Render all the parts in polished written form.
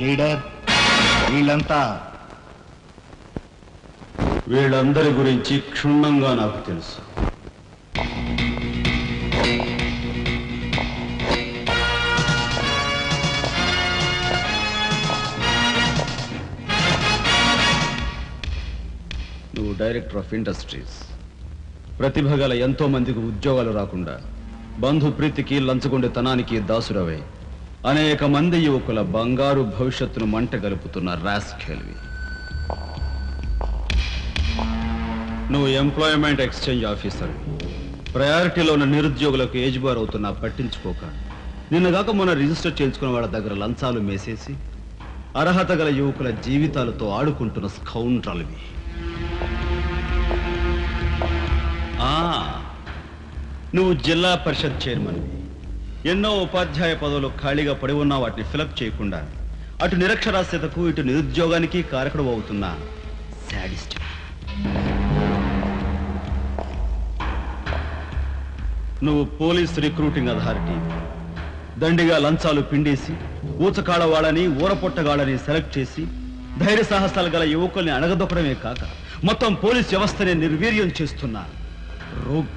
Leader, వీళ్ళందరి గురించి క్షుణ్ణంగా నాకు తెలుసు. నువ్వు డైరెక్టర్ ఆఫ్ ఇండస్ట్రీస్. ప్రతిభ గల ఎంతో మందికి ఉద్యోగాలు రాకుండా బంధు ప్రీతికి లంచగొండితనానికి దాసురవై అనేక మంది యువకుల బంగారు భవిష్యత్తును మంట గలుపుతున్న రాస్కెల్వి. నువ్వు ఎంప్లాయ్మెంట్ ఎక్స్చేంజ్ ఆఫీసర్. ప్రయారిటీలో ఉన్న నిరుద్యోగులకు ఏజ్ బార్ అవుతున్నా పట్టించుకోక నిన్నగాక మొన్న రిజిస్టర్ చేయించుకున్న వాళ్ళ దగ్గర లంచాలు మేసేసి అర్హత గల యువకుల జీవితాలతో ఆడుకుంటున్న స్కౌండ్రల్వి. నువ్వు జిల్లా పరిషత్ చైర్మన్వి. ఎన్నో ఉపాధ్యాయ పదవులు ఖాళీగా పడి ఉన్నా వాటిని ఫిలప్ చేయకుండా అటు నిరక్షరాస్యతకు ఇటు నిరుద్యోగానికి కారకుడు అవుతున్న శాడిస్ట్. నువ్వు పోలీస్ రిక్రూటింగ్ అథారిటీ. దండిగా లంచాలు పిండేసి ఊచకాడవాళ్ళని ఊరపొట్టగాళ్ళని సెలెక్ట్ చేసి ధైర్య సాహసాలు గల యువకుల్ని అణగదొక్కడమే కాక మొత్తం పోలీస్ వ్యవస్థనే నిర్వీర్యం చేస్తున్నా రోగుడి.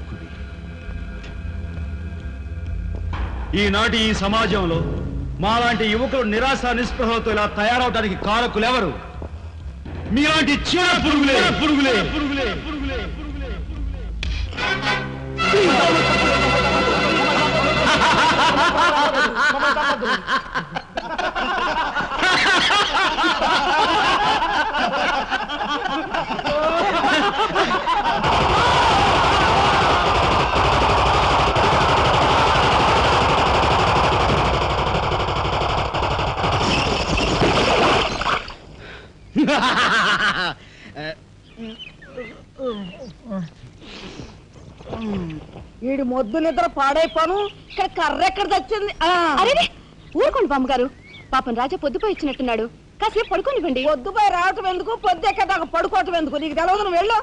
ఈనాటి ఈ సమాజంలో మాలాంటి యువకులు నిరాశ నిస్పృహలతో ఇలా తయారవడానికి కారకులెవరు? మీలాంటి చీడ పురుగులే పురుగులే పురుగులే పురుగులే వీడి మొద్దు నిద్ర పాడైపోను. ఇక్కడ కర్ర ఎక్కడ తెచ్చింది? అరే ఊరుకోండి బామ్మగారు, పాపం రాజా పొద్దుపోయి ఇచ్చినట్టున్నాడు, కాసేపు పడుకోనివ్వండి. పొద్దుపై రావటం ఎందుకు, పొద్దు ఎక్కదాకా పడుకోవటం ఎందుకు? నీకు తెలవదు, నువ్వు వెళ్ళు.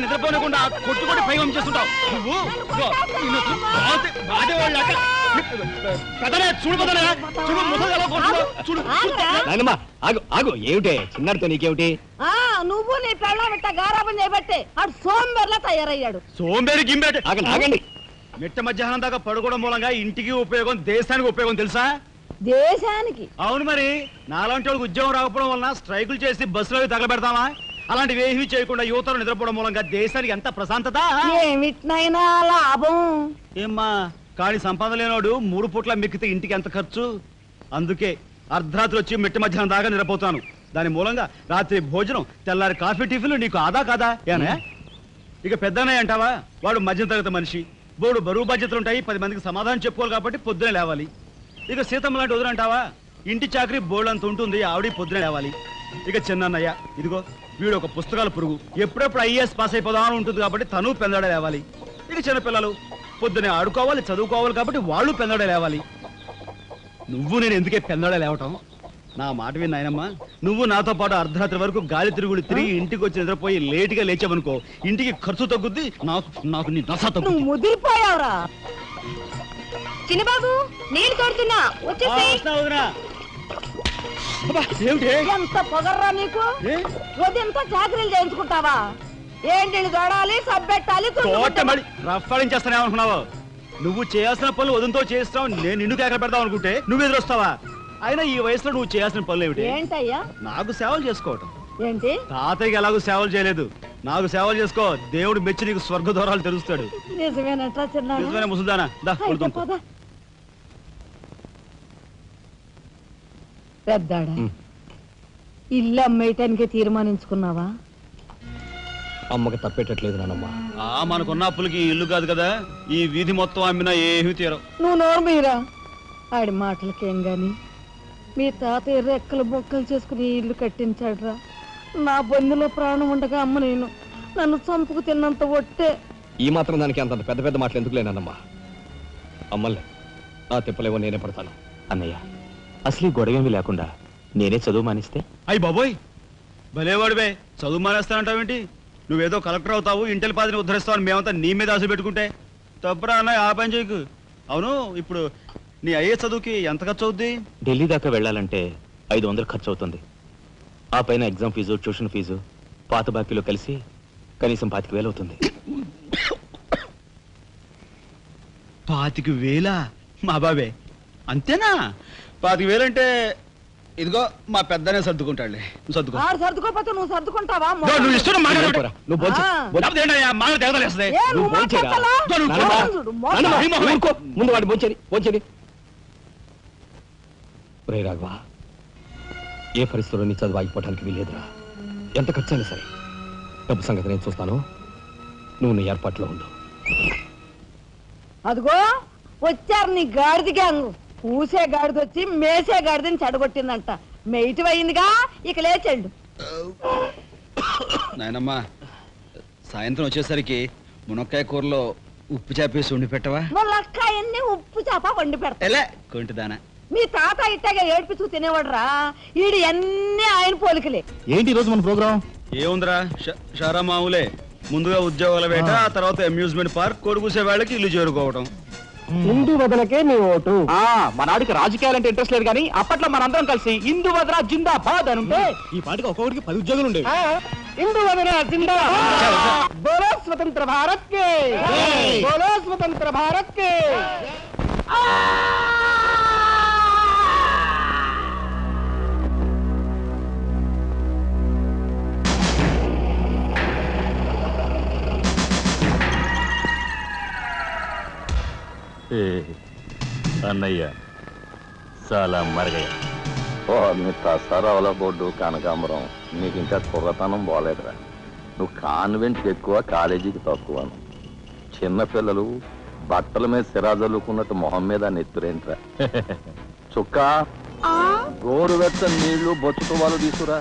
నిద్రపోకుండా కొట్టుకొని పై చేస్తుంటావు ఆగు. ఏమిటే చిన్నారితో నీకేమిటి? నువ్వు నీ పెళ్ళం ఇట్ట గారాబం చేయబట్టే అటు సోంబేర్లా తయారయ్యాడు. సోంబేరి గింబేటి ఆగండి. మిట్ట మధ్యాహ్నం దాకా పడుకోవడం మూలంగా ఇంటికి ఉపయోగం, దేశానికి ఉపయోగం తెలుసా? దేశానికి? అవును మరి. నాలాంటి వాళ్ళకి ఉద్యోగం రాకపోవడం వలన స్ట్రైకులు చేసి బస్సులో తగలబెడతామా? అలాంటివి ఏమీ చేయకుండా యువతలు నిద్రపోవడం మూలంగా దేశానికి ఎంత ప్రశాంతత. ఏమిటినైనా లాభం ఏమ్మా, కానీ సంపాదన లేనోడు 3 పూట్ల మిక్కితే ఇంటికి ఎంత ఖర్చు? అందుకే అర్ధరాత్రి వచ్చి మిట్ట మధ్యాహ్నం దాకా నిద్రపోతాను. దాని మూలంగా రాత్రి భోజనం, తెల్లారి కాఫీ, టిఫిన్లు నీకు ఆదా కాదా? ఏనా ఇక పెద్దనయ్య అంటావా? వాడు మధ్య తరగతి మనిషి, బోడు బరువు బాధ్యతలుంటాయి, 10 మందికి సమాధానం చెప్పుకోవాలి కాబట్టి పొద్దునే లేవాలి. ఇక సీతమ్మ లాంటి వదులంటావా? ఇంటి చాకరీ బోర్డంత ఉంటుంది, ఆవిడ పొద్దునే లేవాలి. ఇక చిన్నన్నయ్య, ఇదిగో వీడు ఒక పుస్తకాల పురుగు, ఎప్పుడెప్పుడు ఐఏఎస్ పాస్ అయిపోదామని ఉంటుంది కాబట్టి తను పెందడ లేవాలి. ఇక చిన్నపిల్లలు పొద్దునే ఆడుకోవాలి, చదువుకోవాలి కాబట్టి వాళ్ళు పెందడ లేవాలి. నువ్వు నేను ఎందుకే పెందడ లేవటం? నా మాట విని నాయనమ్మా, నువ్వు నాతో పాటు అర్ధరాత్రి వరకు గాలి తిరుగుడు తిరిగి ఇంటికి వచ్చి నిద్రపోయి లేటుగా లేచావనుకో, ఇంటికి ఖర్చు తగ్గుద్ది, నాకు నీ నస తగ్గుద్ది. ముదిరిపోయావురా చిన్నబాబు, నేను తోడుతున్నా, ఎంత పొగర్రా నీకు? ఉదయంతో చాకరీలు చేయించుకుంటావా? ఏంటి దొడాలి, సబ్బెట్టాలి, రఫాడించేస్తానేమనుకున్నావు? నువ్వు చేయాల్సిన పనులు ఉదయంతో చేస్తావు, నేను నిన్ను కేకలు పెడతావు అనుకుంటే నువ్వు ఎదురొస్తావా? అయినా ఈ వయసులో నువ్వు చేయాల్సిన పనులు ఏమిటి? ఏంటయ్యా? నాకు సేవలు చేసుకోవటం. ఏంటి? తాతయ్యకి ఎలాగో సేవలు చేయలేదు, నాకు సేవలు చేసుకో. దేవుడు మెచ్చి నీకు స్వర్గ దూరాలు తెలుస్తాడు. నిజమేనట్రా చిన్న? నిజమేనా ముసుల్దానా? పెద్దాడా, ఇల్లు అమ్మేయటానికి తీర్మానించుకున్నావా? అమ్మకి తప్పేటట్లేదు నానమ్మా. మనకున్న అప్పులకి ఇల్లు కాదు కదా, ఈ వీధి మొత్తం అమ్మినా ఏమీ తీరం. నువ్వు నోరు మీరా? ఆడి మాటలకేం గాని మీ తాతయ్య రెక్కలు బొక్కలు చేసుకుని ఇల్లు కట్టించాడురా. నా బొందులో ప్రాణం ఉండగా అమ్మ నేను నన్ను చంపుకు తిన్నంత ఒట్టే. ఈ మాత్రం దానికి అంత పెద్ద పెద్ద మాటలు ఎందుకు లేనమ్మా? అమ్మలే, నా తిప్పలేవో నేనే పడతాను. అన్నయ్య, అసలు గొడవేమీ లేకుండా నేనే చదువు మానిస్తే? అయ్యి బాబోయ్, భలేవాడివే, చదువు మానేస్తానంటావేంటి? నువ్వేదో కలెక్టర్ అవుతావు, ఇంటెల్ పాదిని ఉద్ధరిస్తావు అని మేమంతా నీ మీద ఆశ పెట్టుకుంటే తప్పురా అన్నయ్య, ఆ పని చేయకు. అవును, ఇప్పుడు నీ ఐఏఎస్ చదువుకి ఎంత ఖర్చు అవుద్ది? ఢిల్లీ దాకా వెళ్ళాలంటే 500 ఖర్చు అవుతుంది. ఆ పైన ఎగ్జామ్ ఫీజు, ట్యూషన్ ఫీజు, పాత బాకీలో కలిసి కనీసం 25,000 అవుతుంది. 25,000? మా బాబే అంతేనా? 25,000 అంటే ఇదిగో మా పెద్దనే సర్దుకుంటాడులే, నువ్వు సర్దుకో. ఆడు సర్దుకోపోతే నువ్వు సర్దుకుంటావా? నువ్వు ఇష్టం పోరా, నువ్వు భోంచే. ఏ, నువ్వు మాట్లాడతావా? చూడు, మోసం. ఊరుకో, ముందు వాడి భోంచేది. రే రాఘవ, ఏ పరిస్థితుల్లో నీ చదువు ఆగిపోవడానికి వీలేదురా. ఎంత ఖర్చైనా సరే డబ్బు సంగతి నేను చూస్తాను. నువ్వు నీ ఏర్పాట్లో ఉండు. అదిగో వచ్చారు నీ గాడిద గ్యాంగ్. పూసే గాడిద వచ్చి మేసే గాడిదని చెడగొట్టిందంట. మెయిటి అయిందిగా, ఇక లేచెండు. నాయనమ్మా, సాయంత్రం వచ్చేసరికి మునక్కాయ కూరలో ఉప్పు చేపేసి వండి పెట్టవా? ములక్కాయన్ని ఉప్పు చేప వండి పెడతా. ఎలా కొంటి దానా? మీ తాత ఇట్టాగా ఏడ్పిస్తూ తినేవాడురా. ఈడు అన్ని ఆయన పోలికలే. ఏంటి ఈరోజు మన ప్రోగ్రాం? ఏముందిరా, షారా మామూలే. ముందుగా ఉద్యోగాల వేట, ఆ తర్వాత అమ్యూజ్మెంట్ పార్క్, కొడుకుసే వాళ్ళకి ఇల్లు చేరుకోవడం. హిందూ వదలకే నీ ఓటు. మనాడికి రాజకీయాలంటే ఇంట్రెస్ట్ లేదు, కానీ అప్పట్లో మనందరం కలిసి హిందూ వదల జిందాబాద్ అని ఉంటే ఈ పాటికి ఒక్కొక్కడికి 10 ఉద్యోగాలు ఉండేవి. హిందూ వదల జిందాబాద్. బోలో స్వతంత్ర భారత్ కే, బోలో స్వతంత్ర భారత్ కే. అన్నయ్య చాలా మరగయ్య. ఓ మీ తసారావుల బోర్డు కనకాంబరం, నీకు ఇంకా కుర్రతనం పోలేదురా. నువ్వు కాన్వెంట్కి ఎక్కువ, కాలేజీకి తక్కువను. చిన్నపిల్లలు బట్టల మీద సిరాజల్లుకున్నట్టు మొహం మీద నెత్తురేంట్రా. చుక్క గోరువెచ్చని నీళ్లు బొచ్చుతో వాళ్ళు తీసుకురా.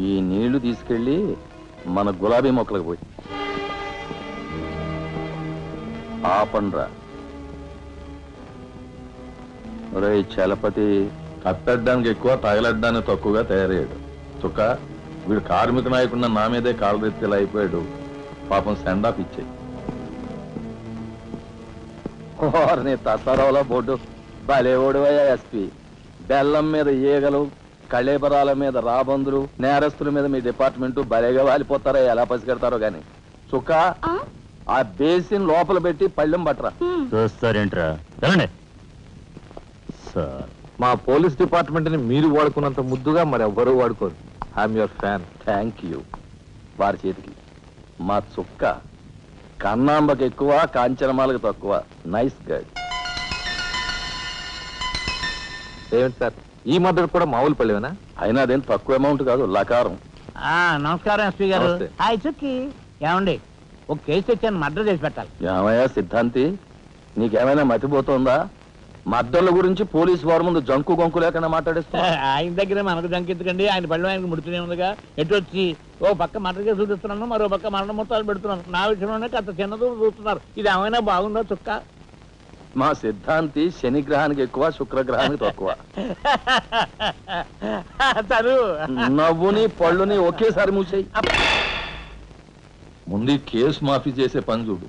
ఈ నీళ్లు తీసుకెళ్ళి మన గులాబీ మొక్కలకు పోయి ఆపండ్రా. రే చలపతి, కత్తడ్డానికి ఎక్కువ, తగలడ్డానికి తక్కువగా తయారయ్యాడు. చుక్క వీడు కార్మిక నాయకుడిన నా మీదే కాలరెత్తిలా అయిపోయాడు. పాపం సెండాఫ్ ఇచ్చాయి. నీ తసారావుల బోర్డు భలేవాడువయ్యా ఎస్పీ. బెల్లం మీద ఈగలు, కళేబరాల మీద రాబందులు, నేరస్తుల మీద మీ డిపార్ట్మెంట్ భలేగా వాలిపోతారో, ఎలా పసిగడతారో గాని. చుక్క ఆ బేసిన్ లోపల పెట్టి పళ్ళెం పట్టరా. చూస్తారేంట్రా? సార్, మా పోలీస్ డిపార్ట్మెంట్ ని మీరు వాడుకున్నంత ముద్దుగా మరి ఎవ్వరూ వాడుకోరు. I'm your fan. Thank you. వారి చేతికి మా చుక్క కన్నాంబకి ఎక్కువ, కాంచనమాలకు తక్కువ. Nice guide. ఏమిటి సార్, ఈ మద్దతు కూడా మామూలు పళ్ళేనా? అయినా అదేం తక్కువ అమౌంట్ కాదు, లకారం. నమస్కారం ఎస్పీ గారు. హాయ్ చుక్కి. ఏమండి, ఒక కేసు తెచ్చాను, మర్డర్ చేసి పెట్టాలి. ఏమయ్యా సిద్ధాంతి, నీకేమైనా మతిపోతుందా? మద్దళ్ళ గురించి పోలీసు వారి ముందు జంకు గొంకు లేకుండా మాట్లాడేస్తా. ఆయన దగ్గర మనకు జంకెత్తుకండి, ఆయన బళ్ళు ఆయనకు ముడుతూనే ఉందిగా. ఎటు వచ్చి ఓ పక్క మర్డర్ కేసు చూపిస్తున్నాను, మరో పక్క మరణ మొత్తాలు పెడుతున్నాను. నా విషయంలోనే అంత చిన్నదూ చూస్తున్నారు. ఇది ఏమైనా బాగుందో చుక్క? మా సిద్ధాంతి శనిగ్రహానికి ఎక్కువ, శుక్రగ్రహానికి తక్కువ. నవ్వుని పళ్ళుని ఒకేసారి మూసేయి. ముందు కేసు మాఫీ చేసే పని చూడు.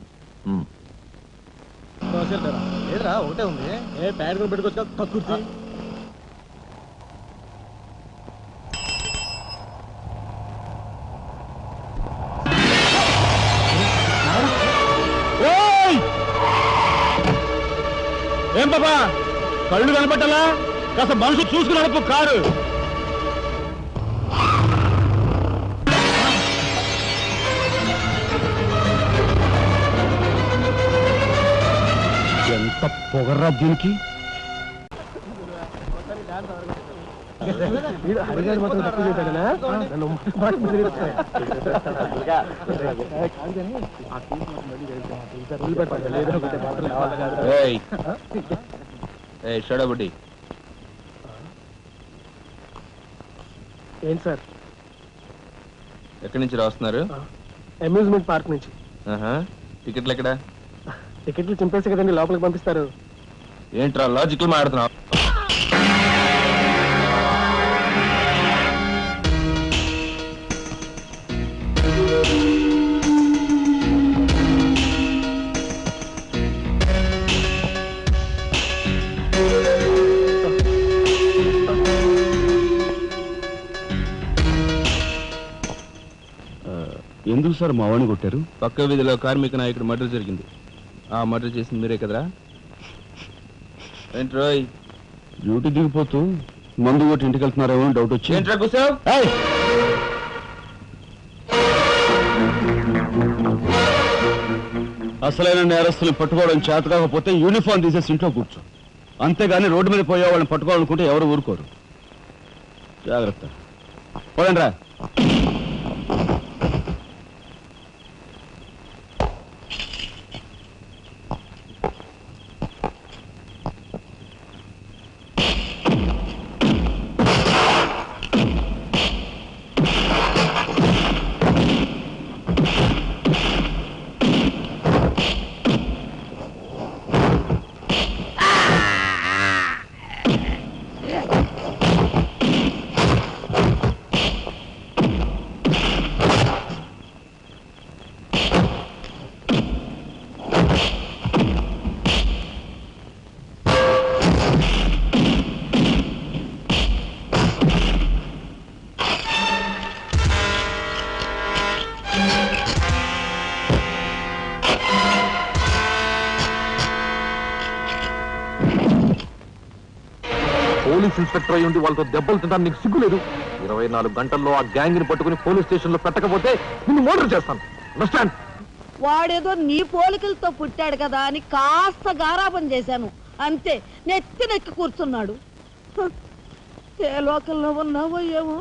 ఒకటే ఉంది, ఏ ప్యాడ్ పెట్టుకోవచ్చు తక్కువ. ఏం పాపా, కళ్ళు కనపట్టాలా? కాస్త మనసు చూసుకుని నడుపు కారు. ఎంత పొగర్రా దీనికి. షడబుడ్డి, ఏంటి సార్? ఎక్కడి నుంచి రాస్తున్నారు? అమ్యూజ్మెంట్ పార్క్ నుంచి. టికెట్లు ఎక్కడా? టికెట్లు చింపేసి కదండి లోపలికి పంపిస్తారు. ఏంట్రా లాజికల్ మాట్లాడుతున్నావు? ఎందుకు సార్ మా వాడిని కొట్టారు? పక్క వీధిలో కార్మిక నాయకుడు మర్డర్ జరిగింది. ఆ మర్డర్ చేసింది మీరే కదరా? ఏంట్రోయ్ డ్యూటీ దిగిపోతూ మందు కొట్టి ఇంటికి వెళ్తున్నారేమో డౌట్ వచ్చి. ఏంట్రా కూర్చోవ్? అసలైన నేరస్తుల్ని పట్టుకోవడం చేత కాకపోతే యూనిఫామ్ తీసేసి ఇంట్లో కూర్చో. అంతేగాని రోడ్డు మీద పోయే వాళ్ళని పట్టుకోవాలనుకుంటే ఎవరు ఊరుకోరు. జాగ్రత్త. పోయండి రా. పోలీస్ ఇన్స్పెక్టర్ అయ్యి ఉండి వాళ్ళతో దెబ్బలు తింటాను నీకు సిగ్గులేదు? 24 గంటల్లో ఆ గ్యాంగ్ ని పట్టుకుని పోలీస్ స్టేషన్ లో పెట్టకపోతే నిన్ను మర్డర్ చేస్తాను. అండర్స్టాండ్? వాడేదో నీ పోలికలతో పుట్టాడు కదా అని కాస్త గారాబం చేశాను అంతే. నెత్తి కూర్చున్నాడు. ఏ లోకంలో ఉన్నావో ఏమో.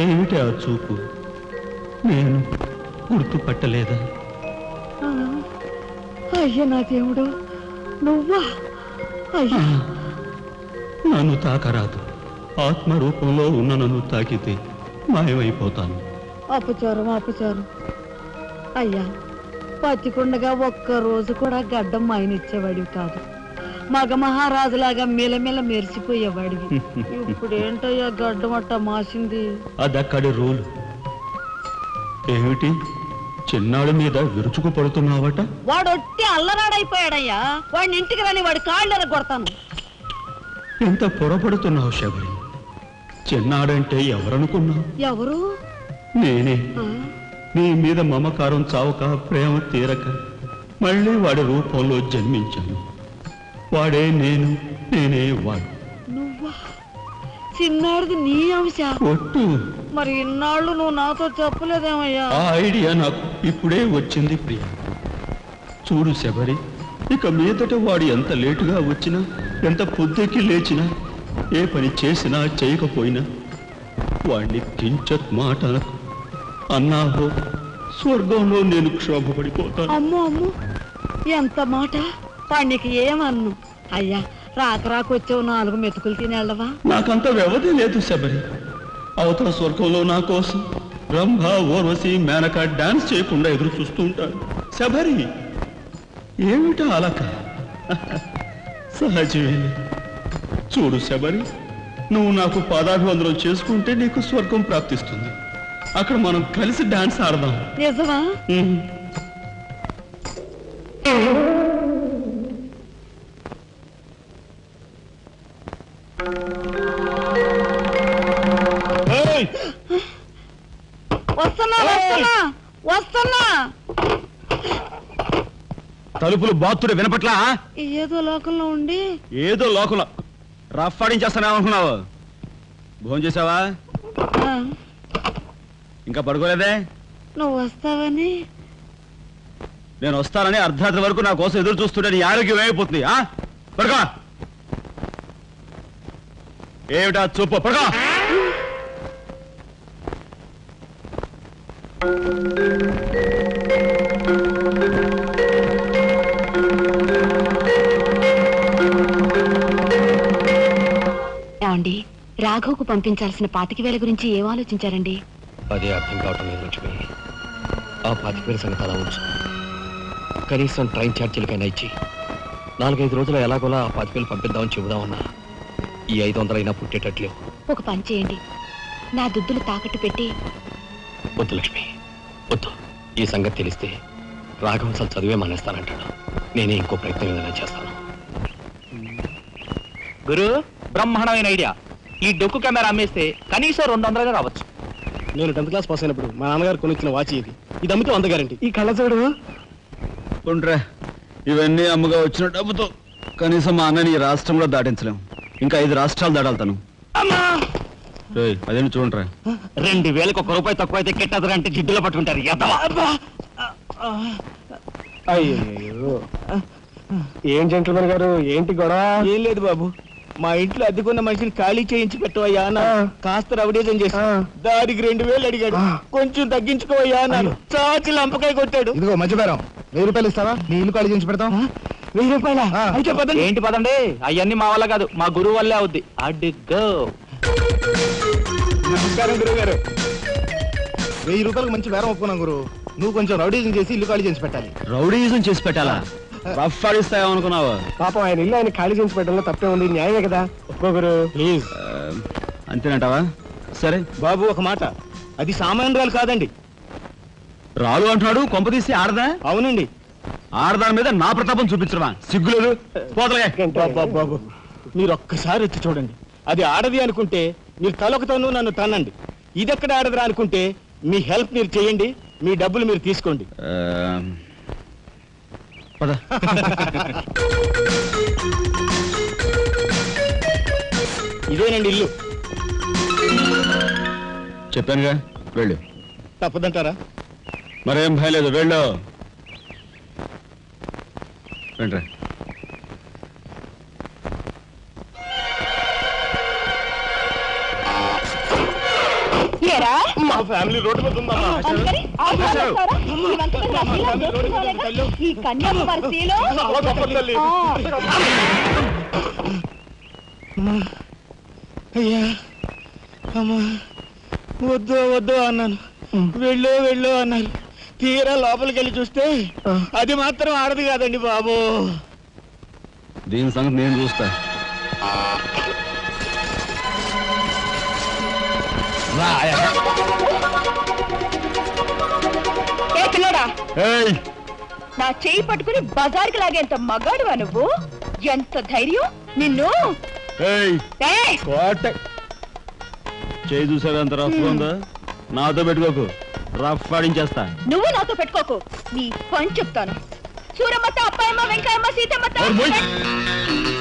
ఏమిటి ఆ చూపు? నేను గుర్తుపట్టలేదా? అయ్యా నా దేవుడు, నువ్వా? అయ్యా నన్ను తాకరాదు. ఆత్మ రూపంలో ఉన్న నన్ను తాకితే మాయమైపోతాను. అపచారం. అయ్యా పచ్చికుండగా ఒక్కరోజు కూడా గడ్డం మాయనిచ్చేవాడివి కాదు. మగ మహారాజులాగా మెలమెల మెరిసిపోయేవాడివి. ఇప్పుడు ఏంటయ్యా గడ్డం అట్ట మాసింది? అదక్కడి రూలు. ఏమిటి చిన్నాడు మీద విరుచుకు పడుతున్నావట? వాడొట్టి అల్లరాడైపోయాడయ్యా. వాడిని ఇంటికి రాని వాడి కాళ్ళెర కొడతాను. ఎంత పొరపడుతున్నావు శబరి? చిన్నాడంటే ఎవరనుకున్నావు? ఎవరు? నేనే. నీ మీద మమకారం చావక, ప్రేమ తీరక మళ్ళీ వాడి రూపంలో జన్మించాను. వాడే నేను, నేనే వాడు. నువ్వా? చిన్నాడిది నీ అంశ? ఒట్టు. మరి ఇన్నాళ్ళు నువ్వు నాతో చెప్పలేదేమయ్యా? ఆ ఐడియా నాకు ఇప్పుడే వచ్చింది ప్రియ. చూడు శబరి, ఇక మీదట వాడు ఎంత లేటుగా వచ్చినా, ఎంత పొద్దుకి లేచినా, ఏ పని చేసినా చేయకపోయినా వాడిని కించత్ మాట అన్నాహో స్వర్గంలో నేను క్షోభపడిపోతాను. అమ్మో ఎంత మాట! వాడికి ఏమన్ను? అయ్యా రాకొచ్చావు 4 మెతుకులు తినేళ్ళవా? నాకంత వ్యవధి లేదు శబరి. అవతల స్వర్గంలో నా కోసం రంభ, ఊర్వశి, మేనక డాన్స్ చేయకుండా ఎదురు చూస్తూ ఉంటాడు. శబరి ఏమిటా అలక? సహజమే. చూడు శబరి, నువ్వు నాకు పాదాభివందనం చేసుకుంటే నీకు స్వర్గం ప్రాప్తిస్తుంది. అక్కడ మనం కలిసి డాన్స్ ఆడదాం. నిజమా? వస్తున్నా. తలుపులు బాత్తుడు వినపట్లా? ఏదో లోకంలో ఉండి ఏదో లోకంలో రఫ్ ఆడించేస్తానేమనుకున్నావు? భోజనం చేసావా? ఇంకా పడుకోలేదే? నువ్వు వస్తావని. నేను వస్తానని అర్ధరాత్రి వరకు నా కోసం ఎదురు చూస్తుంటే నీ ఆరోగ్యం ఏమైపోతుంది? పడుకో. ఏమిటా చూపు? పడుకో. ఏమండి, రాఘవ్కు పంపించాల్సిన 25,000 గురించి ఏం ఆలోచించారండి? అదే అర్థం కావటం లేదు లక్ష్మి. ఆ 25,000 సంగతి అలా ఉంచు. కనీసం ట్రైన్ ఛార్జీలకైనా ఇచ్చి 4-5 రోజులు ఎలాగోలా ఆ 25,000 పంపిద్దామని చెబుదామన్నా ఈ 500 పుట్టేటట్లేవు. ఒక పని చేయండి, నా దుద్దులు తాకట్టు పెట్టి. వద్దు లక్ష్మి, వద్దు. ఈ సంగతి తెలిస్తే రాఘవ అసలు చదివే మానేస్తానంటాడు. నేనే ఇంకో ప్రయత్నం ఏదైనా చేస్తాను. గురు, బ్రహ్మాండమైన ఐడియా. ఈ డొక్కు కెమెరా అమ్మేస్తే కనీసం 200 రావచ్చు. నేను 10th క్లాస్ పాస్ అయినప్పుడు మా నాన్నగారు కొనిచ్చిన వాచ్ ఇది అమ్మితే 100 గ్యారెంటీ. ఈ కళ్ళజోడు ఉండ్రా, ఇవన్నీ అమ్మగా వచ్చిన డబ్బుతో కనీసం మా అన్నని ఈ రాష్ట్రంలో దాటించలేం. ఇంకా 5 రాష్ట్రాలు దాడాలి తను. అదేమి చూడండిరా. 2000కు ₹1 తక్కువ అయితే కెట్టదురా అంటే జిడ్డులో పట్టుకుంటారు. అయ్యో, ఏం జెంట్లమన్ గారు, ఏంటి గొడవ? ఏం లేదు బాబు, మా ఇంట్లో అద్దెకున్న మనిషిని ఖాళీ చేయించి పెట్టవయ్యా అన్నాను. కాస్త రవిడేజం చేసి దానికి 2000 అడిగాడు. కొంచెం తగ్గించుకోవయ్యా అన్నాను. చాచి లంపకాయ కొట్టాడు. ఇదిగో మధ్యపేరం, 1000 రూపాయలు ఇస్తావా? నీ ఇల్లు ఖాళీ చేయించి పెడతాం. 1000 రూపాయల? అయితే పదండి. ఏంటి పదండి, అవన్నీ మా వల్ల కాదు, మా గురువు వల్లే అవుద్ది. అడ్డుగో. నమస్కారం గురువు గారు. 1000 రూపాయలకు మంచి బేరం ఒప్పుకున్నాం గురు. నువ్వు కొంచెం రౌడీజం చేసి ఇల్లు ఖాళీ చేసి పెట్టాలి. రౌడీజం చేసి పెట్టాలా? రఫ్ ఆడిస్తాయేమనుకున్నావా? పాపం ఆయన ఇల్లు ఆయన ఖాళీ చేసి పెట్టడంలో తప్పే ఉంది. న్యాయమే కదా. ఒప్పుకో గురు, ప్లీజ్. అంతేనంటావా? సరే బాబు, ఒక మాట, అది సామాన్యురాలు కాదండి. రాలు అంటున్నాడు. కొంపదీసి ఆడదా? అవునండి. ఆడదాని మీద నా ప్రతాపం చూపించడమా? సిగ్గులేదు. బాబు, మీరు ఒక్కసారి వచ్చి చూడండి. అది ఆడది అనుకుంటే మీరు తలొకతోనూ నన్ను తన్నండి. ఇదెక్కడ ఆడదురా అనుకుంటే మీ హెల్ప్ మీరు చేయండి, మీ డబ్బులు మీరు తీసుకోండి. పద. ఇదేనండి ఇల్లు. చెప్పానుగా, వెళ్ళు. తప్పదంటారా? మరేం భయం లేదు, వెళ్ళు. వెంట్రా. మా ఫ్యామిలీ రోడ్డు మీద ఉందమ్మా. ఈ కన్యాకుమారిలో అయ్యా, అమ్మా, వద్దు వద్దు అన్నాను. వెళ్ళు అన్నారు. తీరా లోపలికి వెళ్ళి చూస్తే అది మాత్రం ఆడదు కాదండి బాబు. దీని సంగతి నేను చూస్తా. నా చెయ్యి పట్టుకుని బజార్కి లాగేంత మగాడువా నువ్వు? ఎంత ధైర్యం నిన్ను! చేయి చూసావా ఎంత రఫ్ ఉందో? నాతో పెట్టుకోకు, రఫ్ ఆడించేస్తా. నువ్వు నాతో పెట్టుకోకు, నీ పని చెప్తాను. సూరమ్మత, అప్పాయమ్మ, వెంకాయమ్మ, సీతమ్మత.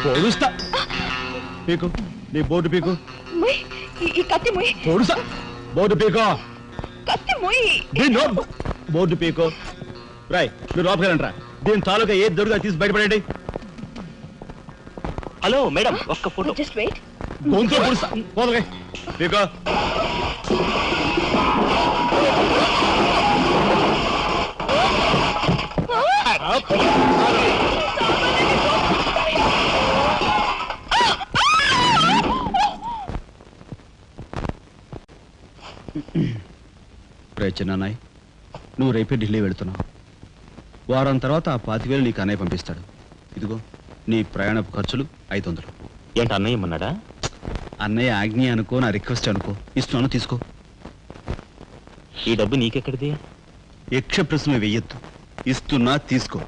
పొడుస్తా. పీకు, నీ బోర్డు పీకు. ఈ కత్తి ముయ్. పొడుసా. బోర్డు పీకో. కత్తి ముయ్. బోర్డు పీకో. రాయ్, మీరు లోపలిరా. దీని తాలూకా ఏది దొరుకుతా తీసి బయటపడండి. హలో మేడం, ఒక్క ఫోటో. Just wait. గొంతు పొడుస్తా. పోదలే పీకో. చిన్నాయ్, నువ్వు రేపే ఢిల్లీ వెళుతున్నావు. వారం తర్వాత ఆ 25,000 నీకు అన్నయ్య పంపిస్తాడు. ఇదిగో నీ ప్రయాణపు ఖర్చులు 500. ఏంటి అన్నయ్య ఏమన్నాడా? అన్నయ్య ఆజ్ఞ అనుకో, నా రిక్వెస్ట్ అనుకో. ఇస్తున్నాను, తీసుకో. ఈ డబ్బు నీకెక్కడిది? యక్ష ప్రశ్న వెయ్యొద్దు. ఇస్తున్నా, తీసుకో.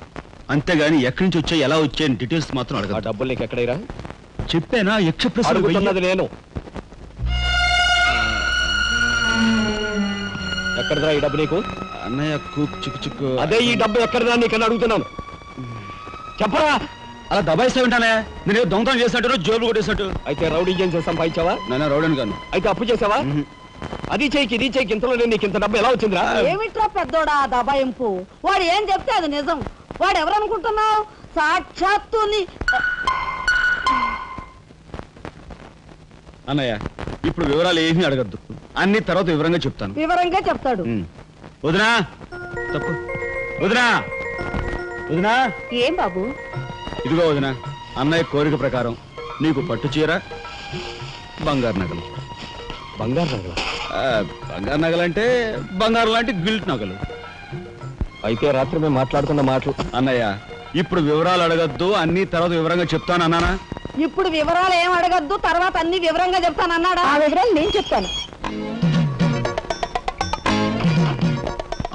అంతేగాని ఎక్కడి నుంచి వచ్చాయి, ఎలా వచ్చాయని డీటెయిల్స్ మాత్రం అడగ. డబ్బులు నీకు ఎక్కడైరా? చెప్పానా? యక్ష ప్రశ్న అడుగుతున్నది నేను. ఎక్కడదా ఈ డబ్బు నీకు? అన్నయ్య చిక్కు చిక్కు. అదే ఈ డబ్బు ఎక్కడదా నీకన్నా అడుగుతున్నాను. చెప్పరా. అలా దబాయిస్తా ఉంటానే. నేను దొంగతనం చేసినట్టు, జోబులు కొట్టేసినట్టు. అయితే రౌడీ ఏం చేస్తాం, సంపాదించావా? నాన్న రౌడీని కాను. అయితే అప్పు చేసావా? అది చేయికి ఇది చేయికి ఇంతలో నీకు ఇంత డబ్బు ఎలా వచ్చిందిరా? ఏమిట్రా పెద్దోడా దబాయింపు? వాడు ఏం చెప్తే అది నిజం. వాడు ఎవరనుకుంటున్నావు? సాక్షాత్తు అన్నయ్య, ఇప్పుడు వివరాలు ఏమీ అడగద్దు. అన్ని తర్వాత వివరంగా చెప్తాను. వివరంగా చెప్తాడు. వదినా, తప్పు. వదినా, వదినా. ఏం బాబు? ఇదిగో వదినా, అన్నయ్య కోరిక ప్రకారం నీకు పట్టు చీర, బంగారు నగలు. బంగారు నగలు? బంగారు నగలంటే బంగారు లాంటి గిల్ట్ నగలు. అయితే రాత్రి మేము మాట్లాడుకున్న మాటలు. అన్నయ్య, ఇప్పుడు వివరాలు అడగద్దు. అన్ని తర్వాత వివరంగా చెప్తాను అన్నానా? ఇప్పుడు వివరాలు ఏం అడగద్దు, తర్వాత అన్ని వివరంగా చెప్తానన్నాడా? ఆ వివరాలు నేను చెప్తాను.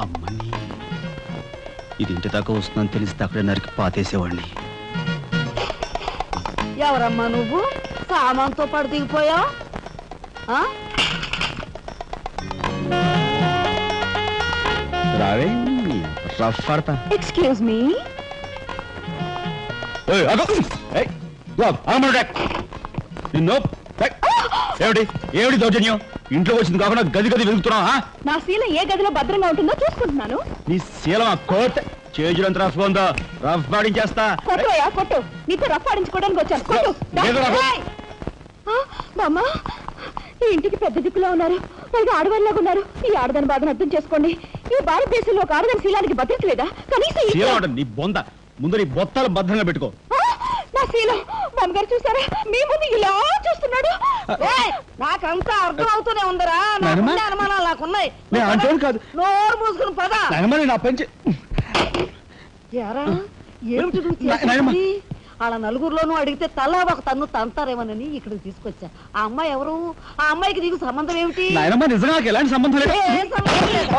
అమ్మని ఇది ఇంటి దాకా వస్తుందని తెలిస్తే అక్కడే నరికి పాతేసేవాడిని. ఎవరమ్మా నువ్వు? సామాన్తో పాటు దిగిపోయావు? రావే రఫ్ పడతా. Excuse me. ఏమిటి ఏమిటి దౌర్జన్యం? ఇంట్లో వచ్చింది కాకుండా గది గది వెతుకుతున్నావా? నా శీలం ఏ గదిలో భద్రంగా ఉంటుందో చూసుకుంటున్నాను. నీ శీలం కోట్ చేజులంత రఫ్ ఉందో రఫ్ పాడించేస్తా. కొట్టోయా కొట్టు, నీతో రఫ్ ఆడించుకోవడానికి వచ్చాను. కొట్టు. బామ్మ, ఈ ఇంటికి పెద్ద దిక్కులో ఉన్నారు, పైగా ఆడవాళ్ళలాగా ఉన్నారు. ఈ ఆడదాని బాధను అర్థం చేసుకోండి. ఈ భారతదేశంలో ఒక ఆడదాని శీలానికి భద్రత లేదా? కనీసం నీ బొంద ముందు నీ బొత్తాలు భద్రంగా పెట్టుకో. నా శీలం బామ్మగారు చూసారా, మీ ముందు ఇలా చూస్తున్నాడు. నాకంతా అర్థం అవుతూనే ఉందరా, అనుమానాలు నాకున్నాయి. కాదు, నోరు మూసుకుని పద. నా పెంచి ఏమిటి నువ్వు చేసేది? వాళ్ళ నలుగురిలోనూ అడిగితే తలా ఒక తన్ను తంతారేమోనని ఇక్కడికి తీసుకొచ్చా. ఆ అమ్మాయి ఎవరు? ఆ అమ్మాయికి నీకు సంబంధం ఏమిటి? నిజంగా ఎలాంటి సంబంధం లేదు. ఏం సంబంధం లేదు.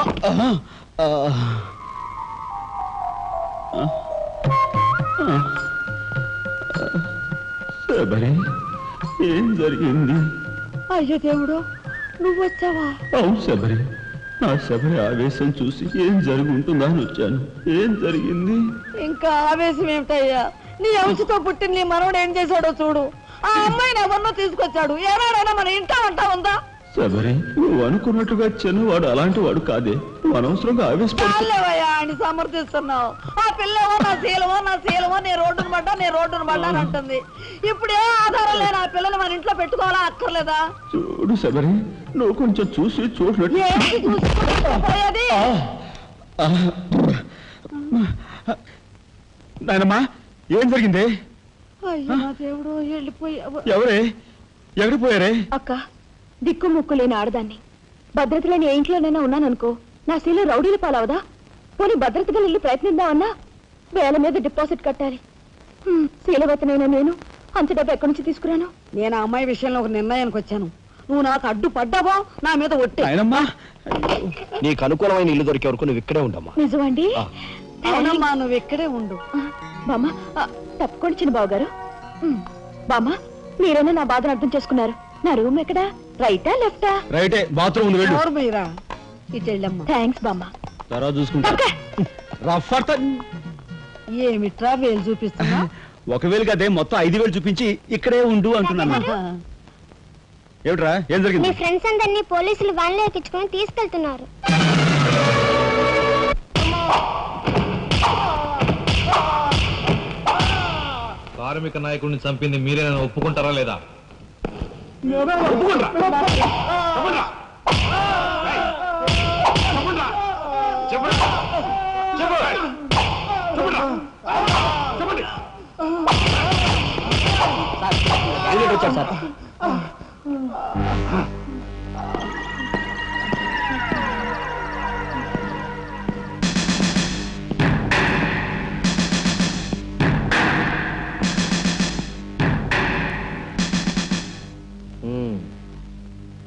ఏం జరిగింది? అయ్యో దేవుడు, నువ్వు వచ్చావా? అవును శబరి, నా శబరి ఆవేశం చూసి ఏం జరుగుతుందా అని వచ్చాను. ఏం జరిగింది? ఇంకా ఆవేశం ఏమిటయ్యా? నీ అంశతో పుట్టిన నీ మనవడు ఏం చేశాడో చూడు. ఆ అమ్మాయిని ఎవరినో తీసుకొచ్చాడు. ఏనాడైనా మన ఇంటా అంటా ఉందా? శబరి, నువ్వు అనుకున్నట్టుగా చిన్నవాడు అలాంటి వాడు కాదే. నువ్వు అనవసరంగా ఆవేశపడలేవయ్యా అని సమర్థిస్తున్నావు. ఆ పిల్లవో నా శీలమో నీ రోడ్డును పడ్డా అని అంటుంది. ఇప్పుడే ఆధారం లేని ఆ పిల్లని మన ఇంట్లో పెట్టుకోవాలా అక్కర్లేదా? చూడు శబరి, నువ్వు కొంచెం చూసి చూడలేదు. నాయనమ్మా, ఏం జరిగింది? అయ్యో దేవుడు, వెళ్ళిపోయావు. ఎవరే ఎక్కడికి పోయారే? అక్క, దిక్కు ముక్కు లేని ఆడదాన్ని, భద్రత లేని ఏ ఇంట్లోనైనా ఉన్నాననుకో, నా శీల రౌడీల పాలవదా? పోనీ భద్రతగా ఇల్లు ప్రయత్నిద్దామన్నా వేల మీద డిపాజిట్ కట్టాలి. శీలవతనైనా నేను అంత డబ్బు ఎక్కడి నుంచి తీసుకురాను? నేను ఆ అమ్మాయి విషయంలో ఒక నిర్ణయానికి వచ్చాను. నువ్వు నాకు అడ్డు పడ్డావో నా మీద ఒట్టి. నీకు అనుకూలమైన ఇల్లు దొరికే వరకు నువ్వు ఇక్కడే ఉండమ్మా. నిజమండి? అవునమ్మా, నువ్వు ఇక్కడే ఉండు. బామ్మ, తప్పుకోండి చిన్న బాబు గారు. బామ్మ, మీరైనా నా బాధను అర్థం చేసుకున్నారు. నా రూమ్ ఎక్కడా? రైటా లెఫ్టా? రైటే, బాత్రూమ్ ఉంది, వెళ్ళు. ఇటు వెళ్ళమ్మా. థ్యాంక్స్ బామ్మ. తర్వాత చూసుకుంటా. ఏమిట్రా వేలు చూపిస్తున్నా? ఒకవేళ కదే మొత్తం 5,000 చూపించి ఇక్కడే ఉండు అంటున్నాను. ఏమిట్రా, ఏం జరిగింది? మీ ఫ్రెండ్స్ అందరినీ పోలీసులు వ్యాన్లో ఎక్కించుకొని తీసుకెళ్తున్నారు. కార్మిక నాయకుడిని చంపింది మీరేనా ఒప్పుకుంటారా లేదా?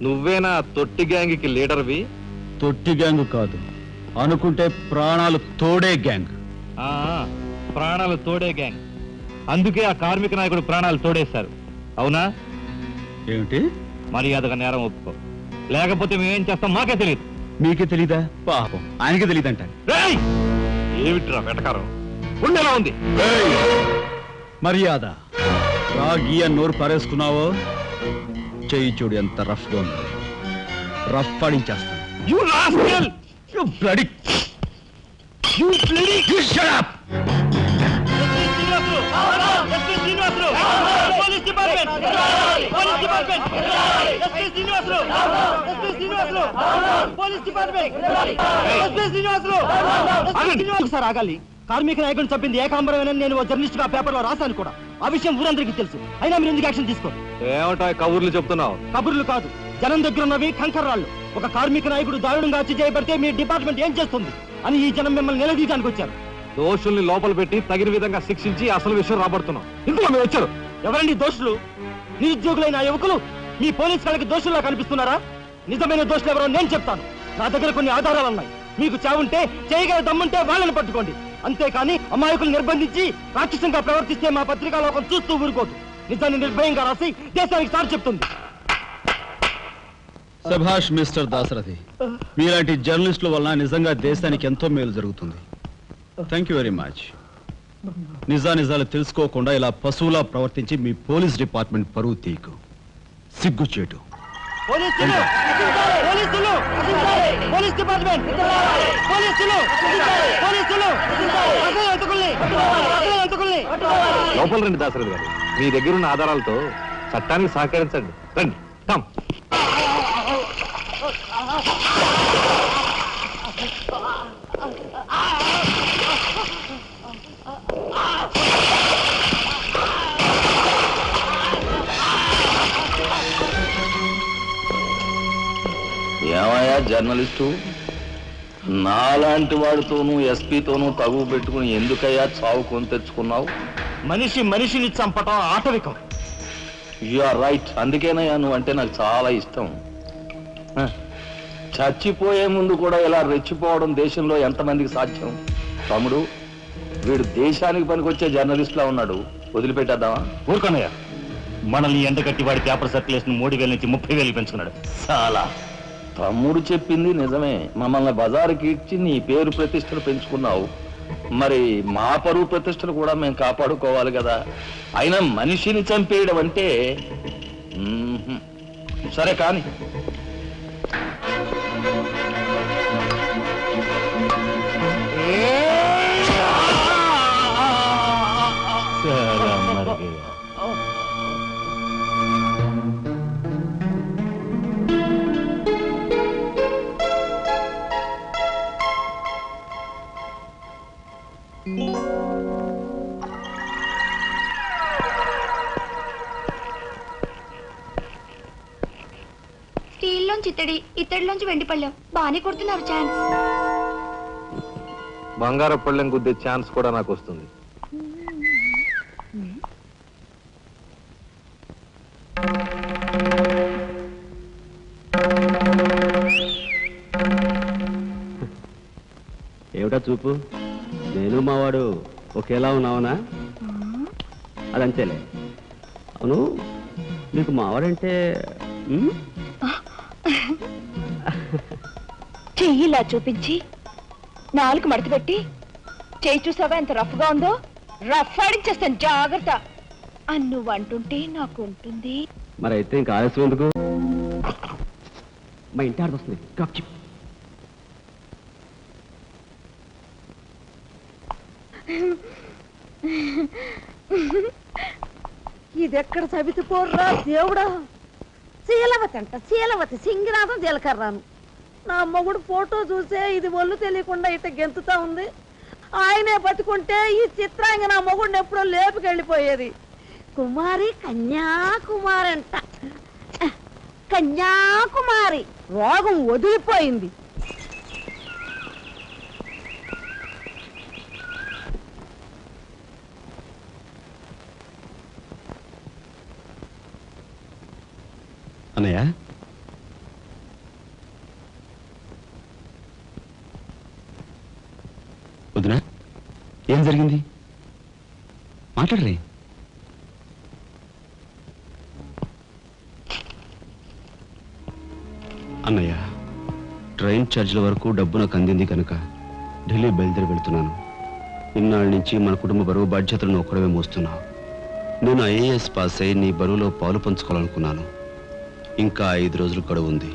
నువ్వేనా తొట్టి గ్యాంగ్కి లీడర్వి? తొట్టి గ్యాంగ్ కాదు, అనుకుంటే ప్రాణాలు తోడే గ్యాంగ్. ప్రాణాలు తోడే గ్యాంగ్. అందుకే ఆ కార్మిక నాయకుడు ప్రాణాలు తోడేశారు, అవునా? ఏమిటి? మర్యాదగా నేరం ఒప్పుకో, లేకపోతే మేమేం చేస్తాం మాకే తెలియదు. మీకే తెలీదా? పాపం ఆయనకే తెలియదంట. ఏమిట్రా వెటకారం? ఉండేలా ఉంది. మర్యాద రాగి నోరు పారేసుకున్నావో చెయ్యి చూడు ఎంత రఫ్ గా ఉంది. రఫ్ పాడించేస్తాను. సార్ ఆగాలి. కార్మిక నాయకుడిని చంపింది ఏకాంబరమేనని నేను జర్నలిస్ట్ గా పేపర్ లో రాశాను కూడా. ఆ విషయం ఊరందరికీ తెలుసు. అయినా మీరు ఎందుకు యాక్షన్ తీసుకో? ఏమిటా కబుర్లు చెప్తున్నావు? కబుర్లు కాదు, జనం దగ్గర ఉన్నవి కంకర్రాళ్ళు. ఒక కార్మిక నాయకుడు దారుణంగా హత్య చేయబడితే మీ డిపార్ట్మెంట్ ఏం చేస్తుంది అని ఈ జనం మిమ్మల్ని నిలదీయడానికి వచ్చారు. దోషుల్ని లోపల పెట్టి తగిన విధంగా శిక్షించి అసలు విషయం రాబడుతున్నాం. ఇందులో మీరు వచ్చారు. ఎవరండి దోషులు? నిరుద్యోగులైన ఆ యువకులు మీ పోలీస్ వాళ్ళకి దోషుల్లా కనిపిస్తున్నారా? నిజమైన దోషులు ఎవరో నేను చెప్తాను. నా దగ్గర కొన్ని ఆధారాలు ఉన్నాయి. మీకు చావుంటే చేయగల దమ్ముంటే వాళ్ళని పట్టుకోండి. అంతేకాని అమాయకులు నిర్బంధించి రాక్షసంగా ప్రవర్తిస్తే మా పత్రికా లోకం చూస్తూ ఊరుకోదు. నిజాన్ని నిర్భయంగా రాసి దేశానికి సార్ చెప్తుంది. సభాష్ మిస్టర్ దాశరథి, మీలాంటి జర్నలిస్టుల వలన నిజంగా దేశానికి ఎంతో మేలు జరుగుతుంది. Thank you very much. నిజాలు తెలుసుకోకుండా ఇలా పశువులా ప్రవర్తించి మీ పోలీస్ డిపార్ట్మెంట్ పరువు తీకు సిగ్గుచేటు. పోలీసులు, పోలీసులు, పోలీస్ డిపార్ట్మెంట్, పోలీసులు, పోలీసులు, లోపల రండి దాశరథి గారు. మీ దగ్గర ఉన్న ఆధారాలతో చట్టానికి సహకరించండి. రండి. కమ్. ఏమయ్యా జర్నలిస్టు, నాలాంటి వాడితోనూ ఎస్పీతోనూ తగువ పెట్టుకుని ఎందుకయ్యా చావు కొని తెచ్చుకున్నావు? మనిషిని చంపటం ఆటవికం. You are right. అందుకేనయ్యా నువ్వంటే నాకు చాలా ఇష్టం. చచ్చిపోయే ముందు కూడా ఇలా రెచ్చిపోవడం దేశంలో ఎంతమందికి సాధ్యం? తమ్ముడు, వీడు దేశానికి పనికొచ్చే జర్నలిస్ట్లా ఉన్నాడు. వదిలిపెట్టేద్దామా? ఊరుకోనయ్యా, మనల్ని ఎండగట్టి వాడి పేపర్ సర్క్యులేషన్ 3,000 నుంచి 30,000 పెంచుకున్నాడు. చాలా. తమ్ముడు చెప్పింది నిజమే. మమ్మల్ని బజారుకి ఇచ్చి నీ పేరు ప్రతిష్టలు పెంచుకున్నావు. మరి మా పరువు ప్రతిష్టలు కూడా మేము కాపాడుకోవాలి కదా. అయినా మనిషిని చంపేయడం అంటే సరే కానీ. స్టీల్లోంచి ఇత్తడిలోంచి వెండి పళ్ళెం బాగానే కొడుతున్నారు. ఛాన్స్. బంగారు పళ్ళెం గుద్దే ఛాన్స్ కూడా నాకు వస్తుంది. ఏమిటా చూపు? నేను మావాడు ఒకేలా ఉన్నావునా? అదంతేలే. అవును, నీకు మావాడంటే చెయ్యిలా చూపించి నాలుగు మడత పెట్టి చెయ్యి చూసావా ఎంత రఫ్ గా ఉందో? రఫ్ ఆడించేస్తాను, జాగ్రత్త. నువ్వు అంటుంటే నాకు ఉంటుంది. మరి అయితే ఇంకా ఆలస్యం ఎందుకు? మా ఇంటి ఆడ వస్తుంది. ఇదెక్కడ సవితి పోర్రా దేవుడా! శీలవతి అంట, శీలవతి సింగినాథం జీలకర్రాను. నా మొగుడు ఫోటో చూసే ఇది ఒళ్ళు తెలియకుండా ఇట గెంతుతా ఉంది. ఆయనే బతుకుంటే ఈ చిత్రాంగ నా మొగుడిని ఎప్పుడో లేపుకెళ్ళిపోయేది. కుమారి, కన్యాకుమారి అంట. కన్యాకుమారి రోగం వదిలిపోయింది. అన్నయ్య, వదినా, ఏం జరిగింది? మాట్లాడరే. అన్నయ్య, ట్రైన్ ఛార్జీల వరకు డబ్బు నాకు అందింది కనుక ఢిల్లీ బయలుదేరి వెళ్తున్నాను. ఇన్నాళ్ళ నుంచి మన కుటుంబ బరువు బాధ్యతలను ఒక్కడమే మోస్తున్నావు. నేను ఐఏఎస్ పాస్ అయి నీ బరువులో పాలు పంచుకోవాలనుకున్నాను. ఇంకా 5 రోజులు గడువు ఉంది.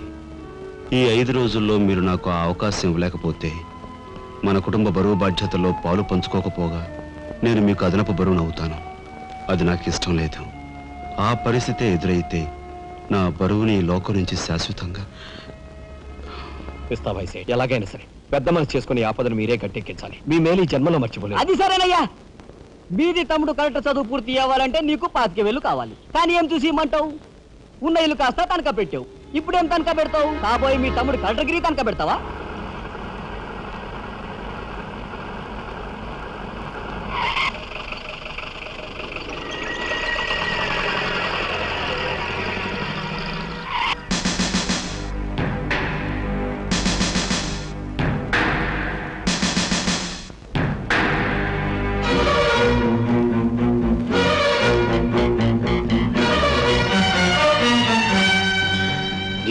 ఈ 5 రోజుల్లో మీరు నాకు ఆ అవకాశం ఇవ్వలేకపోతే మన కుటుంబ బరువు బాధ్యతల్లో పాలు పంచుకోకపోగా నేను మీకు అదనపు బరువును అవుతాను. అది నాకు ఇష్టం లేదు. ఆ పరిస్థితే ఎదురైతే నా బరువుని లోకం నుంచి శాశ్వతంగా ఇస్తా వయసే. ఎలాగైనా సరే పెద్ద మనసు చేసుకుని ఆపదను మీరే గట్టెక్కించాలి. మీ మేలు ఈ జన్మలో మర్చిపోలేదు. అది సరేనయ్యా. బీది తమ్ముడు కరెక్ట్ చదువు పూర్తి అవ్వాలంటే నీకు 25,000 కావాలి. కానీ ఏం చూసి ఇమ్మంటావు? ఉన్న ఇల్లు కాస్త తనఖా పెట్టావు. ఇప్పుడేం తనఖా పెడతావు? కాబోయే మీ తమ్ముడు కలెక్టర్గిరి తనఖా పెడతావా?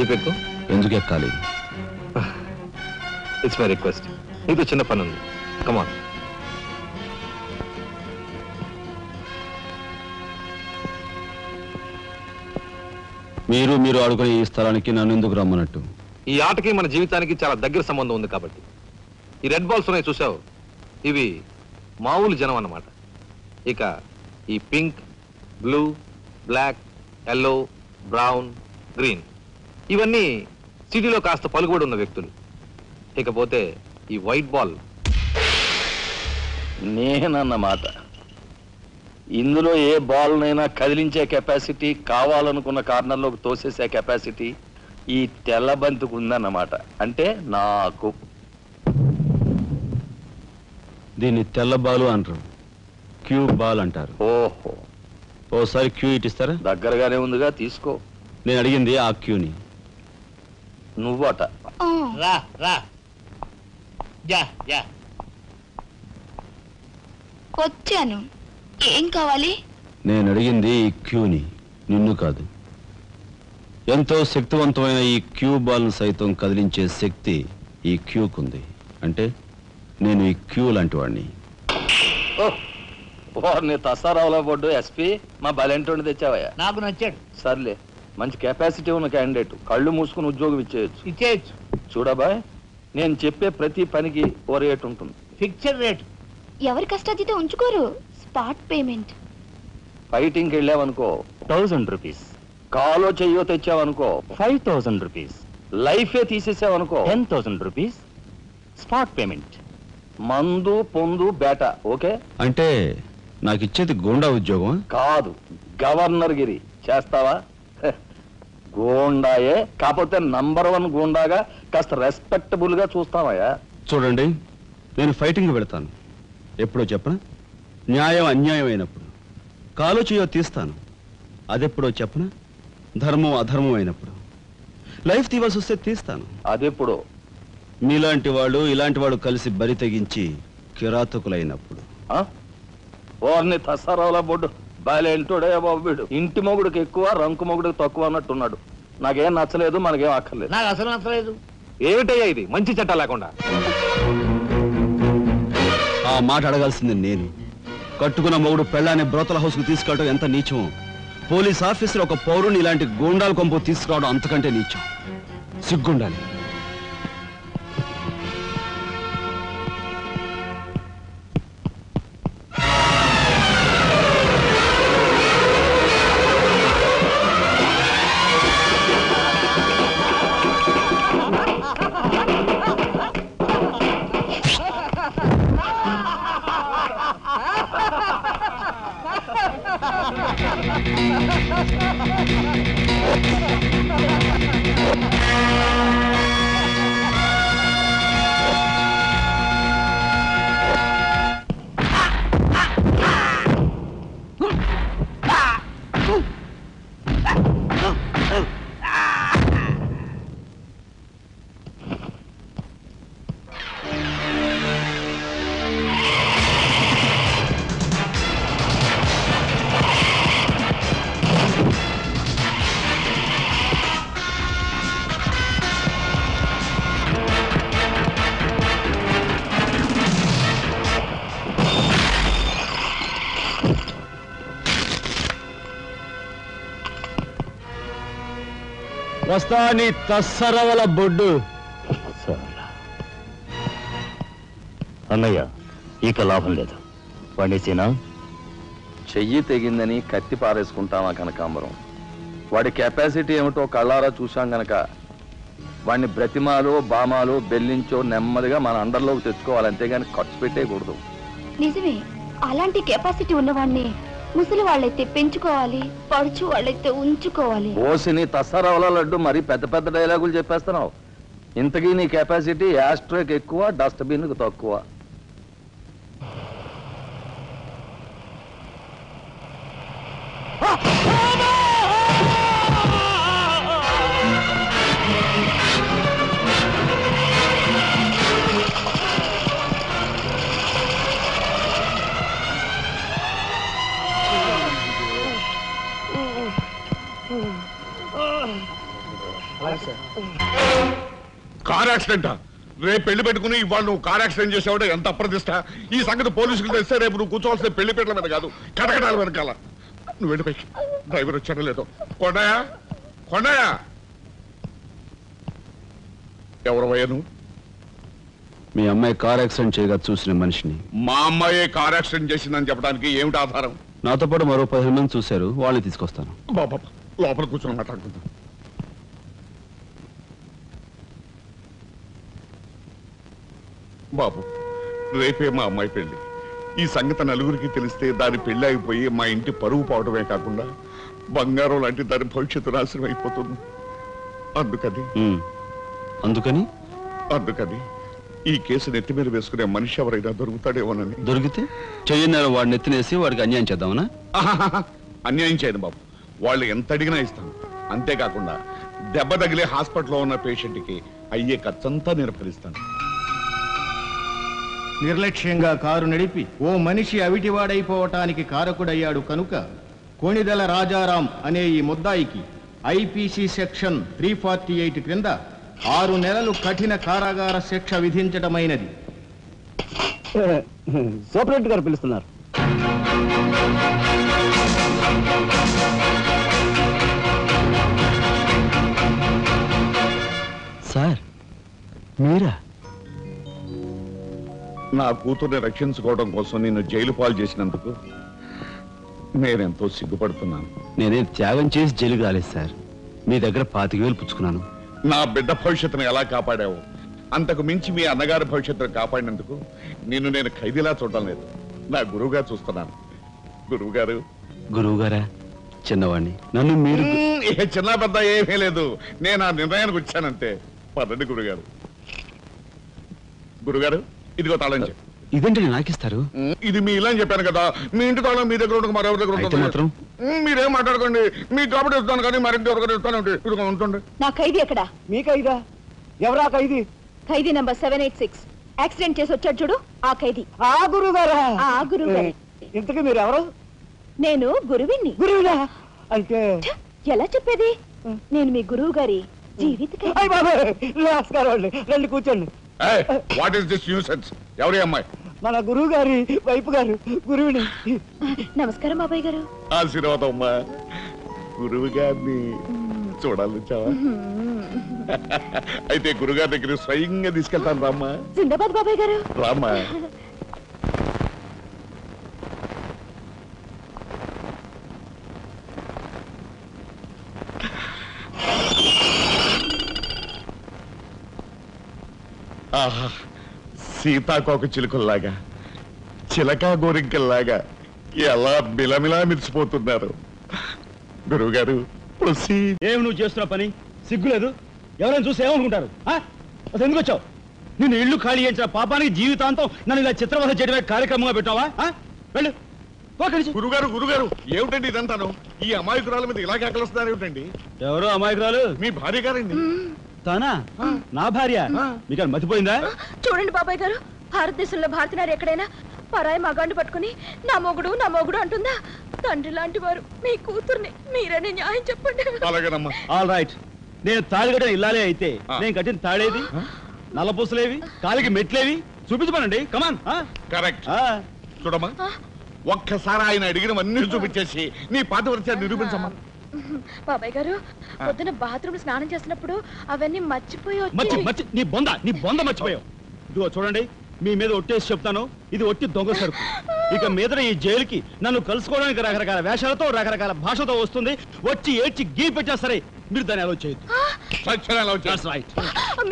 జీప్ ఎక్కు. ఎందుకు ఎక్కాలి? It's my request. నీతో చిన్న పని ఉంది. కమాన్. మీరు ఆడుకునే ఈ స్థలానికి నన్ను ఎందుకు రమ్మన్నట్టు? ఈ ఆటకి మన జీవితానికి చాలా దగ్గర సంబంధం ఉంది కాబట్టి. ఈ రెడ్ బాల్స్ ఉన్నాయి చూసావు, ఇవి మామూలు జనం అన్నమాట. ఇక ఈ pink, blue, black, yellow, brown, green ఇవన్నీ సిటీలో కాస్త పలుకుబడి ఉన్న వ్యక్తులు. ఇకపోతే ఈ వైట్ బాల్ నేనన్నమాట. ఇందులో ఏ బాల్నైనా కదిలించే కెపాసిటీ, కావాలనుకున్న కార్నర్లోకి తోసేసే కెపాసిటీ ఈ తెల్ల బంతికి ఉందన్నమాట. అంటే నాకు. దీన్ని తెల్ల బాలు అంటారు, క్యూ బాల్ అంటారు. ఓహో, ఓసారి క్యూ ఇటిస్తారా? దగ్గరగానే ఉందిగా, తీసుకో. నేను అడిగింది ఆ క్యూని. నువ్వట. రా రా జా జా. వచ్చాను. ఏం కావాలి? నేను అడిగింది ఈ క్యూని, నిన్ను కాదు. ఎంతో శక్తివంతమైన ఈ క్యూ బాల్ను సైతం కదిలించే శక్తి ఈ క్యూకుంది. అంటే నేను ఈ క్యూ లాంటి వాడిని. నీ తసారావులో బొడ్డు ఎస్పీ మా బలెంటోని తెచ్చావయ్యా. నాకు నచ్చాడు. సర్లే, మంచి కెపాసిటీ ఉన్న క్యాండిడేట్. కళ్ళు మూసుకుని ఉద్యోగం ఇచ్చేయచ్చు. చూడబాయ్, నేను చెప్పే ప్రతి పనికి ఓ రేట్ ఉంటుంది. Fixed rate. ఎవరి కష్టాతీతం ఉంచుకోరు. Spot payment. ఫైటింగ్కి వెళ్ళావనుకో 1000 రూపీస్. కాలో చెయ్యో తెచ్చావనుకో 5000 రూపీస్. లైఫే తీసేసావనుకో 10,000 రూపీస్ స్పాట్ పేమెంట్. మందు పొందు బేట. ఓకే? అంటే నాకు ఇచ్చేది గోండా ఉద్యోగం కాదు, గవర్నర్ గిరి. చేస్తావా? గోండాయే, కాకపోతే నంబర్ 1 గోండాగా కాస్త రెస్పెక్టబుల్ గా చూస్తావయ్యా. చూడండి, నేను ఫైటింగ్ పెడతాను. ఎప్పుడో చెప్పనా? న్యాయం అన్యాయం అయినప్పుడు. కాలో చేయో తీస్తాను. అదెప్పుడో చెప్పనా? ధర్మం అధర్మం అయినప్పుడు. లైఫ్ తీవాల్సి వస్తే తీస్తాను. అదెప్పుడో? మీలాంటి వాళ్ళు ఇలాంటి వాడు కలిసి బరి తెగించి కిరాతకులైనప్పుడు. ఓర్ని తసారావుల బొడ్డు బాలేంటోడే బాబు వీడు. ఇంటి మొగుడికి ఎక్కువ, రంకు మొగుడికి తక్కువ అన్నట్టున్నాడు. నాకేం నచ్చలేదు, మనకేం అక్కర్లేదు. నాకు అసలు నచ్చలేదు. ఏమిటయ్యా ఇది మంచి చట్టం లేకుండా? ఆ మాట అడగాల్సింది నేను. కట్టుకున్న మొగుడు పెళ్ళాన్ని బ్రోతల హౌస్ కు తీసుకెళ్ళడం ఎంత నీచమో, పోలీస్ ఆఫీసర్ ఒక పౌరుని ఇలాంటి గూండాల కొంపు తీసుకురావడం అంతకంటే నీచం. సిగ్గుండాలి. వస్తా నీ తస్సరవల బొడ్డు. అన్నయ్య, ఇక లాభం లేదు. పండేసేనా? చెయ్యి తెగిందని కత్తి పారేసుకుంటామా కనకాంబరం? వాడి కెపాసిటీ ఏమిటో కళ్ళారా చూశాం గనక వాడిని బ్రతిమాలో బామాలో బెల్లించో నెమ్మదిగా మన అండర్లోకి తెచ్చుకోవాలి, అంతేగాని ఖర్చు పెట్టేయకూడదు. నిజమే, అలాంటి కెపాసిటీ ఉన్నవాడిని ముసలి వాళ్ళైతే పెంచుకోవాలి, పడుచు వాళ్ళైతే ఉంచుకోవాలి. ఓసిని తసారావుల లడ్డు మరి పెద్ద పెద్ద డైలాగులు చెప్పేస్తున్నావు. ఇంతకీ నీ కెపాసిటీ యాస్ట్రోకి ఎక్కువ, డస్ట్బిన్కి తక్కువ. యాక్సిడెంటా? రేపు పెళ్లి పెట్టుకుని ఇవాళ నువ్వు కార్ యాక్సిడెంట్ చేసావుంటే ఎంత అప్రదిష్ట. ఈ సంగతి పోలీసులు తెస్తే రేపు నువ్వు కూర్చోవాల్సిన పెళ్లి పీటల మీద కాదు, కటకటాల వెనకాల. నువ్వు వెళ్ళిపోయి డ్రైవర్ వచ్చాడో లేదో. కొండయా, కొండయా, ఎవరవయ్యా నువ్వు? మీ అమ్మాయి కార్ యాక్సిడెంట్ చేయగా చూసిన మనిషిని. మా అమ్మాయి కార్ యాక్సిడెంట్ చేసిందని చెప్పడానికి ఏమిటి ఆధారం? నాతో పాటు మరో 15 మంది చూశారు, వాళ్ళని తీసుకొస్తాను. బాబా లోపల కూర్చొని మాట్లాడుకుందాం. బాబు, రేపే మా అమ్మాయి పెళ్లి. ఈ సంగతి నలుగురికి తెలిస్తే దాని పెళ్లి అయిపోయి మా ఇంటి పరువు పోవడమే కాకుండా బంగారం లాంటి దాని భవిష్యత్తు నాశనం అయిపోతుంది. అందుకని ఈ కేసు నెత్తి మీద వేసుకునే మనిషి ఎవరైనా దొరుకుతాడేమోనని. దొరికితే చెయ్యన్న వాడిని ఎత్తినేసి వాడికి అన్యాయం చేద్దామనా? అన్యాయం చేయను బాబు, వాళ్ళు ఎంత అడిగినా ఇస్తాను. అంతేకాకుండా దెబ్బ తగిలే హాస్పిటల్లో ఉన్న పేషెంట్కి అయ్యే ఖర్చంతా నేను భరిస్తాను. నిర్లక్ష్యంగా కారు నడిపి ఓ మనిషి అవిటివాడైపోవటానికి కారకుడయ్యాడు కనుక కోణిదెల రాజారాం అనే ఈ ముద్దాయికి ఐపీసీ సెక్షన్ 348 క్రింద 6 నెలలు కఠిన కారాగార శిక్ష విధించడమైనది. సూపరింటెండెంట్ గారు పిలుస్తున్నారు. సార్ మీరా? నా కూతుర్ని రక్షించుకోవడం కోసం నిన్ను జైలు పాలు చేసినందుకు నేనెంతో సిగ్గుపడుతున్నాను. నేనేం త్యాగం చేసి జైలు కాలేదు సార్, మీ దగ్గర 25,000 పుచ్చుకున్నాను. నా బిడ్డ భవిష్యత్తును ఎలా కాపాడావు, అంతకు మించి మీ అన్నగారి భవిష్యత్తును కాపాడినందుకు నిన్ను నేను ఖైదీలా చూడడం లేదు, నా గురువుగా చూస్తున్నాను. గురువు గారా? చిన్నవాణ్ణి, నన్ను మీరు చిన్న పెద్ద ఏమీ లేదు, నేను ఆ నిర్ణయానికి వచ్చానంతే. పదండి గురుగారు, ఇదిగో తాళం చెప్పు. ఇదేంటి నాకిస్తారు? ఇది మీ ఇలా అని చెప్పాను కదా, మీ ఇంటి తాళం మీ దగ్గర ఉండక మరెవరి దగ్గర ఉంటుంది. మీరేం మాట్లాడుకోండి, మీకు కాబట్టి ఇస్తాను కానీ మరింటి ఎవరికైనా ఇస్తాను. ఇదిగో ఉంటుంది. నా ఖైదీ ఎక్కడా? మీ ఖైదా? ఎవరా ఖైదీ? ఖైదీ నంబర్ 786 యాక్సిడెంట్ చేసి వచ్చాడు చూడు, ఆ ఖైదీ. ఆ గురువు గారా? ఆ గురువు గారు. ఇంతకీ మీరు ఎవరు? నేను గురువిని. గురువునా అంటే ఎలా చెప్పేది? నేను మీ గురువు గారి జీవిత నమస్కారం. రండి కూర్చోండి. What is this nuisance? ఎవరి అమ్మాయి? మన గురువు గారి వైపు గారు, గురువుని. నమస్కారం బాబాయ్ గారు. ఆశీర్వాదం అమ్మా. గురువు గారిని చూడాలి చావా? అయితే గురుగారి దగ్గర స్వయంగా తీసుకెళ్తాను రామ్మా. జిందాబాద్ బాబాయ్ గారు. రామ్మా. ఆహా, సీతాకోక చిలుకల్లాగా, చిలకా గోరింకల్లాగా ఎలా బిలమిలా మిరిసిపోతున్నారు. గురువుగారు, ఏమి నువ్వు చేస్తున్న పని సిగ్గులేదు? ఎవరైనా చూసి ఏమనుకుంటారు? అసలు ఎందుకు వచ్చావు? నిన్ను ఇల్లు ఖాళీ చేయించిన పాపానికి జీవితాంతం నన్ను ఇలా చిత్రవధ చేయడమే కార్యక్రమంగా పెట్టావా? వెళ్ళు. గురుగారు ఏమిటండి ఇదంతాను? ఈ అమాయకురాల మీద ఇలా కేకలుస్తున్నారు ఏమిటండి? ఎవరు అమాయకురాలు? మీ భార్య గారండి. తానా? నా భార్య? మీకు మతిపోయిందా? చూడండి బాబాయ్ గారు, భారతదేశంలో భారతీయులు ఎక్కడైనా పరాయి మగాండు పట్టుకుని నా మొగుడు అంటుందా? తండ్రి లాంటి వారు మీ కూతుర్ని మీరనే న్యాయం చెప్పండి. అలాగేనమ్మా. All right. నేను తాళి కట్టిన ఇల్లాలే అయితే నేను కట్టిన తాళేది, నల్లపూసలేవి, కాలికి మెట్లేవి చూపించమనండి. కమాన్. కరెక్ట్. చూడమ్మా, ఒక్కసారి ఆయన అడిగినవన్నీ చూపించేసి నీ పాతివ్రత్యాన్ని నిరూపించమ్మా. బాబాయ్ గారు, పొద్దున బాత్రూమ్ స్నానం చేసినప్పుడు అవన్నీ మర్చిపోయి నీ బొంద మర్చిపోయావు. ఇదిగో చూడండి, మీ మీద ఒట్టేసి చెప్తాను, ఇది ఒట్టి దొంగ సరుకు. ఇక మీద ఈ జైలుకి నన్ను కలుసుకోవడానికి రకరకాల వేషాలతో రకరకాల భాషతో వస్తుంది. వచ్చి ఏడ్చి గీ పెట్టా సరే మీరు దాన్ని అలో చేయొద్దు.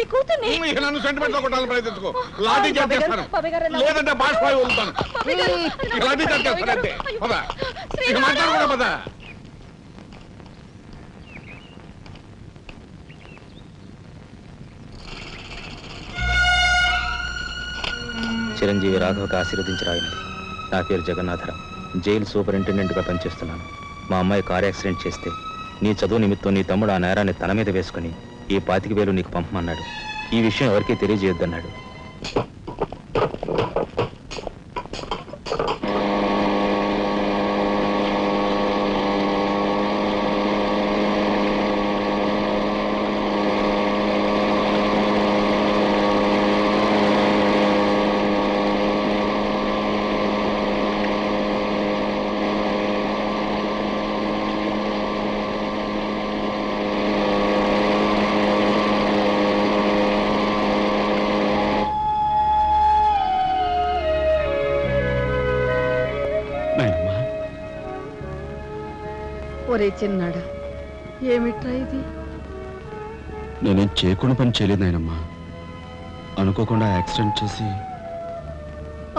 మీ కూతుర్ని నన్ను సెంటిమెంట్ లో కొట్టాలని ప్రయత్నించుకో. లాఠీ చార్జ్ చేస్తాను, లేదంటే బాష్పాయి వదులుతాను. లాఠీ చార్జ్ చేస్తానంటే పద, ఇక మాట్లాడకూడదు పద. చిరంజీవి రాఘవకు ఆశీర్వదించరాయినది. నా పేరు జగన్నాథరావు, జైలు సూపరింటెండెంట్గా పనిచేస్తున్నాను. మా అమ్మాయి కారు యాక్సిడెంట్ చేస్తే నీ చదువు నిమిత్తం నీ తమ్ముడు ఆ నేరాన్ని తన మీద వేసుకుని ఈ 25,000 నీకు పంపమన్నాడు. ఈ విషయం ఎవరికీ తెలియజేయొద్దన్నాడు. ఒరే చిన్నాడా, ఏమిట్రా ఇది? నేనేం చేయకుండా పని చేయలేదు నాయనమ్మా. అనుకోకుండా యాక్సిడెంట్ చేసి.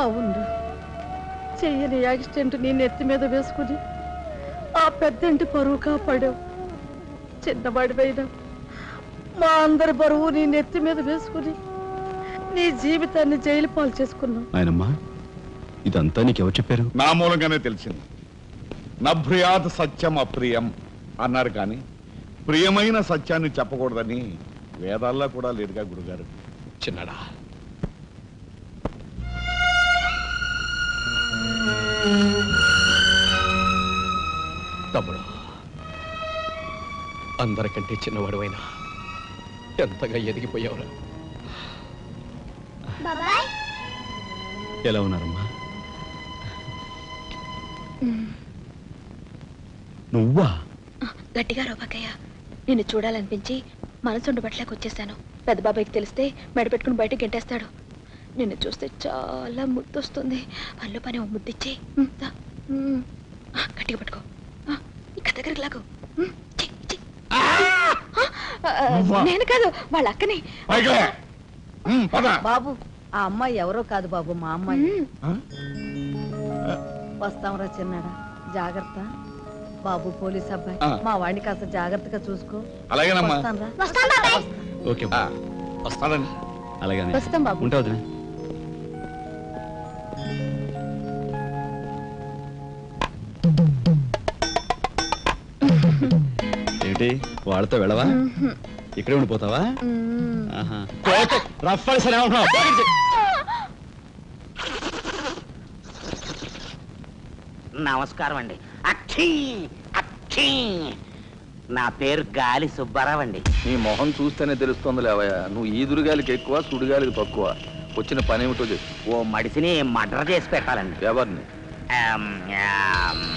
అవును, చెయ్యని యాక్సిడెంట్ నీ నెత్తి మీద వేసుకుని ఆ పెద్దంటి పరువు కాపాడావు. చిన్నవాడిపైనా మా అందరి బరువు నీ నెత్తి మీద వేసుకుని నీ జీవితాన్ని జైలు పాలు చేసుకున్నావు. నాయనమ్మా, ఇదంతా నీకెవరు చెప్పారు? నా మూలంగానే తెలిసింది. నభ్రియాత్ సత్యం అప్రియం అన్నారు, కానీ ప్రియమైన సత్యాన్ని చెప్పకూడదని వేదాల్లో కూడా లేదుగా గురుగారు. చిన్నడా, తమ్ముడు, అందరికంటే చిన్నవాడువైనా ఎంతగా ఎదిగిపోయావురా. ఎలా ఉన్నారమ్మా? నువ్వా? గట్టిగా రోబకయ్య, నిన్ను చూడాలనిపించి మనసుండు బట్లకి వచ్చేసాను. పెద్ద బాబాయ్కి తెలిస్తే మెడ పెట్టుకుని బయటకు గెంటేస్తాడు. నిన్ను చూస్తే చాలా ముద్దొస్తుంది. పనిలో పని ముద్దిచ్చి గట్టిగా పట్టుకో. ఇక దగ్గరికి లాగు. నేను కాదు, వాళ్ళ అక్కని. బాబు, ఆ అమ్మాయి ఎవరో కాదు బాబు, మా అమ్మాయి. వస్తాంరా చిన్నాడా, జాగ్రత్త. బాబు పోలీస్ అబ్బాయి, మా వాడిని కాస్త జాగ్రత్తగా చూసుకో. అలాగేనమ్మా. ఓకే వస్తానండి. అలాగే వస్తాం బాబు. ఉంటావు. ఏంటి వాళ్ళతో వెళ్ళవా? ఇక్కడే ఉండిపోతావా? నమస్కారం అండి. అక్షీ అక్షీ, నా పేరు గాలి సుబ్బారావు అండి. నీ మొహం చూస్తేనే తెలుస్తుంది లేవయ్యా, నువ్వు ఈదురుగాలికి ఎక్కువ సుడిగాలికి తక్కువ. వచ్చిన పని ఏమిటో చెప్పు. ఓ మడిసిని మర్డర్ చేసి పెట్టాలండి. ఎవరిని?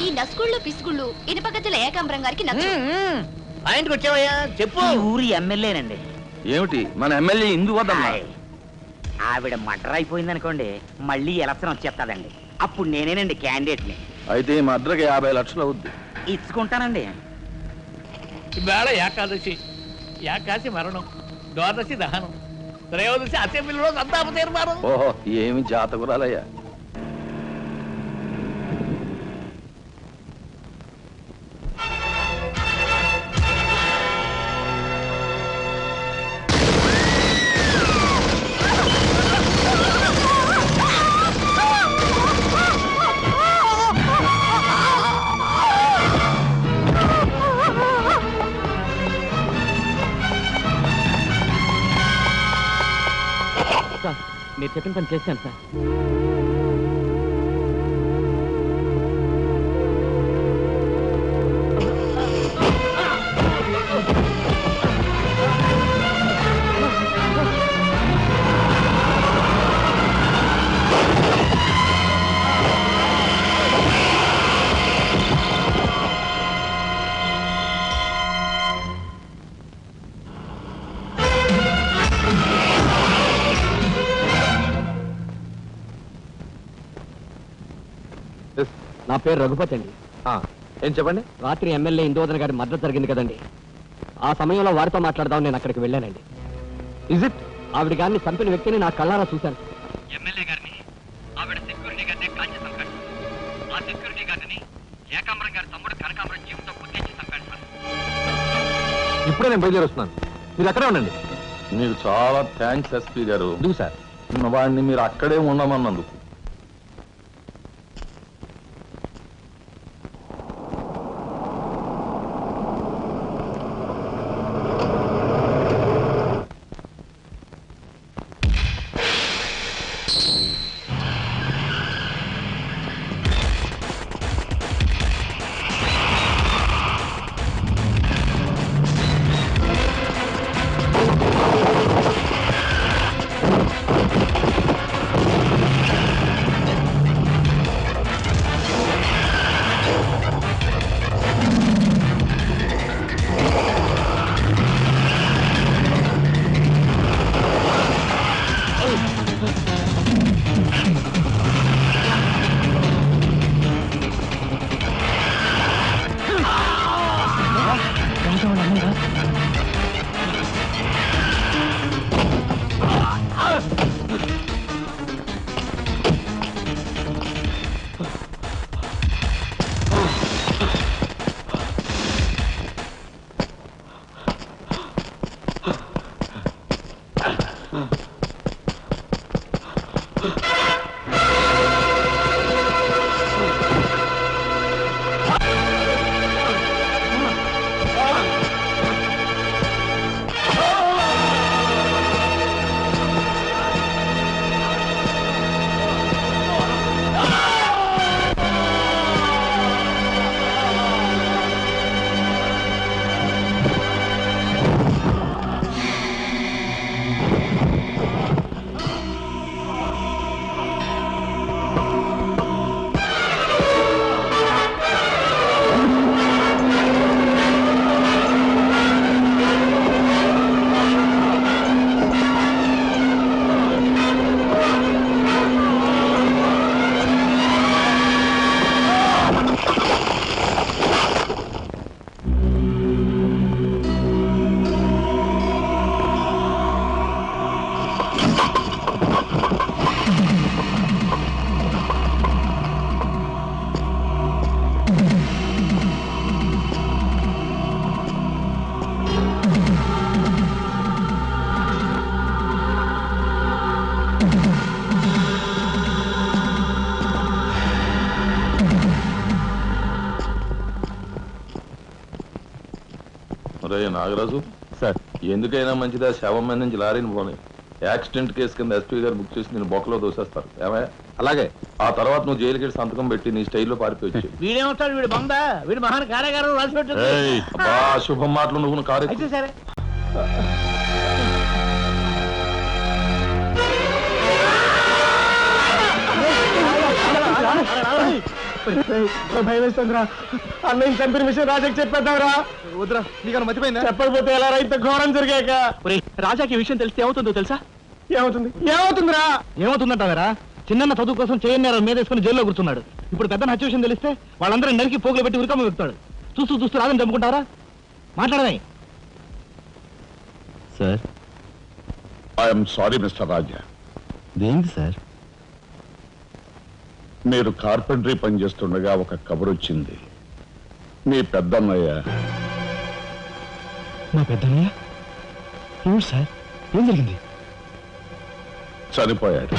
ఈ నస్గుళ్ళు పిసుగుళ్ళు ఇనుపగద్దెల ఏకాంబరం గారికి నచ్చు. ఆయనకు వచ్చావయ్యా, చెప్పు. ఊరి ఎమ్మెల్యేనండి. ఏమిటి మన ఎమ్మెల్యే ఇందు వద్దమ్మా? ఆవిడ మర్డర్ అయిపోయింది అనుకోండి, మళ్ళీ ఎలక్షన్ వచ్చేస్తాదండి. అప్పుడు నేనేనండి క్యాండిడేట్ని. అయితే ఈ మర్డర్కి 50 లక్షలు అవుద్ది. ఇచ్చుకుంటానండి. ఇవాళ ఏకాదశి, ఏకాశి మరణం, ద్వాదశి దహనం, త్రయోదశి అసెంబ్లీలో సంతాప తీర్మానం. ఓహో, ఏమి జాతకురాలయ్యా. మీరు చెప్పిన పని చేశాను సార్. నా పేరు రఘుపతి అండి. ఏం చెప్పండి? రాత్రి ఎమ్మెల్యే ఇందోదన గారి మద్దతు జరిగింది కదండి, ఆ సమయంలో వారితో మాట్లాడదాం నేను అక్కడికి వెళ్ళానండి. Is it? ఆవిడ గారిని చంపిన వ్యక్తిని నా కళ్ళారా చూశాను. ఎమ్మెల్యే గారిని ఆవిడ సెక్యూరిటీ గారిని కాల్చి చంపాడు. ఆ సెక్యూరిటీ గారిని ఏకాంబరం గారి తమ్ముడు కనకాంబరం జీవితం గుర్తించి చంపాడు సార్. ఇప్పుడే నేను బయలుదేరుస్తున్నాను, మీరు అక్కడే ఉండండి. మీకు చాలా థ్యాంక్స్ ఎస్పీ గారు. సార్, వాడిని మీరు అక్కడే ఉండమన్నందుకు. నాగరాజు సార్ ఎందుకైనా మంచిదా శవం మీద నుంచి లారీని పోనీ. యాక్సిడెంట్ కేసు కింద ఎస్పీ గారు బుక్ చేసి నేను బొక్కలో దోసేస్తారు ఏమయ్యా? అలాగే ఆ తర్వాత నువ్వు జైలుకి వెళ్ళి సంతకం పెట్టి నీ స్టైల్లో పారిపోవచ్చు. వీడేమవుతాడు? వీడు బందా, వీడు మహాన్ కారాగారం రాసి పెట్టు. శుభం మాటలు నువ్వు కారు అయితే సరే. భయం వేస్తుందిరా. అన్నయ్య చంపిన విషయం రాజాకి చెప్పేద్దాంరా. వద్దురా, నీకన్నా మర్చిపోయిందా? చెప్పకపోతే ఎలా రా? ఇంత ఘోరం జరిగాక రాజాకి ఈ విషయం తెలిస్తే ఏమవుతుందో తెలుసా? ఏమవుతుందిరా? ఏమవుతుందంటారా? చిన్న చదువు కోసం చేయన్నారు మీద వేసుకుని జైల్లో కూర్చున్నాడు. ఇప్పుడు పెద్ద హత్య విషయం తెలిస్తే వాళ్ళందరూ నరికి పోగులు పెట్టి ఉరికమ్మ వెళ్తాడు. చూస్తూ రాదని చంపుకుంటారా? మాట్లాడమే. Sir I'm sorry mister Raja. దేంటి సార్? మీరు కార్పెంటరీ పనిచేస్తుండగా ఒక కబురు వచ్చింది. మీ పెద్దన్నయ్య మా పెద్దన్నయ్య ఏమిటి సార్? ఏం జరిగింది? చనిపోయాడు.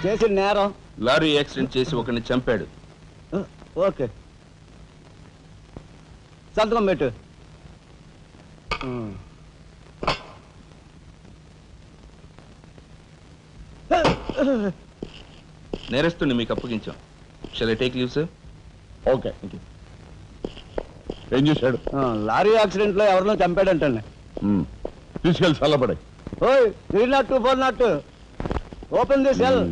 చేసిన నేరం లారీ యాక్సిడెంట్ చేసి ఒకరిని చంపాడు. ఓకే, సంతకం పెట్టు. నేరస్తుని మీకు అప్పగించాం. Shall I take leave sir? Okay. ఏం చేశాడు? లారీ యాక్సిడెంట్ లో ఎవరినో చంపాడంటండి. తీసుకెళ్ళి చల్లబడాయి. ఓయ్ 302 402 open the cell.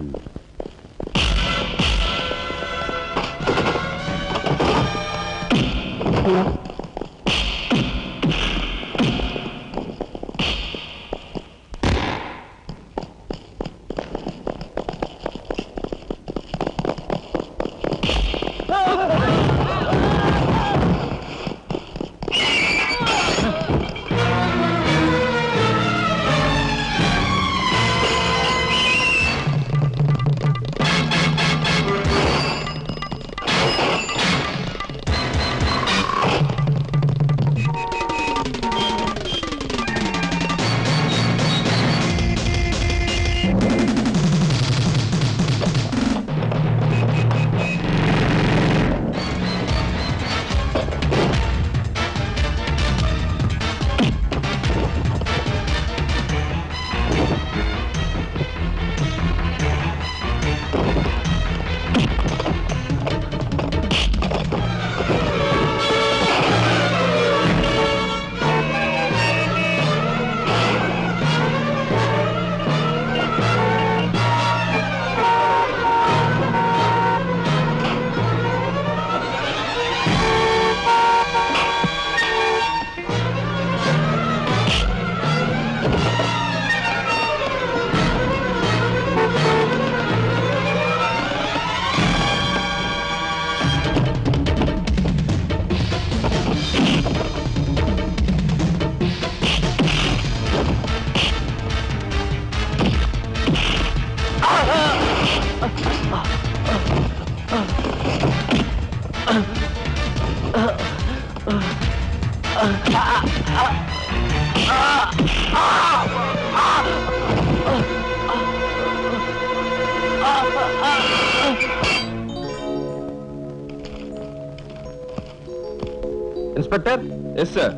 Inspector. Yes sir.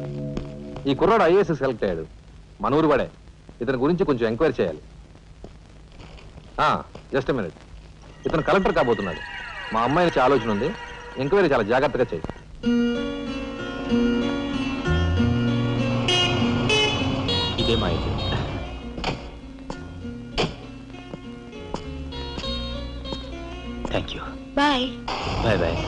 ఈ కుర్రాడు ఐఏఎస్ సెలెక్ట్ అయ్యాడు. మన ఊరు వాడే. ఇతని గురించి కొంచెం ఎంక్వైరీ చేయాలి. Just minute. ఇతను కలెక్టర్ కాబోతున్నాడు. మా అమ్మాయి నుంచి ఆలోచన ఉంది. ఎంక్వైరీ చాలా జాగ్రత్తగా చేయి. ఇదే మా అయితే. Thank you. Bye. Bye bye.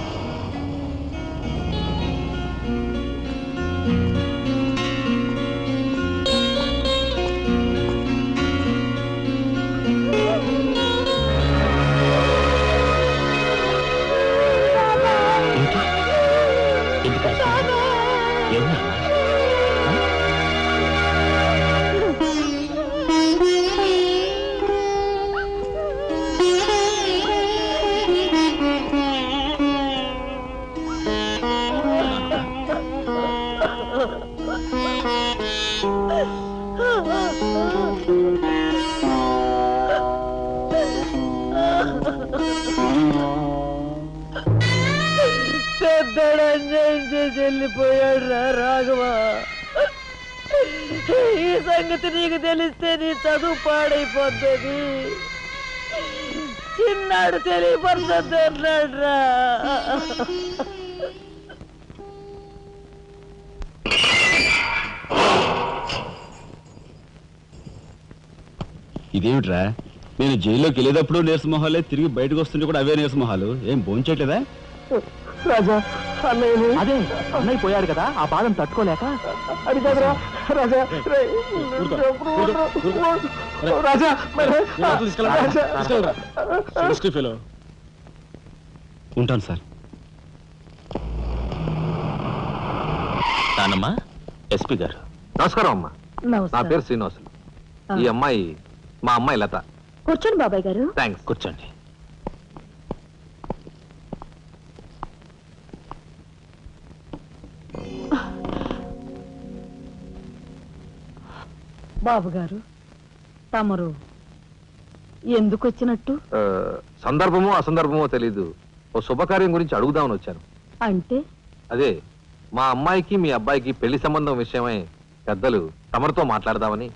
పెద్దడు అన్యాయం చేసి వెళ్ళిపోయాడు రా రాఘవ. ఈ సంగతి నీకు తెలిస్తే నీ చదువు పాడైపోతుంది. చిన్నాడు తెలియపడుతుంది అన్నాడు రా. ఇదేమిట్రా, నేను జైల్లోకి వెళ్ళేటప్పుడు నీరసమొహాలే, తిరిగి బయటకు వస్తుంటే కూడా అవే నీరసమొహాలు. ఏం భోంచేయట్లేదా? రాజా అన్నయ్య, అదే అన్నయ్య పోయాడు కదా, ఆ బాధను తట్టుకోలేక. అది కాదురా రాజా. రాజా ఉంటాను సార్. నానమ్మా, ఎస్పీ గారు. నమస్కారం అమ్మా. నా పేరు శ్రీనివాసులు. ఈ అమ్మాయి మా అమ్మాయి లత. కూర్చోండి బాబాయ్ గారు. థ్యాంక్స్. కూర్చోండి. బాబు గారు, తమరు ఎందుకు వచ్చినట్టు? సందర్భమో అసందర్భమో తెలీదు, ఓ శుభకార్యం గురించి అడుగుదామని వచ్చాను. అంటే అదే మా అమ్మాయికి మీ అబ్బాయికి పెళ్లి సంబంధం విషయమై పెద్దలు తమరితో మాట్లాడదామని.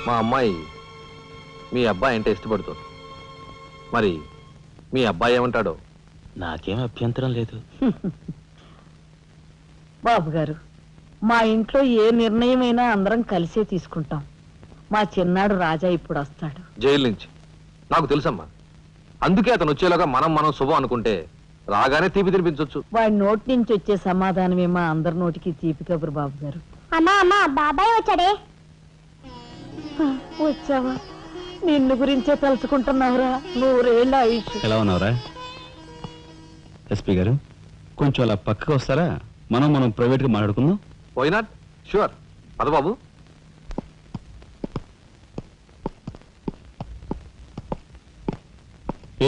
మా అమ్మాయి మీ అబ్బాయి అంటే ఇష్టపడుతుంది. మరి మీ అబ్బాయి ఏమంటాడో? నాకేం అభ్యంతరం లేదు. బాబు గారు, మా ఇంట్లో ఏ నిర్ణయమైనా అందరం కలిసే తీసుకుంటాం. మా చిన్నాడు రాజా ఇప్పుడు వస్తాడు జైలు నుంచి. నాకు తెలుసమ్మా, అందుకే అతను వచ్చేలాగా మనం శుభం అనుకుంటే రాగానే తీపి తినిపించవచ్చు. వాడి నోటి నుంచి వచ్చే సమాధానమే మా అందరి నోటికి తీపి కబురు. బాబు గారు, అమ్మా అమ్మా బాబాయ్ వచ్చాడే. వచ్చావా? నిన్ను గురించే తలుచుకుంటున్నావురా. 100 ఏళ్ళ ఆయుష్. ఎలా ఉన్నావురా? ఎస్పీ గారు, కొంచెం అలా పక్కకు వస్తారా? మనం ప్రైవేట్గా మాట్లాడుకుందాం. Why not? షూర్. పద బాబు.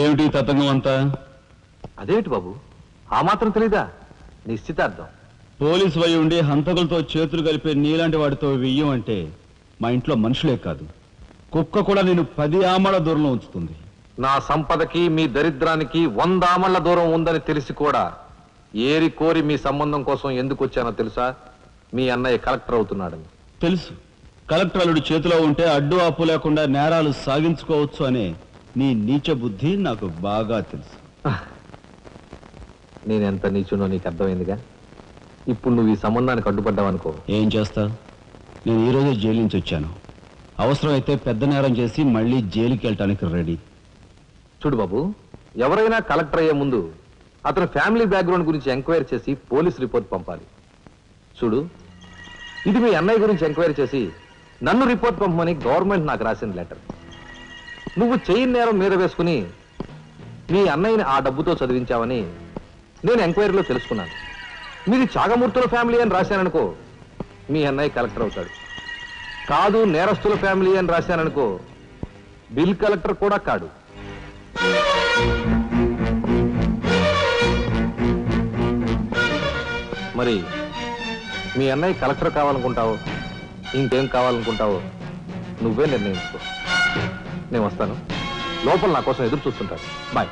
ఏమిటి తతంగం అంతా? అదేమిటి బాబు, ఆ మాత్రం తెలీదా? నిశ్చితార్థం. పోలీసు వై ఉండి హంతకులతో చేతులు కలిపే నీలాంటి వాడితో వెయ్యం అంటే మా ఇంట్లో మనుషులే కాదు, కుక్క కూడా నేను 10 ఆమళ్ల దూరంలో ఉంచుతుంది. నా సంపదకి మీ దరిద్రానికి 100 ఆమళ్ల దూరం ఉందని తెలిసి కూడా ఏరి కోరి మీ సంబంధం కోసం ఎందుకు వచ్చానో తెలుసా? మీ అన్నయ్య కలెక్టర్ అవుతున్నాడని. తెలుసు. కలెక్టర్ అల్లుడు చేతిలో ఉంటే అడ్డు ఆపు లేకుండా నేరాలు సాగించుకోవచ్చు అనే నీ నీచ బుద్ధి నాకు బాగా తెలుసు. నేనెంత నీచునో నీకు అర్థమైందిగా. ఇప్పుడు నువ్వు ఈ సంబంధానికి అడ్డుపడ్డావనుకో, ఏం చేస్తావు? నేను ఈ రోజే జైలు నుంచి వచ్చాను. అవసరమైతే పెద్ద నేరం చేసి మళ్ళీ జైలుకి వెళ్ళటానికి రెడీ. చూడు బాబు, ఎవరైనా కలెక్టర్ అయ్యే ముందు అతని ఫ్యామిలీ బ్యాక్గ్రౌండ్ గురించి ఎంక్వైరీ చేసి పోలీస్ రిపోర్ట్ పంపాలి. చూడు, ఇది మీ అన్నయ్య గురించి ఎంక్వైరీ చేసి నన్ను రిపోర్ట్ పంపమని గవర్నమెంట్ నాకు రాసిన లెటర్. నువ్వు చెయ్యి నేరం మీద వేసుకుని మీ అన్నయ్యని ఆ డబ్బుతో చదివించావని నేను ఎంక్వైరీలో తెలుసుకున్నాను. మీది చాగమూర్తుల ఫ్యామిలీ అని రాశాననుకో, మీ అన్నయ్య కలెక్టర్ అవుతాడు. కాదు నేరస్తుల ఫ్యామిలీ అని రాశాననుకో, బిల్ కలెక్టర్ కూడా కాడు. మరి మీ అన్నయ్య కలెక్టర్ కావాలనుకుంటావో ఇంకేం కావాలనుకుంటావో నువ్వే నిర్ణయించుకో. నేను వస్తాను. లోపల నా కోసం ఎదురు చూస్తుంటాను. బాయ్.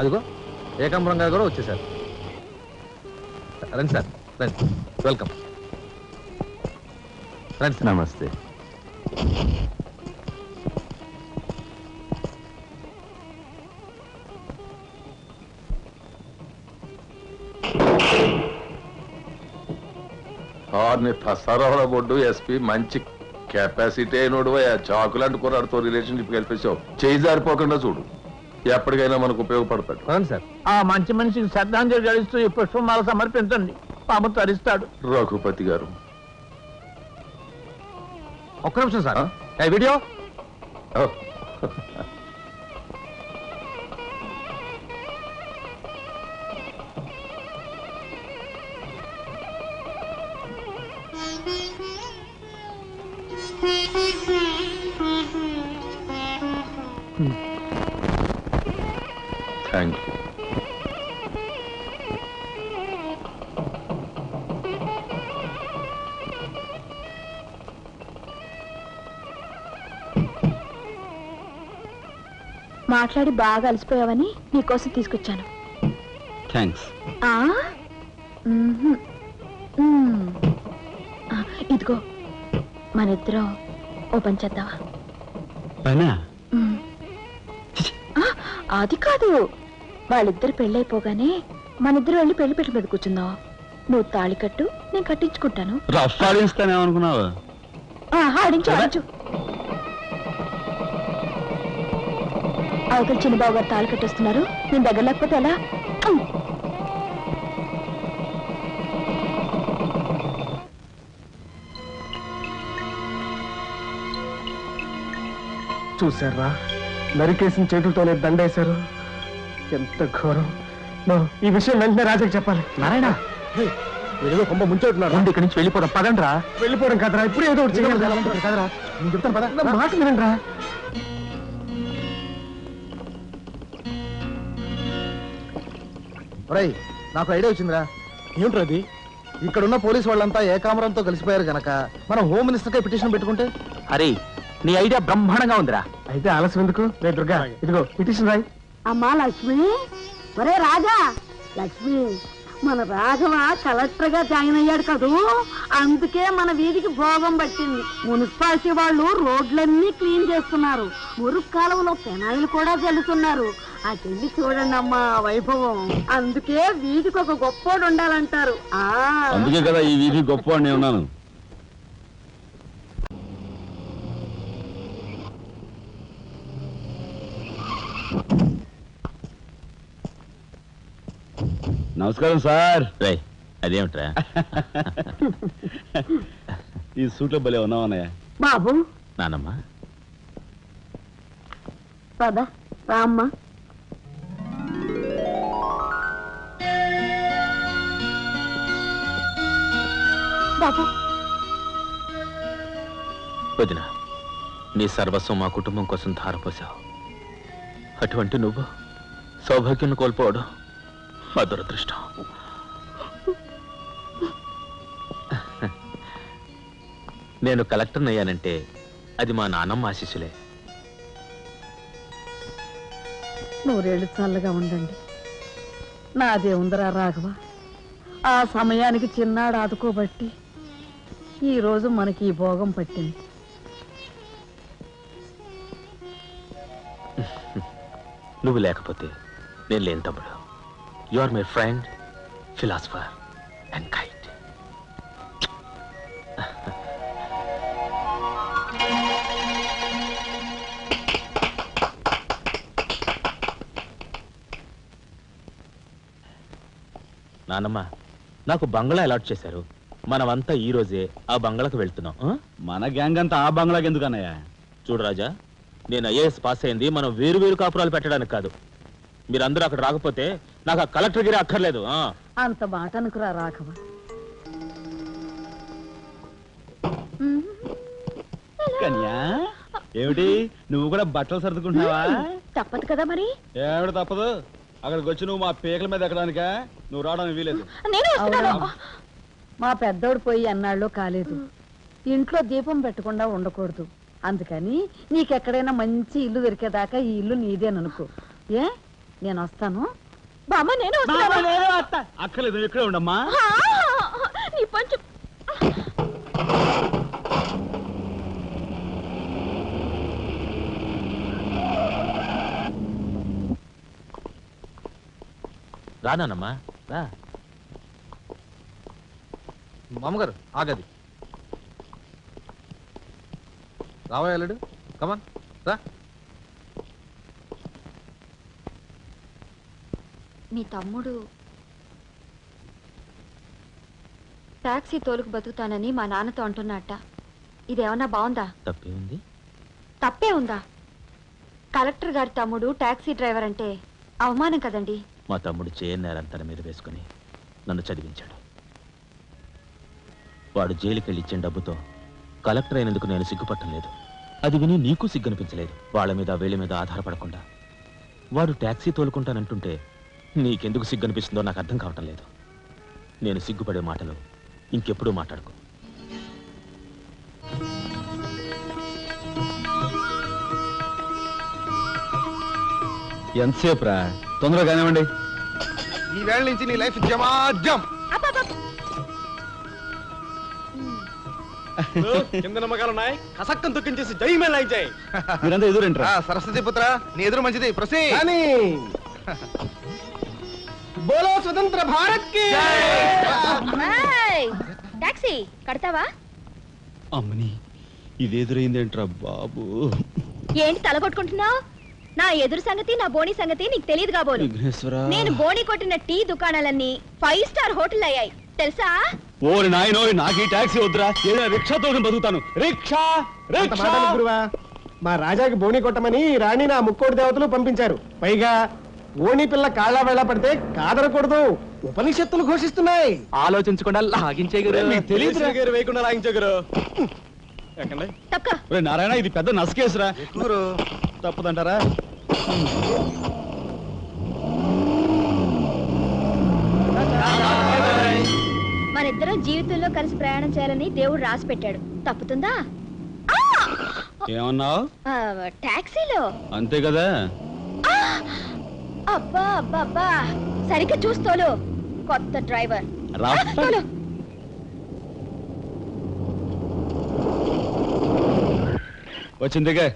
అదిగో ఏకాంబరం గారు కూడా వచ్చేసారు. రండి సార్, రండి. వెల్కమ్. రండి సార్. నమస్తే. తసారావుల బొడ్డు ఎస్పీ మంచి కెపాసిటీ అయినోడు. చాకులాంటి కుర్రాడితో రిలేషన్షిప్ కలిపేసావు. చేయి జారిపోకుండా చూడు, ఎప్పటికైనా మనకు ఉపయోగపడతాడు. అవును సార్. ఆ మంచి మనిషికి శ్రద్ధాంజలి గడిస్తూ ఈ పుష్పమాల సమర్పించండి. పాము తరిస్తాడు. రఘుపతి గారు, ఒక్క నిమిషం సార్. Video thank you. మాట్లాడి బాగా అలసిపోయావని నీకోసం తీసుకొచ్చాను. థ్యాంక్స్. ఇదిగో మన ఇద్దరం ఓ పని చేద్దావా? పనా? అది కాదు, వాళ్ళిద్దరు పెళ్ళైపోగానే మనిద్దరు వెళ్ళి పెళ్లి పెట్ట మీద కూర్చుందాం. నువ్వు తాళి కట్టు, నేను కట్టించుకుంటాను. రఫ్ ఆడించుతానేమనుకున్నావు? ఆడించు ఆడించు. అవతల చిన్నబాబు గారు తాళి కట్టేస్తున్నారు, నేను దగ్గర లేకపోతే ఎలా? చూసారా, నరికేసిన చేతులతోనే దండేశారు. ఎంత ఘోరం. ఈ విషయం వెంటనే రాజాకి చెప్పాలి. నారాయణ, ఏదో కొంప ముంచెట్టున్నారు. ఇక్కడి నుంచి వెళ్ళిపోదాం, పదండ్రా. వెళ్ళిపోవడం కదరా, ఇప్పుడు ఏదో ఒకటి చేయాలి కదరా. నేను చెప్తాను పద, నా మాట వినండి రా. ఒరేయ్, నాకు ఐడియా వచ్చిందిరా. ఏమిట్రా అది? ఇక్కడున్న పోలీసు వాళ్ళంతా ఏకామరంతో కలిసిపోయారు గనక మనం హోమ్ మినిస్టర్కే పిటిషన్ పెట్టుకుంటే. అరే, నీ ఐడియా బ్రహ్మాండంగా ఉందిరా. అయితే ఆలస్యం ఎందుకు? రే దుర్గా, ఇదిగో పిటిషన్ రాయి. అమ్మా లక్ష్మి, ఒరే రాజా, లక్ష్మి, మన రాఘవ కలెక్టర్ గా జాయిన్ అయ్యాడు కదూ, అందుకే మన వీధికి భోగం పట్టింది. మున్సిపాలిటీ వాళ్ళు రోడ్లన్నీ క్లీన్ చేస్తున్నారు, మురుగు కాలువలో పెనాయిలు కూడా చల్లుతున్నారు. అటెళ్ళి చూడండి అమ్మా వైభవం. అందుకే వీధికి ఒక గొప్పోడు ఉండాలంటారు. అందుకే కదా ఈ వీధి గొప్పవాడిని ఉన్నాను. నమస్కారం సార్. అదేమిట్రా ఈ సూట్లో భలే ఉన్నావన్నయ్య. బాబు, నానమ్మా, పద రామ్మా. బాబు, వదిన, నీ సర్వస్వం మా కుటుంబం కోసం ధారపోసావు. అటువంటి నువ్వు సౌభాగ్యం కోల్పోవడం మా దురదృష్టం. నేను కలెక్టర్ అయ్యానంటే అది మా నాన్నమ్మ ఆశీస్సులే. నూరేళ్ళు చల్లగా ఉండండి. నాదే ఉందరా రాఘవ, ఆ సమయానికి చిన్నాడు ఆదుకోబట్టి ఈరోజు మనకి ఈ భోగం పట్టింది. నువ్వు లేకపోతే నేను లేని తమ్ముడు. You are my friend, philosopher and guide. నానమ్మ, నాకు బంగ్లా అలాట్ చేశారు. మనమంతా ఈ రోజే ఆ బంగ్లాకు వెళ్తున్నాం. మన గ్యాంగ్ అంతా ఆ బంగ్లాకి ఎందుకన్నయ్య? చూడు రాజా, నేను ఐఏఎస్ పాస్ అయింది మనం వేరు వేరు కాపురాలు పెట్టడానికి కాదు. మీరందరూ అక్కడ రాకపోతే నాకు ఆ కలెక్టర్ గిరి అక్కర్లేదు. అంత మాట అనుకురా రాఘవ. కన్యా, ఏమిటి నువ్వు కూడా బట్టలు సర్దుకుంటున్నావా? తప్పదు కదా మరి. ఏమిటి తప్పదు? అక్కడికి వచ్చి నువ్వు మా పేకల మీద ఎక్కడానికా? నువ్వు రావడానికి వీలేదు. మా పెద్దోడు పోయి అన్నాళ్ళు కాలేదు. ఇంట్లో దీపం పెట్టకుండా ఉండకూడదు. అందుకని నీకెక్కడైనా మంచి ఇల్లు దొరికేదాకా ఈ ఇల్లు నీదేననుకో. ఏ, నేను వస్తాను. బామ్మ, నేను అక్కర్లేదు, ఇక్కడే ఉండమ్మా. నీ పంచు. రానానమ్మా, రా. మామగారు ఆగది. రావాయలుడు, కమాన్ రా. మీ తమ్ముడు టాక్సీ తోలుకు బతుకుతానని మా నాన్నతో అంటున్నట్ట. ఇదేమన్నా బాగుందా? తప్పే ఉంది. తప్పే ఉందా? కలెక్టర్ గారి తమ్ముడు టాక్సీ డ్రైవర్ అంటే అవమానం కదండి. మా తమ్ముడు చేయనేరం తన మీద వేసుకుని నన్ను చదివించాడు. వాడు జైలుకి వెళ్ళి ఇచ్చిన డబ్బుతో కలెక్టర్ అయినందుకు నేను సిగ్గుపట్టలేదు. అది విని నీకు సిగ్గనిపించలేదు. వాళ్ళ మీద వీళ్ళ మీద ఆధారపడకుండా వాడు ట్యాక్సీ తోలుకుంటానంటుంటే నీకెందుకు సిగ్గనిపిస్తుందో నాకు అర్థం కావటం లేదు. నేను సిగ్గుపడే మాటలు ఇంకెప్పుడూ మాట్లాడుకో. ఎంతసేపు రా, తొందరగా కానివ్వండి. ఈ వేళ నుంచి నీ లైఫ్ జమాజం. కింద నమ్మకాలు ఉన్నాయి, కసక్కం తొక్కించేసి జై మే లైక్ జై. మీరంతా ఎదురేంట్రా? సరస్వతి పుత్ర, నీ ఎదురు మంచిది. కానీ బోలో స్వతంత్ర భారత్ కి టాక్సీ కడతావా? అమ్మని ఇదేదురైందేంట్రా బాబు? ఏంటి తలగొట్టుకుంటున్నావు? నా ఎదురు సంగతి, నా బోని సంగతి నీకు తెలియదు కాబోలు. విఘ్నేశ్వరా, నేను బోని కొట్టిన టీ దుకాణాలన్నీ 5 స్టార్ హోటల్ అయ్యాయి తెలుసా? ఓరి నాయనో, నాకు ఈ టాక్సీ వద్దురా, ఏదైనా రిక్షాతో బతుకుతాను. Rickshaw rickshaw. గురువా, మా రాజాకి బోని కొట్టమని రాణి నా ముక్కోటి దేవతలు పంపించారు. పైగా ఓణి పిల్ల కాళ్ళ వేళ పడితే కాదనకూడదు, ఉపనిషత్తులు ఘోషిస్తున్నాయి. ఆలోచించకుండా లాగించే తెలియదు వేయకుండా లాగించగరు. నారాయణ, ఇది పెద్ద నసకేసురా. తప్పదంటారా? మనిద్దరం జీవితంలో కలిసి ప్రయాణం చేయాలని దేవుడు రాసి పెట్టాడు. తప్పుతుందా? ఏమన్నావు? టాక్సీలో అంతే కదా. అబ్బా అబ్బా అబ్బా, సరిగ్గా చూస్తోలు. కొత్త డ్రైవర్ వచ్చిందిగా.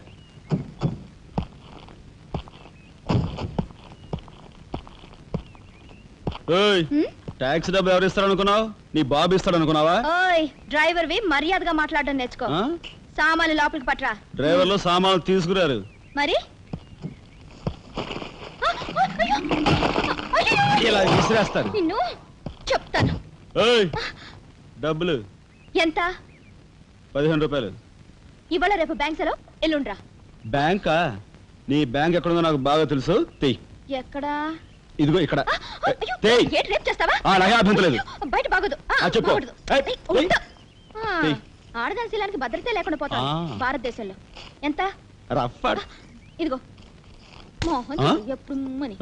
ట్యాక్సీ డబ్బు ఎవరు ఇస్తారు అనుకున్నావు? నీ బాబు ఇస్తాడు అనుకున్నావా? ఓయ్ డ్రైవర్ వి మర్యాదగా మాట్లాడడం నేర్చుకో. సామాన్లు లోపలికి పట్రా. డ్రైవర్లు సామాన్లు తీసుకురారు. మరి ఇలా విసిరేస్తారు. నిన్ను చెప్తాను. డబ్బులు ఎంత? 15 రూపాయలు. ఇవాళ రేపు బ్యాంక్ సెలవు, ఎల్లుండ్రా. బ్యాంకా? నీ బ్యాంక్ ఎక్కడుందో నాకు బాగా తెలుసు. తెయ్. ఎక్కడా? ఇదిగో ఇక్కడ. నాకే అభ్యంతరం లేదు. బయట బాగోదు. చెప్పు. ఆడదాని శీలానికి భద్రత లేకుండా పోతాను భారతదేశంలో. ఎంత? ఇదిగో మోహన్ ఎప్పుడు మని.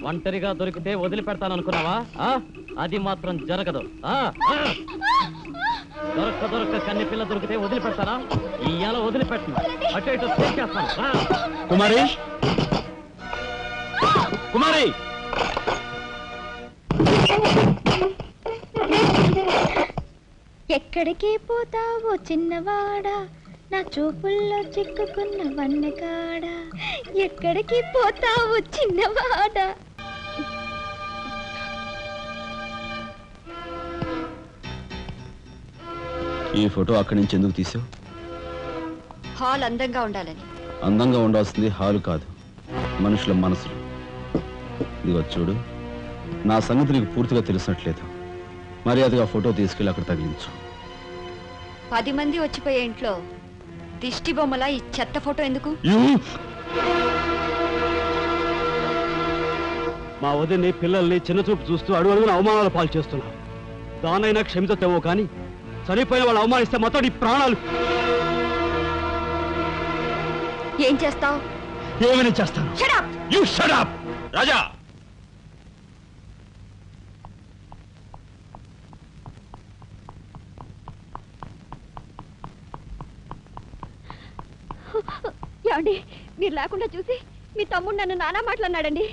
ఒంటరిగా దొరికితే వదిలిపెడతాను అనుకున్నావా? అది మాత్రం జరగదు. దొరక్క కన్ని పిల్ల దొరికితే వదిలిపెడతానా? ఇయ్యాల వదిలిపెట్టను. అటు ఇటు చేస్తాను. కుమారి, కుమారి, ఎక్కడికి పోతావో చిన్నవాడా, నా చూపుల్లో చిక్కుకున్న వన్నెకాడ. ఎక్కడికి పోతావో చిన్నవాడా. ఈ ఫోటో అక్కడి నుంచి ఎందుకు తీసావు? హాల్ అందంగా ఉండాలని. అందంగా ఉండాల్సింది హాలు కాదు, మనుషుల మనసులు. ఇదిగో చూడు, నా సంగతి నీకు పూర్తిగా తెలిసినట్లేదు. మర్యాదగా ఫోటో తీసుకెళ్ళి అక్కడ తగిలించు. 10 మంది వచ్చిపోయే ఇంట్లో దిష్టి బొమ్మల ఈ చెత్త ఫోటో ఎందుకు? మా వదిని పిల్లల్ని చిన్నచూపు చూస్తూ అడుగున అవమానాలు పాలు చేస్తున్నారు. దానైనా క్షమితేమో కానీ చనిపోయిన వాళ్ళు అవమానిస్తే మొత్తం నీ ప్రాణాలు. ఏం చేస్తావు? ఏమైనా చేస్తాను. You shut up! రాజా, ఏమండి, మీరు లేకుండా చూసి మీ తమ్ముడు నన్ను నానా మాట్లాడినాడండి.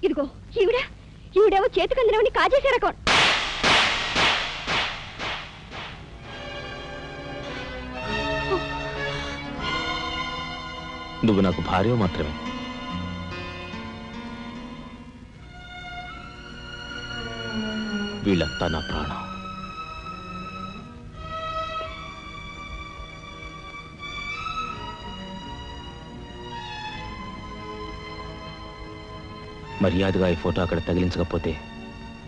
ఇదిగో ఈవిడేమో చేతికి అందినవని కాజేసే రకం. నువ్వు నాకు భార్య మాత్రమే. వీళ్ళంతా నా ప్రాణం. మర్యాదగా ఈ ఫోటో అక్కడ తగిలించకపోతే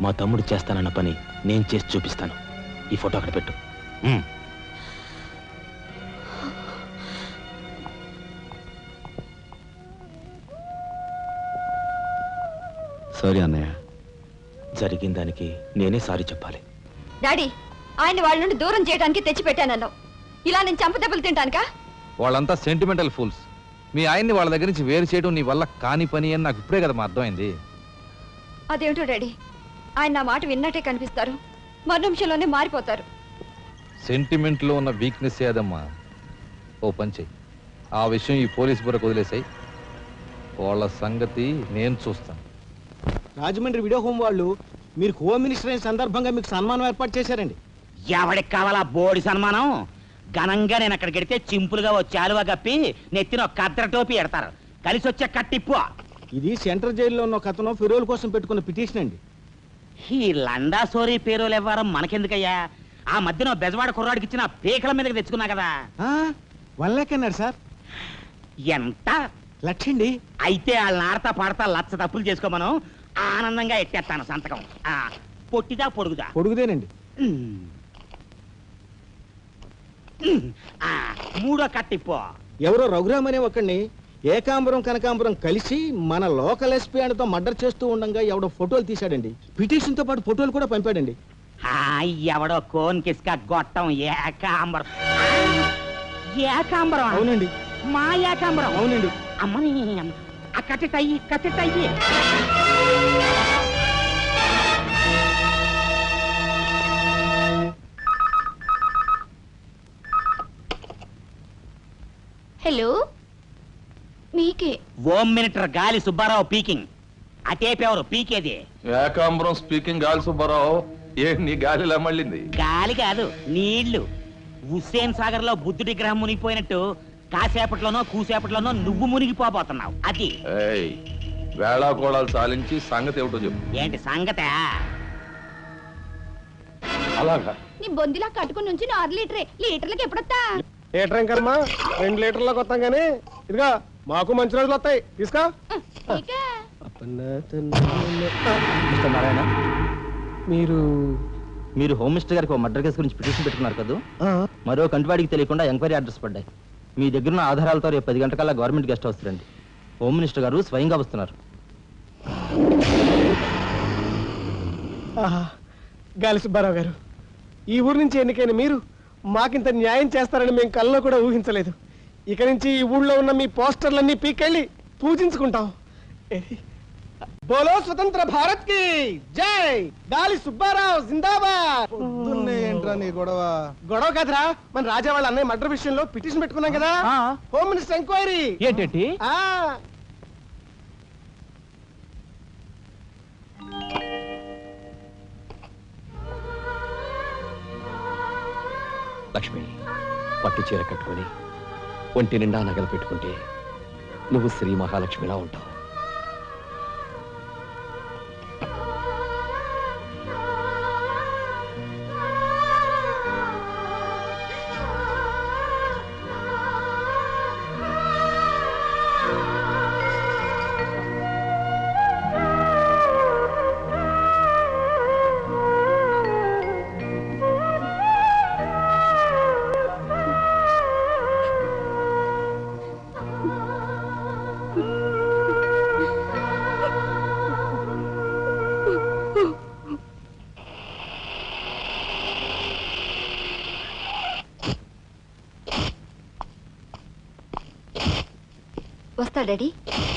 మా తమ్ముడు చేస్తానన్న పని నేను చేసి చూపిస్తాను. ఈ ఫోటో అక్కడ పెట్టు. సారీ అన్నయ్య. జరిగిన దానికి నేనే సారీ చెప్పాలి. డాడీ, ఆయన్ని వాళ్ళ నుండి దూరం చేయడానికి తెచ్చిపెట్టానన్నావు. ఇలా నేను చంపదెబ్బలు తింటానుకా? వాళ్ళంతా సెంటిమెంటల్ ఫూల్స్. మీ ఆయన్ని వాళ్ళ దగ్గర నుంచి వేరు చేయడం నీ వల్ల కాని పని అని నాకు ఇప్పుడే కదా మా అర్థమైంది. అదేమిటో డాడీ, ఆయన నా మాట విన్నట్టే కనిపిస్తారు, మరు నిమిషంలోనే మారిపోతారు. సెంటిమెంట్లో ఉన్న వీక్నెస్ ఏదమ్మా. ఓ పని చెయ్యి, ఆ విషయం ఈ పోలీస్ బుర్రకు వదిలేసాయి. వాళ్ళ సంగతి నేను చూస్తాను. రాజమండ్రి వీడియో హోమ్ వాళ్ళు మీరు హోమ్ మినిస్టర్ అయిన సందర్భంగా మీకు సన్మానం ఏర్పాటు చేశారండి. ఎవడికి కావాలా బోడి సన్మానం? ఘనంగా నేను అక్కడికి వెడితే చింపులుగా ఓ చాలువా కప్పి నెత్తిన ఒక కద్ర టోపీ ఎడతారు. కలిసి వచ్చే కట్టిప్పు. ఇది సెంట్రల్ జైల్లో ఉన్న ఒక అతను ఫిరోల్ కోసం పెట్టుకున్న పిటిషన్ అండి. ఈ లండా సోరీ పేరోలు ఇవ్వడం మనకెందుకయ్యా? ఆ మధ్యన బెజవాడ కుర్రాడికి ఇచ్చిన పీకల మీదకి తెచ్చుకున్నా కదా. 1 lakh అన్నాడు సార్. ఎంత? 1 lakh అండి. అయితే వాళ్ళని ఆడతా పాడతా లచ్చ తప్పులు చేసుకోమను, ఆనందంగా ఎట్టేస్తాను సంతకం. పొట్టిదా పొడుగుదా? పొడుగుదేనండి. మూడో కట్టిప్పు. ఎవరో రఘురామ్ అనే ఒకడిని ఏకాంబరం కనకాంబరం కలిసి మన లోకల్ ఎస్పీ ఆయనతో మర్డర్ చేస్తూ ఉండగా ఎవడో ఫోటోలు తీశాడండి. పిటిషన్ తో పాటు ఫోటోలు కూడా పంపాడండి. ఎవడో కోన్ కిస్క గొట్టం ఏకాంబరం. ఏకాంబరం? అవునండి. మా ఏకాంబరం? అవునండి. అమ్మని కట్టెటయ్యి కట్టెటయ్యి. హలో, మీకే. ఓం మినిటర్ గాలి సుబ్బారావు పీకింగ్. అటేపెవరు పీకేది? ఏకాంబరం స్పీకింగ్. గాలి సుబ్బారావు, ఏ నీ గాలిలా మళ్ళింది? గాలి కాదు, నీళ్లు. హుస్సేన్ సాగర్ లో బుద్ధుడి గ్రహం మునిగిపోయినట్టు కాసేపట్లోనో కూసేపట్లోనో నువ్వు మునిగిపోబోతున్నావు. అది వేళాకోళాలు సాలించి సంగతి ఏమిటో చెప్పు. ఏంటి సంగత? అలాగా నీ బొందిలా కట్టుకుని నుంచి 6 లీటరే. లీటర్లకి ఎప్పుడొస్తా? లీటర్ ఇంకమ్మా, 2 లీటర్లకు వస్తాం కానీ ఇదిగా మాకు మంచి రోజులు వస్తాయి. తీసుకో. నారాయణ, మీరు హోమ్ మినిస్టర్ గారికి మర్డర్ కేసు గురించి పిటిషన్ పెట్టుకున్నారు కదా. మరో కంటివాడికి తెలియకుండా ఎంక్వైరీ అడ్రస్ పడ్డాయి. మీ దగ్గరున్న ఆధారాలతో రేపు 10 గంటకల్లా గవర్నమెంట్ గెస్ట్ హౌస్ రండి. హోమ్ మినిస్టర్ గారు స్వయంగా వస్తున్నారు. గాలి సుబ్బారావు గారు, ఈ ఊరు నుంచి ఎన్నికైన మీరు మాకింత న్యాయం చేస్తారని మేము కల్లో కూడా ఊహించలేదు. ఇక నుంచి ఈ ఊళ్ళో ఉన్న మీ పోస్టర్లన్నీ పీకెళ్ళి పూజించుకుంటాం. బోలో స్వతంత్ర భారత్ కి జై. గాలి సుబ్బారావు జిందాబాద్. ఏంట్రా నీ గొడవ? గొడవ కాదురా, మన రాజా వాళ్ళ అన్నయ్య మర్డర్ విషయంలో పిటిషన్ పెట్టుకున్నాం కదా. Home minister enquiry. ఏంటి? లక్ష్మి, పట్టు చీర కట్టుకొని ఒంటి నిండా నగలు పెట్టుకుంటే నువ్వు శ్రీ మహాలక్ష్మిలా ఉంటావు. వస్తా డాడీ.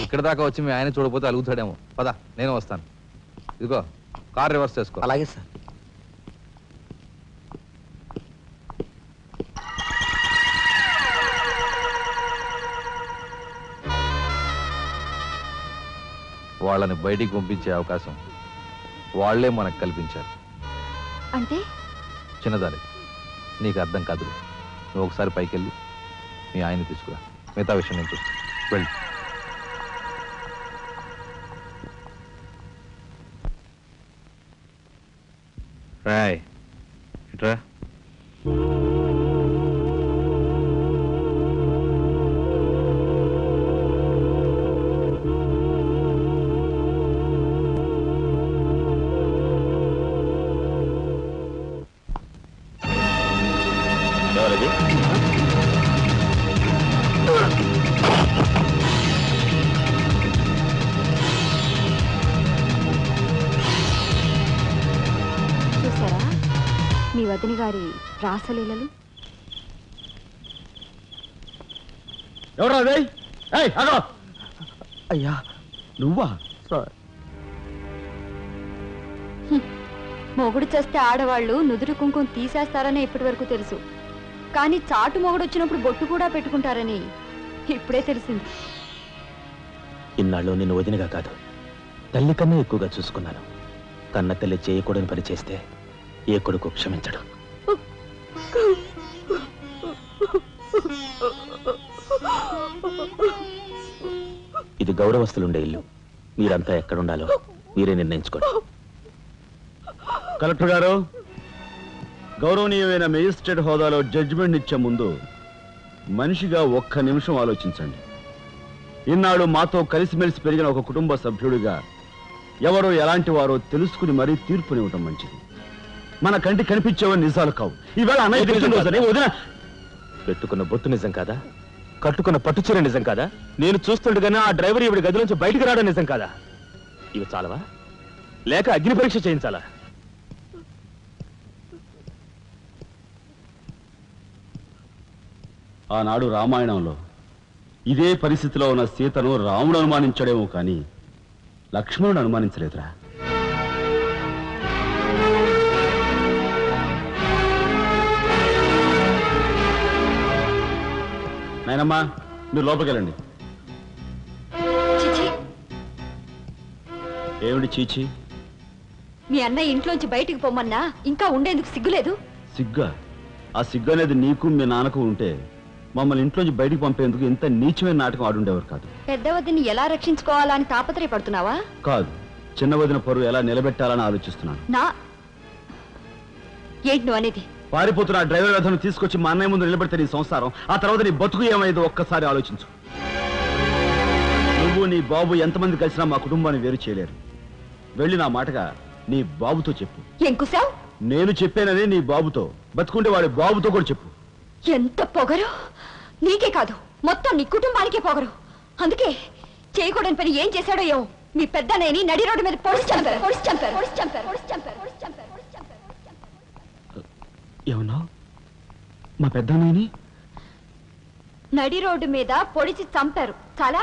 ఇక్కడ దాకా వచ్చి మీ ఆయన చూడకపోతే అలుగుతాడేమో. పద, నేను వస్తాను. ఇదిగో కార్ రివర్స్ చేసుకో. అలాగే సార్. వాళ్ళని బయటికి పంపించే అవకాశం వాళ్లే మనకు కల్పించారు. అంటే చిన్నదారి, నీకు అర్థం కాదు. నువ్వు ఒకసారి పైకి వెళ్ళి మీ ఆయన్ని తీసుకురా. మిగతా విషయం నేను చూస్తాను. వెళ్ళి రాయ్ ఇట్రా. ఎవరది? చూసారా, మీ వదిన గారి రాసలీలలు? ఎవరా అదే? అయ్యా నువ్వా? మొగుడు చేస్తే ఆడవాళ్ళు నుదురు కుంకుమ తీసేస్తారని ఇప్పటి వరకు తెలుసు, కానీ చాటు మొగుడు వచ్చినప్పుడు బొట్టు కూడా పెట్టుకుంటారని ఇప్పుడే తెలిసింది. ఇన్నాళ్ళు నిన్ను వదినగా కాదు, తల్లి కన్నా ఎక్కువగా చూసుకున్నాను. కన్న తల్లి చేయకూడని పని చేస్తే ఏ కొడుకు క్షమించడు. ఇది గౌరవస్తులుండే ఇల్లు. మీరంతా ఎక్కడుండాలో మీరే నిర్ణయించుకోండి. కలెక్టర్ గారు, గౌరవనీయమైన మేజిస్ట్రేట్ హోదాలో జడ్జిమెంట్ ఇచ్చే ముందు మనిషిగా ఒక్క నిమిషం ఆలోచించండి. ఇన్నాళ్ళు మాతో కలిసిమెలిసి పెరిగిన ఒక కుటుంబ సభ్యుడిగా ఎవరో ఎలాంటి వారో తెలుసుకుని మరీ తీర్పునివ్వటం మంచిది. మన కంటి కనిపించేవని నిజాలు కావు. ఈవేళ అన్నయ్య వదిన పెట్టుకున్న బొత్తు నిజం కాదా? కట్టుకున్న పట్టుచీర నిజం కాదా? నేను చూస్తుండగానే ఆ డ్రైవర్ ఇవిడి గదిలోంచి బయటికి రావడం నిజం కాదా? ఇవి చాలవా, లేక అగ్ని పరీక్ష చేయించాలా? ఆనాడు రామాయణంలో ఇదే పరిస్థితిలో ఉన్న సీతను రాముడు అనుమానించాడేమో కానీ లక్ష్మణుడు అనుమానించలేదురా. నాయనమ్మా, మీరు లోపలికెళ్ళండి. ఏమిటి చీచి? మీ అన్నయ్య ఇంట్లోంచి బయటికి పొమ్మన్నా ఇంకా ఉండేందుకు సిగ్గులేదు? సిగ్గా? ఆ సిగ్గు అనేది నీకు మీ నాన్నకు ఉంటే మమ్మల్ని ఇంట్లోంచి బయటికి పంపేందుకు ఇంత నీచమైన నాటకం ఆడుండేవారు కాదు. పెద్ద వదిని ఎలా రక్షించుకోవాలా అని తాపత్రయపడుతున్నావా? కాదు, చిన్న వదిన పరువు ఎలా నిలబెట్టాలని ఆలోచిస్తున్నాను. ఏంటి నువ్వు అనేది? పారిపోతున్న డ్రైవర్ వ్యధను తీసుకొచ్చి మా అన్నయ్య ముందు నిలబెడితే నీ సంసారం, ఆ తర్వాత నీ బతుకు ఏమైందో ఒక్కసారి ఆలోచించు. నువ్వు నీ బాబు ఎంతమంది కలిసినా మా కుటుంబాన్ని వేరు చేయలేరు. వెళ్ళి నా మాటగా నీ బాబుతో చెప్పు. ఏం కుసావ్? నేను చెప్పానని నీ బాబుతో, బతుకుంటే వాడి బాబుతో కూడా చెప్పు. ఎంత పొగరు! నీకే కాదు, మొత్తం నీ కుటుంబానికే పొగరు. అందుకే చేయకూడని పని ఏం చేశాడో ఏమో మీ పెద్దనేని నడి రోడ్డు మీద పొడిచి చంపారు. ఏమన్నా? మా పెద్దనేని నడి రోడ్డు మీద పొడిచి చంపారు. చాలా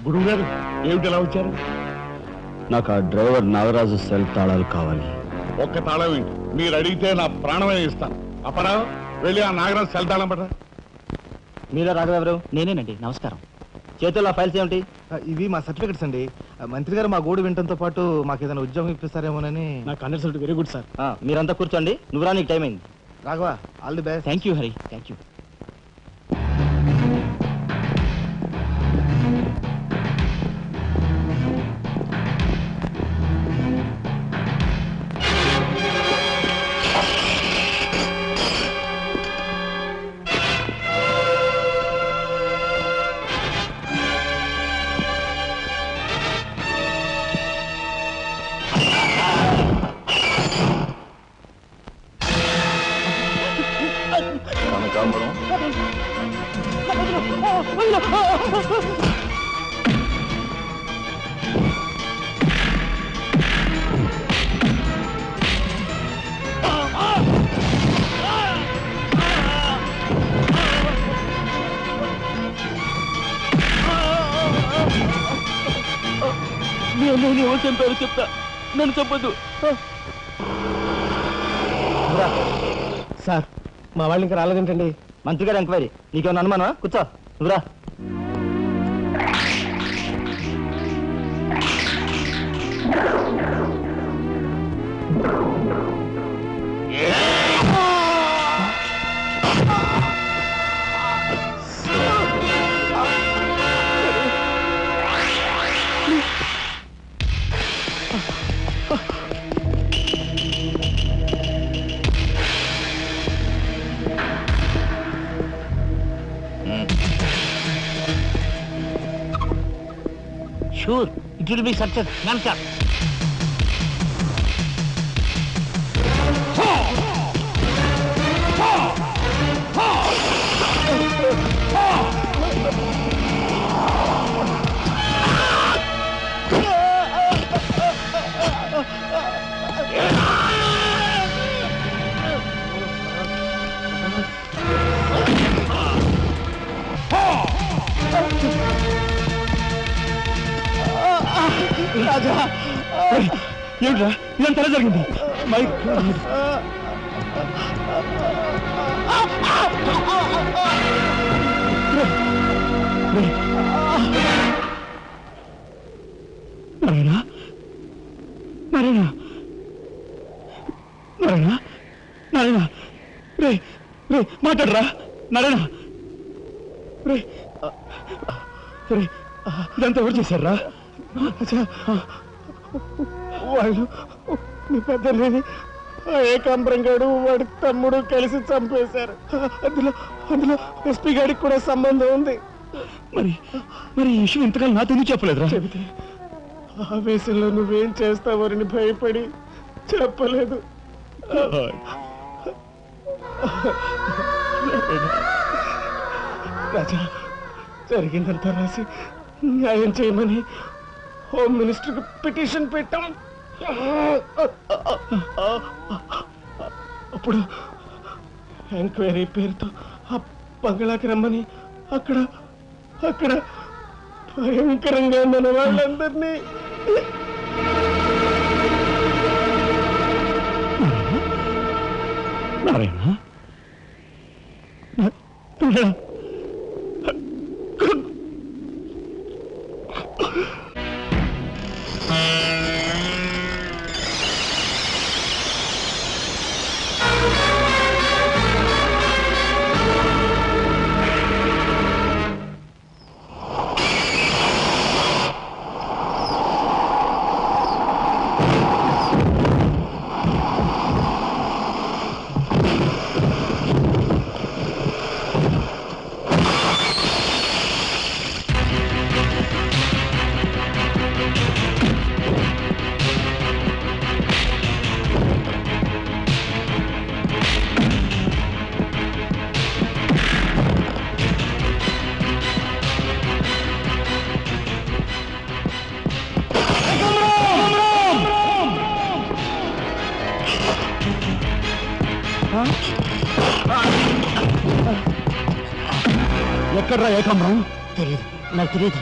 గురువుగారు ఏమిటి ఎలా వచ్చారు? నాకు ఆ డ్రైవర్ నాగరాజు సెల్ తాళాలు కావాలి. ఒక్క తాళం ఏంటి, మీరు అడిగితే నా ప్రాణమే ఇస్తాను. అపరా వెళ్ళి ఆ నాగరాజు సెల్ తాళం పడరా. మీరా రాఘవెవరు? నేనేనండి. నమస్కారం. చేతుల్లో ఫైల్స్ ఏమిటి? ఇవి మా సర్టిఫికెట్స్ అండి. మంత్రి గారు మా గోడు వినటంతో పాటు మాకు ఏదైనా ఉద్యోగం ఇప్పిస్తారేమోనని. నా కన్సల్ట్ వెరీ గుడ్ సార్. మీరంతా కూర్చోండి, నువ్వురా, నీకు టైం అయింది. Raghava, all the best. Thank you Hari, thank you. కనకాంబరం, మీ అన్నయ్యని ఎవరు చంపారో చెప్తా, నన్ను చెప్పొద్దు. సార్ మా వాళ్ళు ఇంకా రాలేదేంటండి? మంత్రి గారు ఎంక్వైరీ, నీకేమన్నా అనుమానమా? కూర్చో, నువ్వురా. Sure, it will be success. Answer. రాజా, ఏమిట్రా ఇదంతా ఎలా జరిగింది? మైక్ నారాయణ, నారాయణ, నారాయణ, నారాయణ, రే రే మాట్లాడరా నారాయణ, రే రే ఇదంతా ఎవరు చేశారా? వాళ్ళు మీ పెద్దలేని ఏకాంబరం గారు వాడి తమ్ముడు కలిసి చంపేశారు. అందులో అందులో ఎస్పీ గారికి కూడా సంబంధం ఉంది. మరి మరి ఈ విషయం ఇంతకాలం నాతో ఎందుకు చెప్పలేదురా? చెబితే ఆవేశంలో నువ్వేం చేస్తావని భయపడి చెప్పలేదు. రాజా, జరిగిందంతా రాసి న్యాయం చేయమని హోమ్ మినిస్టర్కి పిటిషన్ పెట్టాం. అప్పుడు ఎంక్వైరీ పేరుతో ఆ బంగ్లాకి రమ్మని అక్కడ అక్కడ భయంకరంగా మన వాళ్ళందరినీ నారాయణ ఎక్కడ్రా ఏకాంబరం? తెలియదు, నాకు తెలియదు.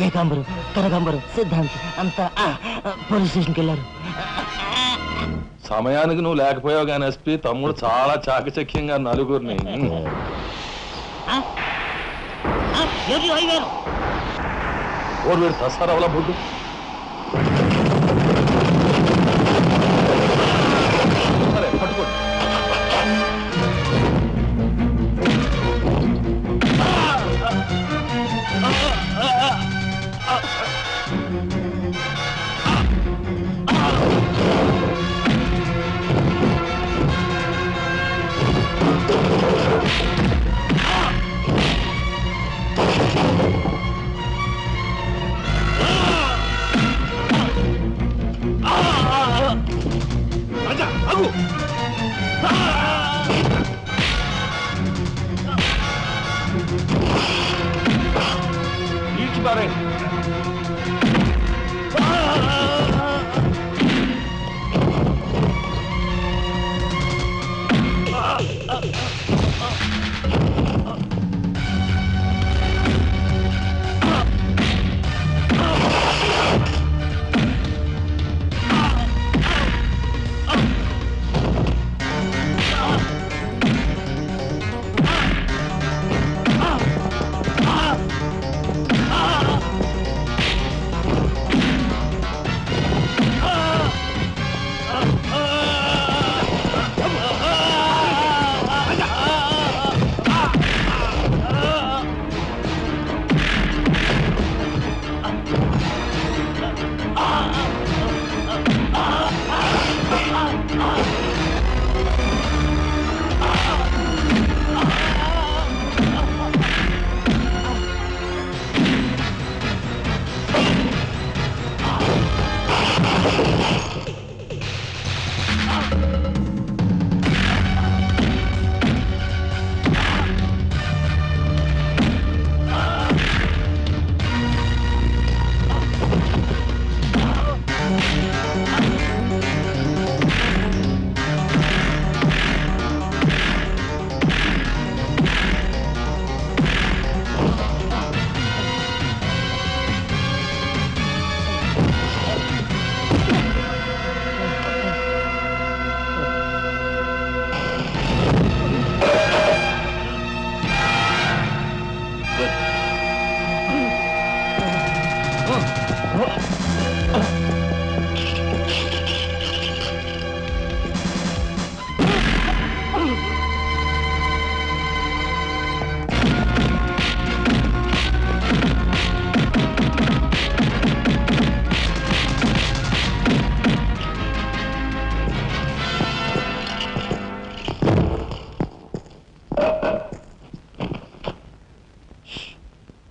ఏకాంబరం, కనకాంబరం, సిద్ధాంతి అంతా పోలీస్ స్టేషన్కి వెళ్ళారు. సమయానికి నువ్వు లేకపోయావు కానీ ఎస్పీ తమ్ముడు చాలా చాకచక్యంగా నలుగురిని ఓడి వేడు తసారవలా బొడ్డు సరే పట్టుకోండి.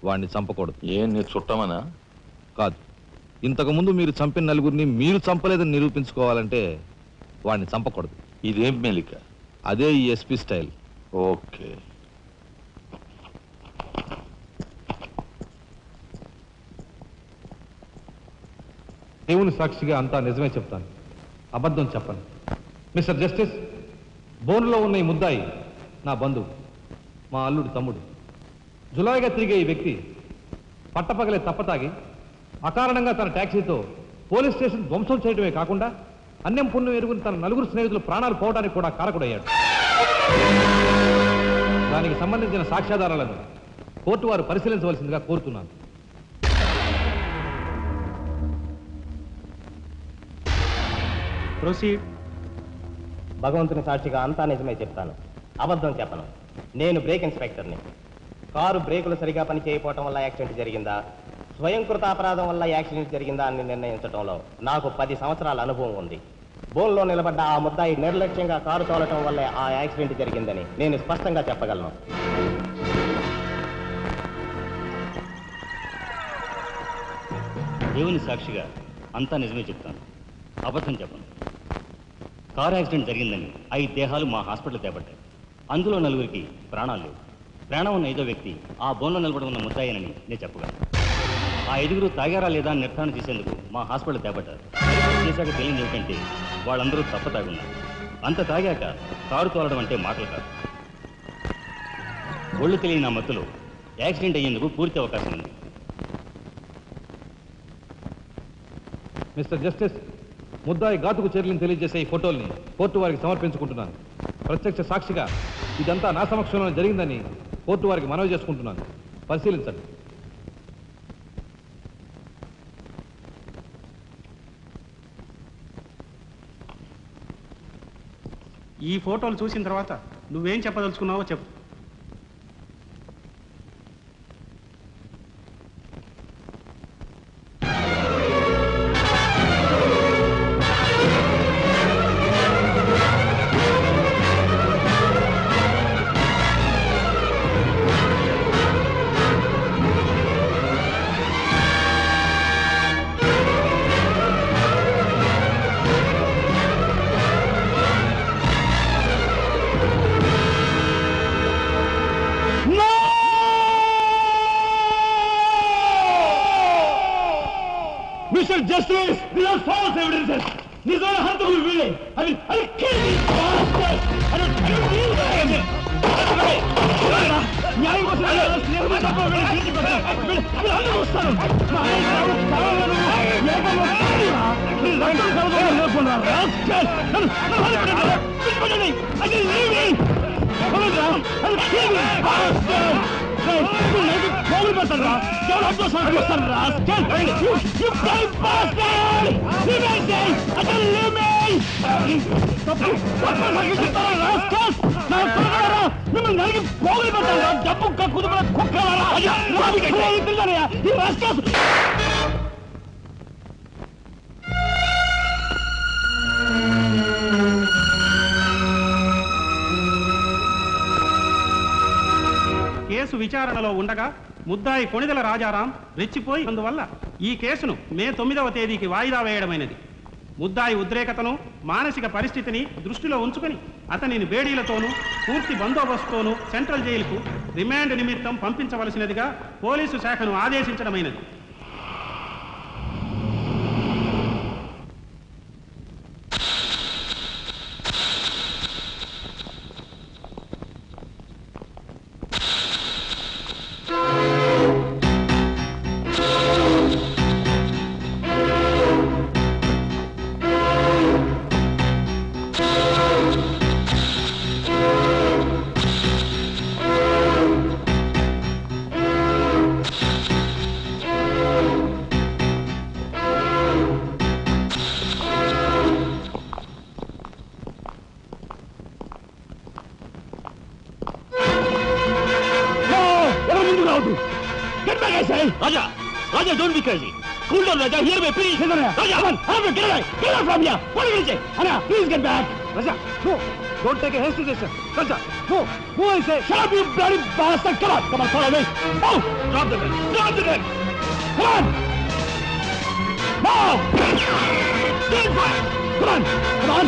వాడిని చంపకూడదు. ఏం నీ చుట్టమనా? కాదు, ఇంతకుముందు మీరు చంపిన నలుగురిని మీరు చంపలేదని నిరూపించుకోవాలంటే వాడిని చంపకూడదు. ఇదేం మెలిక? అదే ఈ ఎస్పీ స్టైల్. ఓకే. దేవుని సాక్షిగా అంతా నిజమే చెప్తాను, అబద్ధం చెప్పను. మిస్టర్ జస్టిస్, బోన్లో ఉన్న ఈ ముద్దాయి నా బంధువు, మా అల్లుడు తమ్ముడు. జులాయిగా తిరిగే ఈ వ్యక్తి పట్టపగలే తప్పతాగి అకారణంగా తన ట్యాక్సీతో పోలీస్ స్టేషన్ ధ్వంసం చేయడమే కాకుండా అన్యం పుణ్యం ఎరుగుని తన నలుగురు స్నేహితులు ప్రాణాలు పోవడానికి కూడా కారకుడయ్యాడు. దానికి సంబంధించిన సాక్ష్యాధారాలను కోర్టు వారు పరిశీలించవలసిందిగా కోరుతున్నాను. ప్రొసీడ్. భగవంతుని సాక్షిగా అంతా నిజమే చెప్తాను, అబద్ధం చెప్పను. నేను బ్రేక్ ఇన్స్పెక్టర్ని. కారు బ్రేకులు సరిగా పని చేయకపోవటం వల్ల యాక్సిడెంట్ జరిగిందా, స్వయంకృత అపరాధం వల్ల యాక్సిడెంట్ జరిగిందా అని నిర్ణయించడంలో నాకు 10 సంవత్సరాల అనుభవం ఉంది. బోన్లో నిలబడ్డ ఆ ముద్దాయి నిర్లక్ష్యంగా కారు తోలటం వల్లే ఆ యాక్సిడెంట్ జరిగిందని నేను స్పష్టంగా చెప్పగలను. దేవుని సాక్షిగా అంతా నిజమే చెప్తాను, అబద్ధం చెప్పను. కారు యాక్సిడెంట్ జరిగిందని 5 దేహాలు మా హాస్పిటల్ తేబట్టాయి. అందులో 4గురికి ప్రాణాలు లేవు. ప్రాణం ఉన్న 5వ వ్యక్తి ఆ బోన్లో నిలబడి ఉన్న ముద్దాయనని నేను చెప్పగలను. ఆ 5గురు తాగారా లేదా అని నిర్ధారణ చేసేందుకు మా హాస్పిటల్ తేబట్టారు. చేశాక తెలియదు ఏమిటంటే వాళ్ళందరూ తప్ప తాగున్నారు. అంత తాగాక కారు తోలడం అంటే మాటలు కాదు. ఒళ్ళు తెలియని ఆ మత్తులో యాక్సిడెంట్ అయ్యేందుకు పూర్తి అవకాశం ఉంది. మిస్టర్ జస్టిస్, ముద్దాయి ఘాతుకు చర్యలను తెలియజేసే ఈ ఫోటోల్ని కోర్టు వారికి సమర్పించుకుంటున్నాను. ప్రత్యక్ష సాక్షిగా ఇదంతా నా సమక్షంలో జరిగిందని కోర్టు వారికి మనవి చేసుకుంటున్నాను. పరిశీలించండి. ఈ ఫోటోలు చూసిన తర్వాత నువ్వేం చెప్పదలుచుకున్నావో చెప్పు. Mr. Justice, these are false evidences. These are hantable willing. I will kill these bastards. I will kill these guys. న్యాయం కోసం స్నేహితులు తప్ప వీళ్ళు అందరూ వస్తారు. మిమ్మల్ని నలిగి పోగులు పెట్టారా? డబ్బు కుదుపుల కుక్కలారా? కేసు విచారణలో ఉండగా ముద్దాయి కొణిదెల రాజారాం రెచ్చిపోయి అందువల్ల ఈ కేసును మే 9వ తేదీకి వాయిదా వేయడమైనది. ముద్దాయి ఉద్రేకతను, మానసిక పరిస్థితిని దృష్టిలో ఉంచుకొని అతనిని బేడీలతోనూ పూర్తి బందోబస్తుతోనూ సెంట్రల్ జైలుకు రిమాండ్ నిమిత్తం పంపించవలసినదిగా పోలీసు శాఖను ఆదేశించడమైనది. crazy. Cool down, Raja. Hear me, please. Raja, come on. Get away. Get away from here. What are you going to say? Anna, please get back. Raja, no. Don't take a hasty decision. Raja, no. Move, I say. Shut up, you bloody bastard. Come on. Come on, follow me. Move. Drop the gun. Drop the gun. Come on. Move. Get fire. Come on. Come on.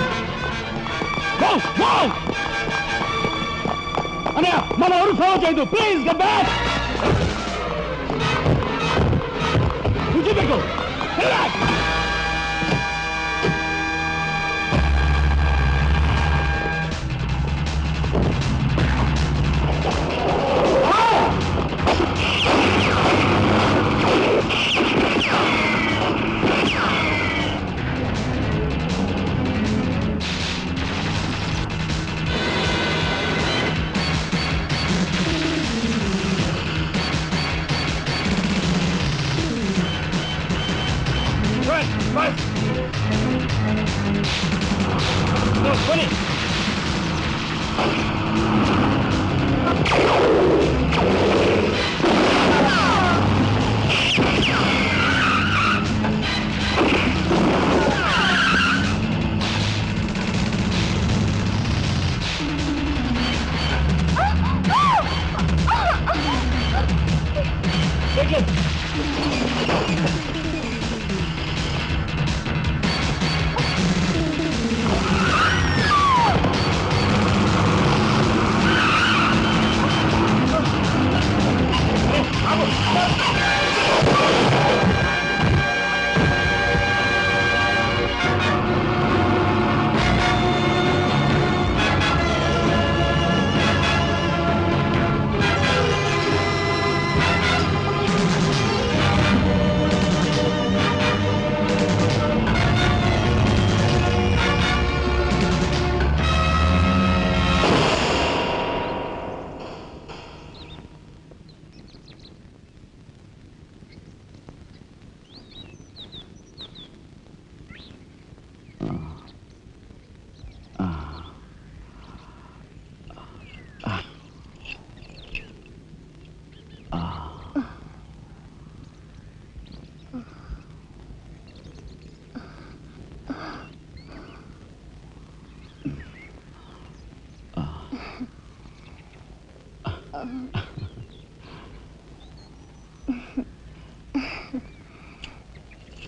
Move. Move. Anna, Mama, what follow cheyadu. Please get back. Get back. Get back. Right. No, 20. Take it.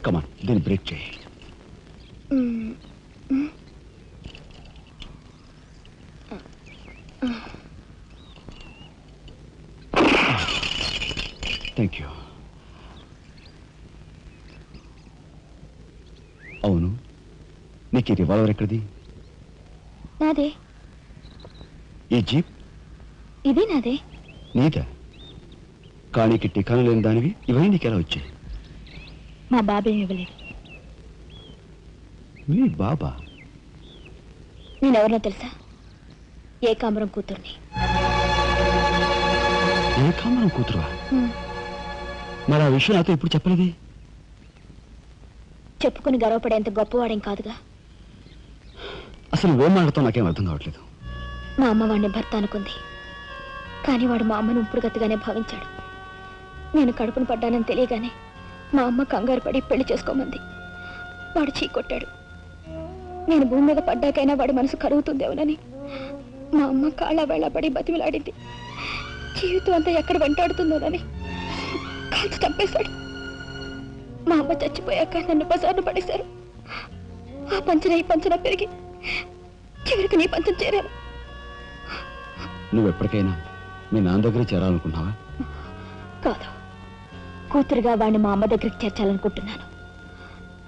Come on, then break చేయి. Thank you. అవును, నీకు ఈ revolver ఎక్కడిది? నాదే. ఈ jeep? ఇది నాదే. నీదా? కానీ టికాను లేని దానివి ఇవన్నీ నీకెలా వచ్చాయి? మా బాబే ఇవ్వలేదు. మీ బాబా? నేనెవరినో తెలుసా? ఏకాంబరం కూతుర్ని. ఏకాంబరం కూతురువా? మరి ఆ విషయం నాతో ఎప్పుడు చెప్పలేదే? చెప్పుకుని గర్వపడేంత గొప్పవాడేం కాదుగా. అసలు ఏం మాట్లాడుతావు నాకేం అర్థం కావట్లేదు. మా అమ్మ వాడిని భర్త అనుకుంది, కానీ వాడు మా అమ్మను ఉంపుడుగతిగానే భావించాడు. నేను కడుపును పడ్డానని తెలియగానే మా అమ్మ కంగారు పడి పెళ్లి చేసుకోమంది. వాడు చీకొట్టాడు. నేను భూమి మీద పడ్డాకైనా వాడి మనసు కరుగుతుందేమోనని మా అమ్మ కాళ్ళ వేళ పడి బతిమిలాడింది. జీవితం అంతా ఎక్కడ వెంటాడుతుందోనని కాల్చి చంపేశాడు. మా అమ్మ చచ్చిపోయాక నన్ను బజార్ను పడేశారు. ఆ పంచన ఈ పంచన పెరిగి చివరికి నీ పంచం చేరాను. నువ్వు ఎప్పటికైనా మీ నాన్న దగ్గర చేరాలనుకున్నావా? కాదు, కూతురుగా వాడిని మా అమ్మ దగ్గరికి చేర్చాలనుకుంటున్నాను.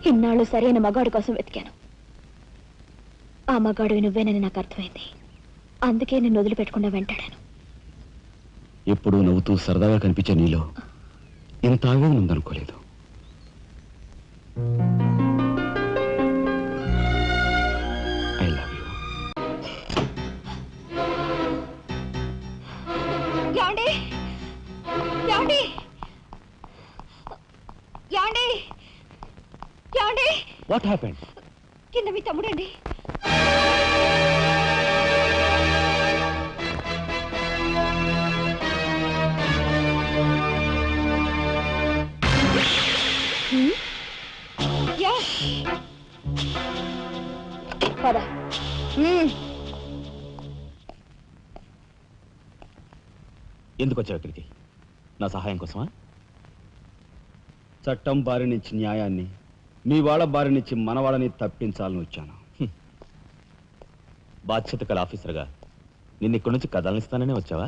ఇన్నాళ్ళు సరైన మగాడు కోసం వెతికాను. ఆ మగాడు నువ్వేనని నాకు అర్థమైంది. అందుకే నేను వదిలిపెట్టకుండా వెంటాడాను. ఎప్పుడూ నవ్వుతూ సరదాగా కనిపించే నీలో ఇంత ఆవేదన ఉందనుకోలేదు. I love you. యాండి యాండి యాండి యాండి వాట్ హ్యాపెండ్? కింద మీ తమ్ముడండి. పద. ఎందుకు వచ్చావు ఇక్కడికి? నా సహాయం కోసమా? చట్టం బారి నుంచి న్యాయాన్ని, మీ వాళ్ళ బారి నుంచి మన వాళ్ళని తప్పించాలని వచ్చాను. బాధ్యత కల ఆఫీసర్గా నిన్ను ఇక్కడి నుంచి కదలనిస్తాననే వచ్చావా?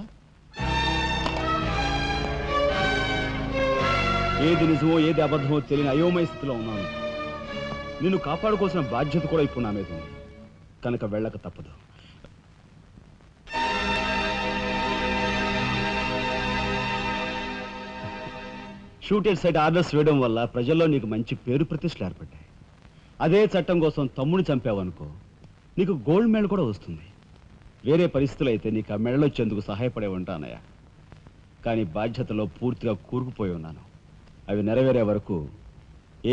ఏది నిజమో ఏది అబద్ధమో తెలియని అయోమయ స్థితిలో ఉన్నాను. నిన్ను కాపాడుకోవాల్సిన బాధ్యత కూడా ఇప్పుడు నా మీద ఉంది కనుక వెళ్ళక తప్పదు. షూటెడ్ సైట్ ఆర్డర్స్ వేయడం వల్ల ప్రజల్లో నీకు మంచి పేరు ప్రతిష్టలు ఏర్పడ్డాయి. అదే చట్టం కోసం తమ్ముడిని చంపావనుకో, నీకు గోల్డ్ మెడల్ కూడా వస్తుంది. వేరే పరిస్థితులు అయితే నీకు ఆ మెడల్ వచ్చేందుకు సహాయపడే ఉంటానయ్యా. కానీ బాధ్యతలో పూర్తిగా కూరుకుపోయి ఉన్నాను. అవి నెరవేరే వరకు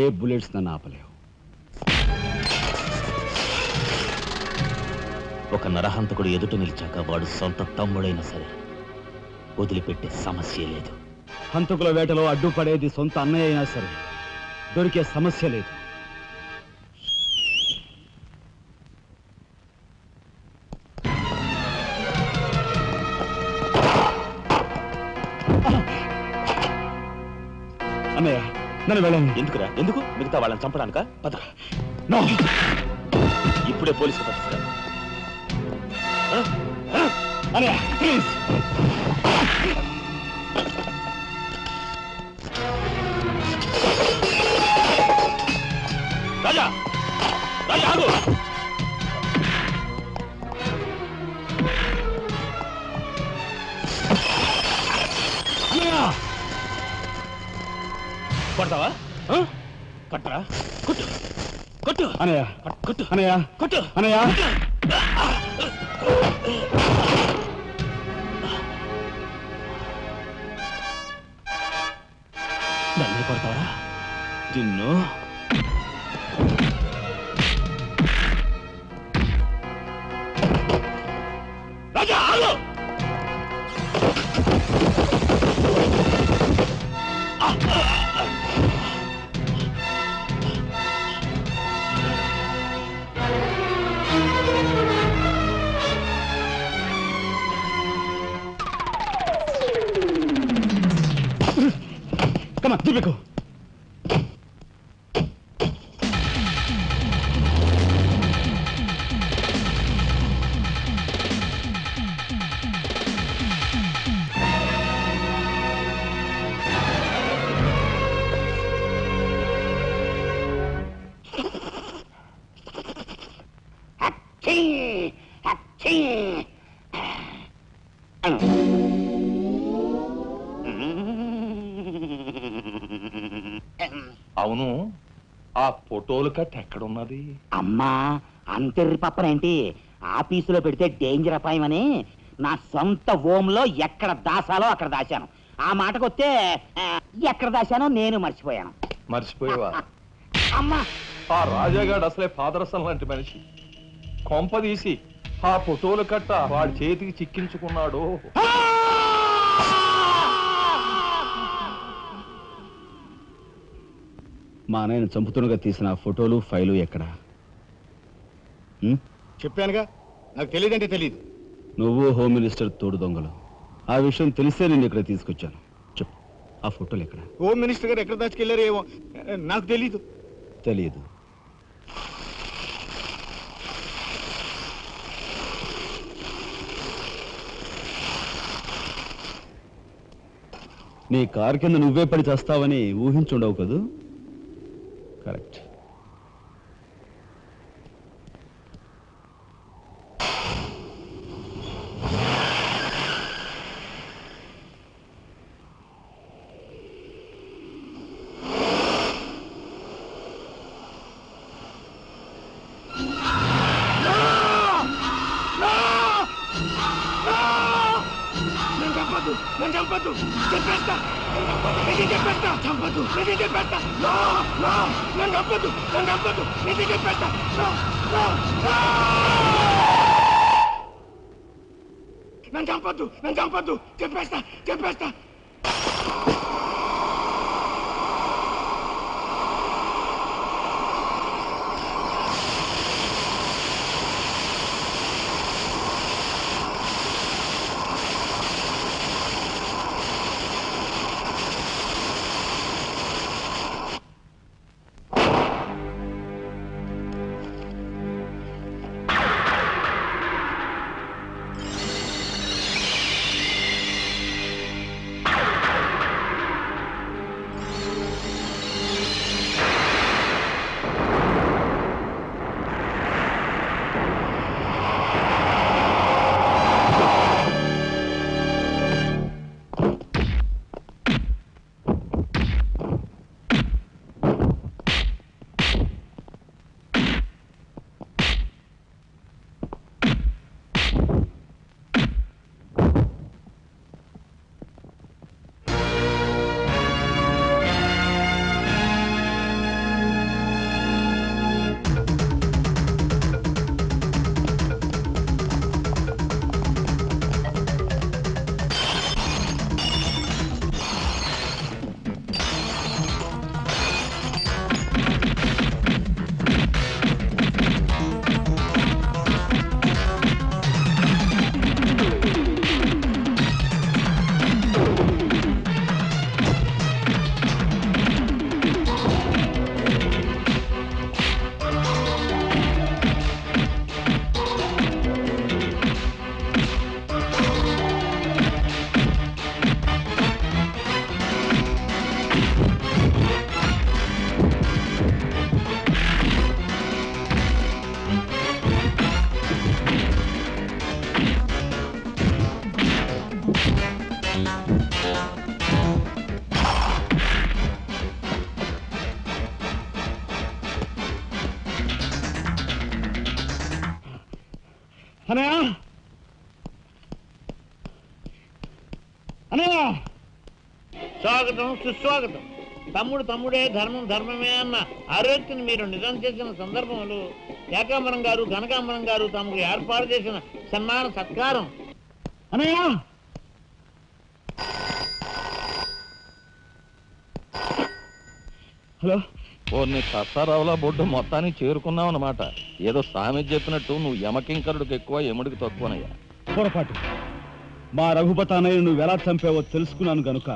ఏ బుల్లెట్స్ నన్ను ఆపలేవు. ఒక నరహంతకుడు ఎదుట నిలిచాక వాడు సొంత తమ్ముడైనా సరే వదిలిపెట్టే సమస్య లేదు. హంతకుల వేటలో అడ్డుపడేది సొంత అన్నయ్య అయినా సరే దొరికే సమస్య లేదు. అన్నయ్య నన్ను వెళ్ళండి. ఎందుకురా? ఎందుకు? మిగతా వాళ్ళని చంపడానికా? పద. ఇప్పుడే పోలీసులు పట్టిస్తారు. అన్నయ్య ప్లీజ్. రాజా, రాజా ఆగు. కొడతావా? కొట్టరా? కొట్టు కొట్టు అనయ్య, కొట్టు అనయ్య, కొట్టు అనయ్య. నన్ను కొడతావా? నిన్ను రాజా ఆగు. Come on, Deepiku. అవును, ఆ ఫోటోలు కట్ ఎక్కడున్నది? అమ్మా అంతెర్రి పప్పనేంటి? ఆఫీసులో పెడితే డేంజర్ అపాయమని నా సొంత హోమ్లో ఎక్కడ దాసాలో అక్కడ దాశాను. ఆ మాటకొస్తే ఎక్కడ దాశానో నేను మర్చిపోయాను. మర్చిపోయావా? అమ్మా ఆ రాజాగాడు అసలే పాదరసం లాంటి మనిషి. కొంపదీసి ఆ ఫోటోలు కట్ట వాడి చేతికి చిక్కించుకున్నాడు. మా అన్నయ్యను చంపుతున్నగా తీసిన ఫోటోలు ఫైలు ఎక్కడా? చెప్పానుగా, నాకు తెలియదంటే తెలియదు. నువ్వు హోమ్ మినిస్టర్ తోడు దొంగలు. ఆ విషయం తెలిసే నేను ఇక్కడ తీసుకొచ్చాను. చెప్పు, ఆ ఫోటోలు ఎక్కడ? హోమ్ మినిస్టర్ గారు ఎక్కడ దాచుకెళ్ళారో ఏమో నాకు తెలీదు. తెలియదు. నీ కారు కింద నువ్వే పడి చేస్తావని ఊహించుండవు కదూ? కరెక్ట్. అనయ్య అనయ్య స్వాగతం సుస్వాగతం. తమ్ముడు తమ్ముడే, ధర్మం ధర్మమే అన్న ఆరోగ్యం మీరు నిజం చేసిన సందర్భంలో ఏకాంబరం గారు కనకాంబరం గారు తమకు ఏర్పాటు చేసిన సన్మాన సత్కారం. అనయ్య హలో నీ సత్తారావుల బొడ్డు మొత్తానికి చేరుకున్నావు అన్నమాట. ఏదో సామె చెప్పినట్టు నువ్వు యమకింకరుడికి ఎక్కువ ఎముడికి తక్కువనయ్యా. పొరపాటు. మా రఘుపతి అన్నయ్య నువ్వు ఎలా చంపావో తెలుసుకున్నాను గనుక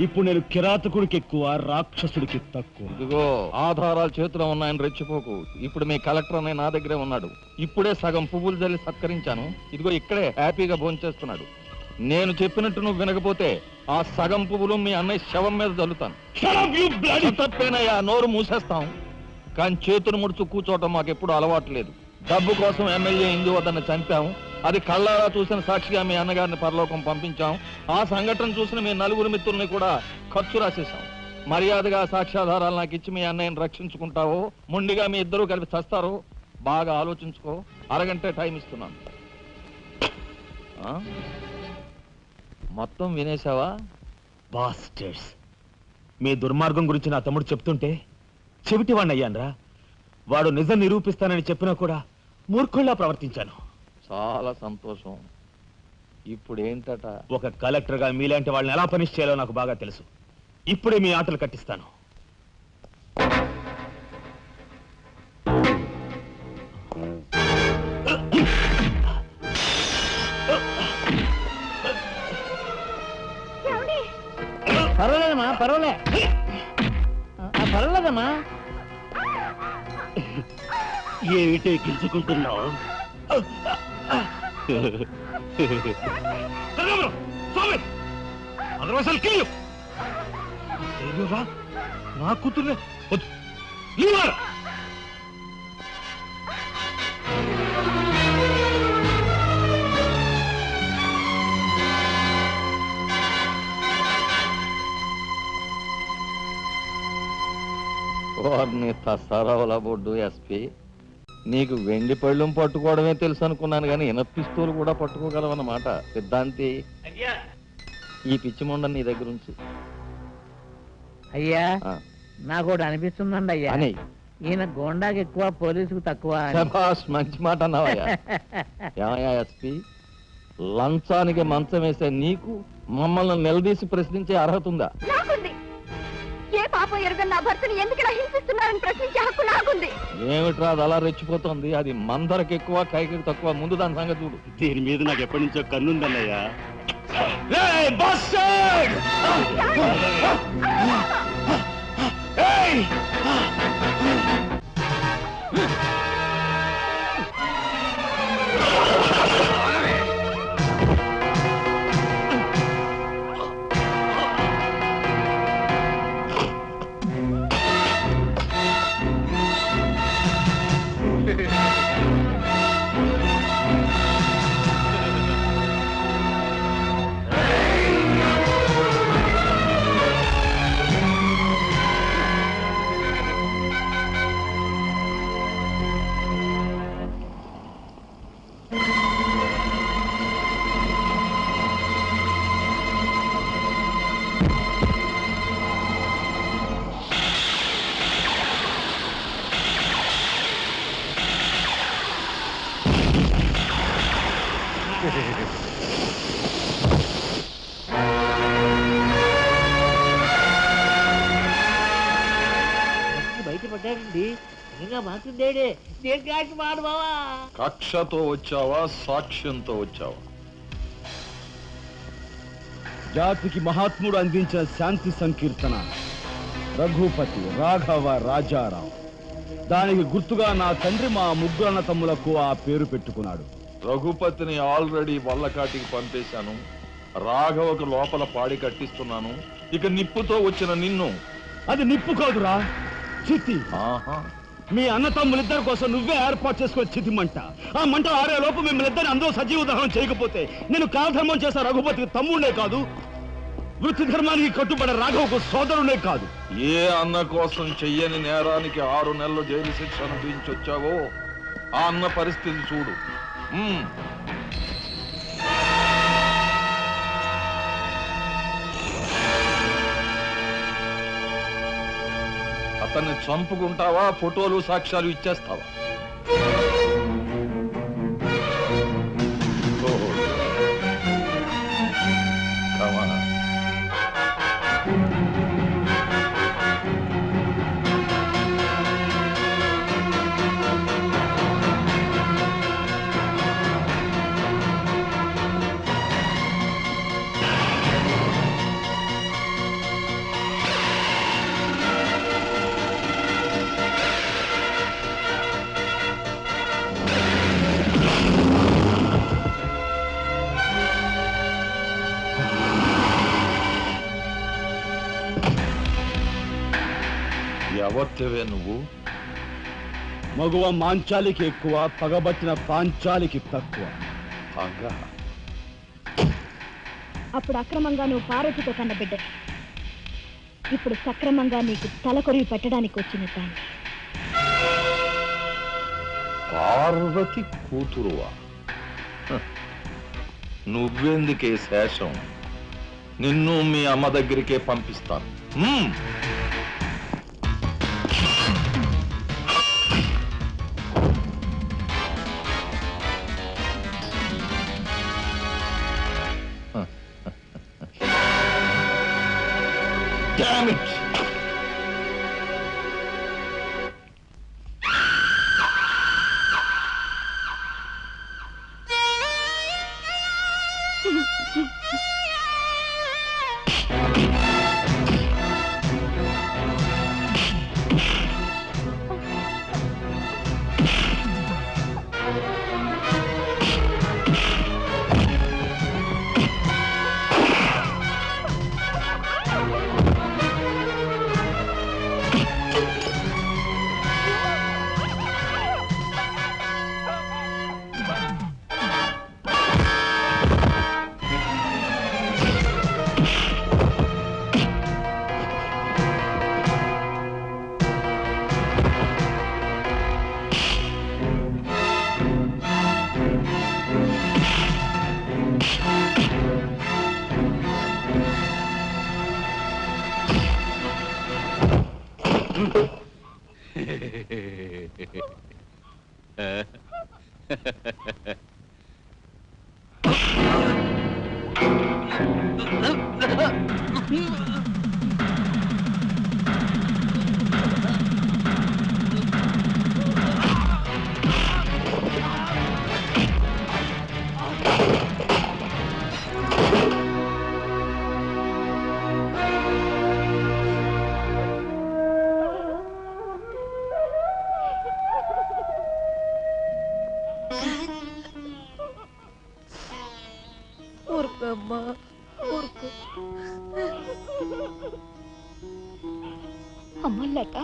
ఇప్పుడు నేను కిరాతకుడికి ఎక్కువ, రాక్షసుడికి తక్కువ. ఇదిగో ఆధారాలు చేతిలో ఉన్నాయని రెచ్చిపోకు. ఇప్పుడు మీ కలెక్టర్ అన్నయ్య నా దగ్గరే ఉన్నాడు. ఇప్పుడే సగం పువ్వులు జల్లి సత్కరించాను. ఇదిగో ఇక్కడే హ్యాపీగా భోంచేస్తున్నాడు. నేను చెప్పినట్టు నువ్వు వినకపోతే ఆ సగం పువ్వులు మీ అన్నయ్య శవం మీద జల్లుతాను. తప్పేనయ్యా, నోరు మూసేస్తాం. కానీ చేతులు ముడుచు కూర్చోవటం మాకు ఎప్పుడు అలవాటు లేదు. డబ్బు కోసం ఎమ్మెల్యే ఇందు వద్దన్న చంపాము. అది కళ్ళారా చూసిన సాక్షిగా మీ అన్నగారిని పరలోకం పంపించాం. ఆ సంఘటన చూసిన మీ నలుగురు మిత్రుల్ని కూడా ఖర్చు రాసేశాం. మర్యాదగా సాక్ష్యాధారాలు నాకు ఇచ్చి మీ అన్నయ్యని రక్షించుకుంటావో ముండిగా మీ ఇద్దరూ కలిపి చస్తారో బాగా ఆలోచించుకో. అరగంటే టైం ఇస్తున్నాను. మొత్తం వినేశావా? బాస్టర్స్, మీ దుర్మార్గం గురించి నా తమ్ముడు చెప్తుంటే చెవిటి వాడిని అయ్యాన్రా. వాడు నిజం నిరూపిస్తానని చెప్పినా కూడా మూర్ఖుల్లా ప్రవర్తించాను. చాలా సంతోషం. ఇప్పుడు ఏంటట? ఒక కలెక్టర్గా మీలాంటి వాళ్ళని ఎలా పనిష్ చేయాలో నాకు బాగా తెలుసు. ఇప్పుడే మీ ఆటలు కట్టిస్తాను. పర్వాలేదమ్మా, పర్వాలేదమ్మా. ఏమిటే గిల్చుకుంటున్నావు? నా కూతుర్నే వారిని తసారావుల బొడ్డు ఎస్పీ, నీకు వెండి పళ్ళం పట్టుకోవడమే తెలుసు అనుకున్నాను కానీ పిస్తూలు కూడా పట్టుకోగలవన్నమాట. సిద్ధాంతి, ఈ పిచ్చి మొండ నీ దగ్గర ఉంచి. అయ్యా నాకు ఒకటి అనిపిస్తుందండి అయ్యా, ఈయన గోండాకి ఎక్కువ పోలీసుకు తక్కువ. మంచి మాట అన్నావయ్యా. ఏమయ్యా ఎస్పీ, లంచానికి మంచం వేసే నీకు మమ్మల్ని నిలదీసి ప్రశ్నించే అర్హత ఉందా? ఏ పాపం ఎరుగని నా భర్తని ఎందుకు ఇలా హింసిస్తున్నారని ప్రశ్నించే హక్కు నాకుంది. ఏమిట్రా అది అలా రెచ్చిపోతుంది? అది మందరికి ఎక్కువ, కైకి తక్కువ. ముందు దాని సంగతి చూడు. దీని మీద నాకు ఎప్పటి నుంచో కన్నుందన్నయ్యా. బయటపడ్డాడండి. నిజంగా మాట్లాడాడే. నేను కాకి మాడు బావా. కక్షతో వచ్చావా, సాక్ష్యంతో వచ్చావా? జాతికి మహాత్ముడు అందించిన శాంతి సంకీర్తన రఘుపతి రాఘవ రాజారాం. దానికి గుర్తుగా నా తండ్రి మా ముగ్గురన్న తమ్ములకు ఆ పేరు పెట్టుకున్నాడు. రఘుపతిని ఆల్రెడీ వల్లకాటికి పంపేశాను. రాఘవకు లోపల పాడి కట్టిస్తున్నాను. ఇక నిప్పుతో వచ్చిన నిన్ను. అది నిప్పు కాదురా, చితి. మీ అన్న తమ్ములిద్దరి కోసం నువ్వే ఏర్పాటు చేసుకున్న చితి మంట. ఆ మంట ఆరే లోపు మిమ్మల్ని ఇద్దరిని అందరూ సజీవ దహనం చేయకపోతే నేను కాలధర్మం చేసే రఘుపతికి తమ్ముడే కాదు, వృత్తి ధర్మానికి కట్టుబడే రాఘవకు సోదరుడే కాదు. ఏ అన్న కోసం చెయ్యని నేరానికి 6 నెలలు జైలు శిక్ష అనుభవించొచ్చావో ఆ అన్న పరిస్థితి చూడు. అతన్ని చంపుకుంటావా ఫోటోలు సాక్ష్యాలు ఇచ్చేస్తావా? ఎవరివే నువ్వు? మగువ మాంచాలికి ఎక్కువ, పగబట్టిన పాంచాలికి తక్కువ. అప్పుడు అక్రమంగా నువ్వు పార్వతితో కన్న బిడ్డ, ఇప్పుడు సక్రమంగా నీకు తలకొరివి పెట్టడానికి వచ్చిన దాన్ని. పార్వతి కూతురువా? నువ్వెందుకే శేషం? నిన్ను మీ అమ్మ దగ్గరికే పంపిస్తాను. Damn it! ఊరుకోమ్మా, ఊరుకో. అమ్మ లత,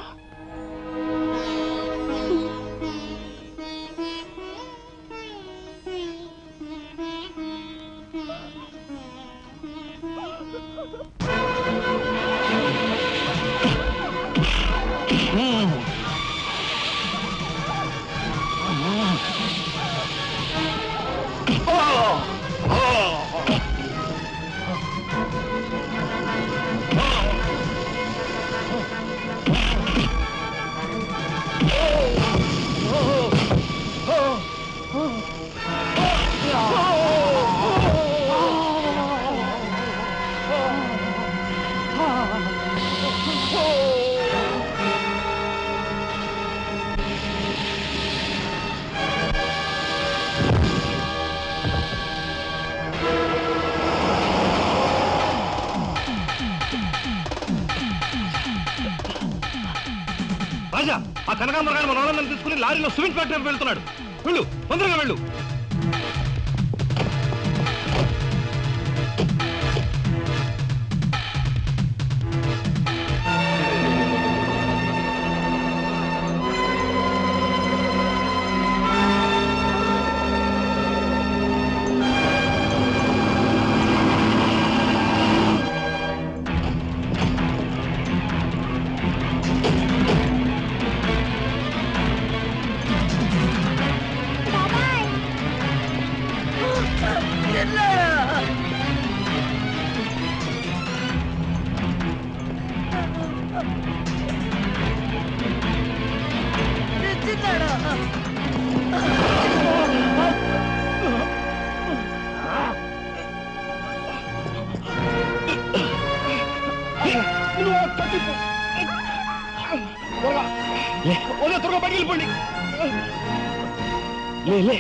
రాజా, ఆ కనకాంబరగాడు మన వాళ్ళని తీసుకుని లారీలో సిమెంట్ ఫ్యాక్టరీకి వెళ్తున్నాడు. వెళ్ళు, తొందరగా వెళ్ళు. చేశాడు. త్వరగా బయటికి వెళ్ళిపోండి. లే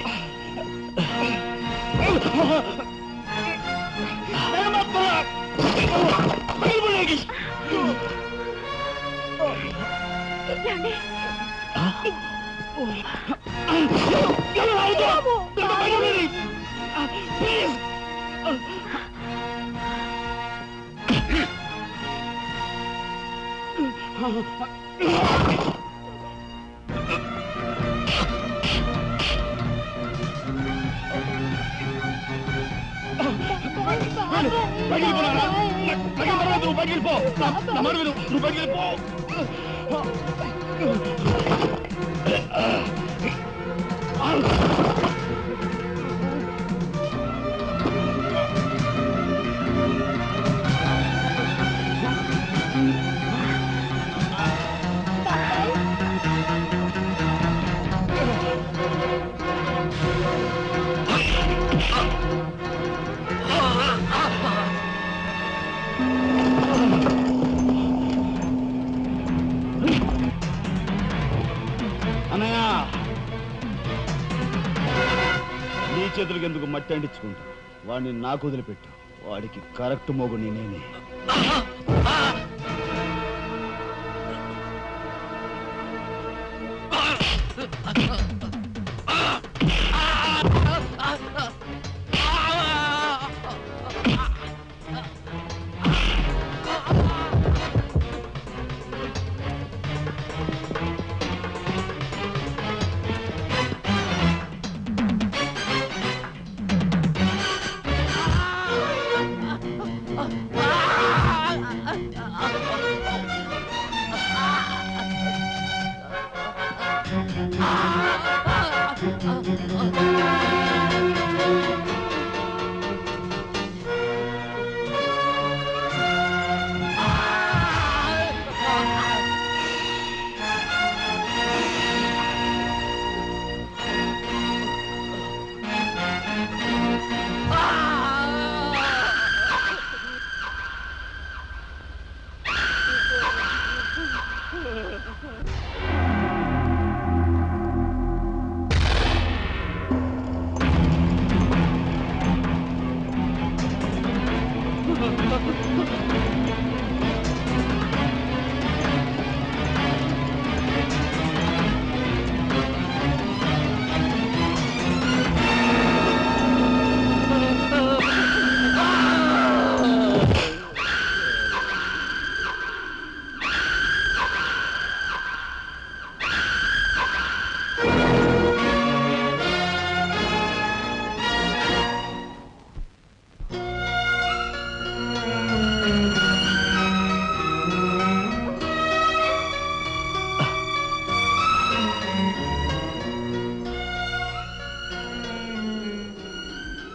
అన్నయ్య, నీ చేతులకి ఎందుకు మట్టి అంటించుకుంటా? వాడిని నాకు వదిలిపెట్టు. వాడికి కరెక్ట్ మొగుని నేనే.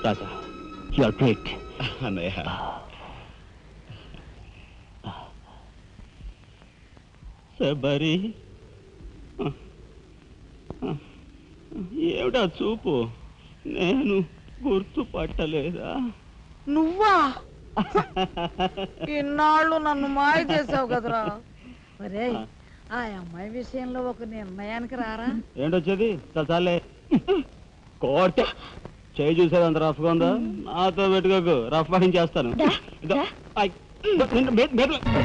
రాజా, యు ఆర్ గ్రేట్. అన్నయ్య, శబరి, ఏమిటా చూపు? నేను గుర్తుపట్టలేదా? నువ్వా? ఇన్నాళ్ళు నన్ను మాయ చేసావు కదరా. మరే ఆ అమ్మాయి విషయంలో ఒక నిర్ణయానికి రారా? ఏంటొచ్చేది? చాలే కోర్టే చేయి చూసేది అంత రఫ్గా ఉందా? నాతో పెట్టుకోకు, రఫ్ చేస్తాను.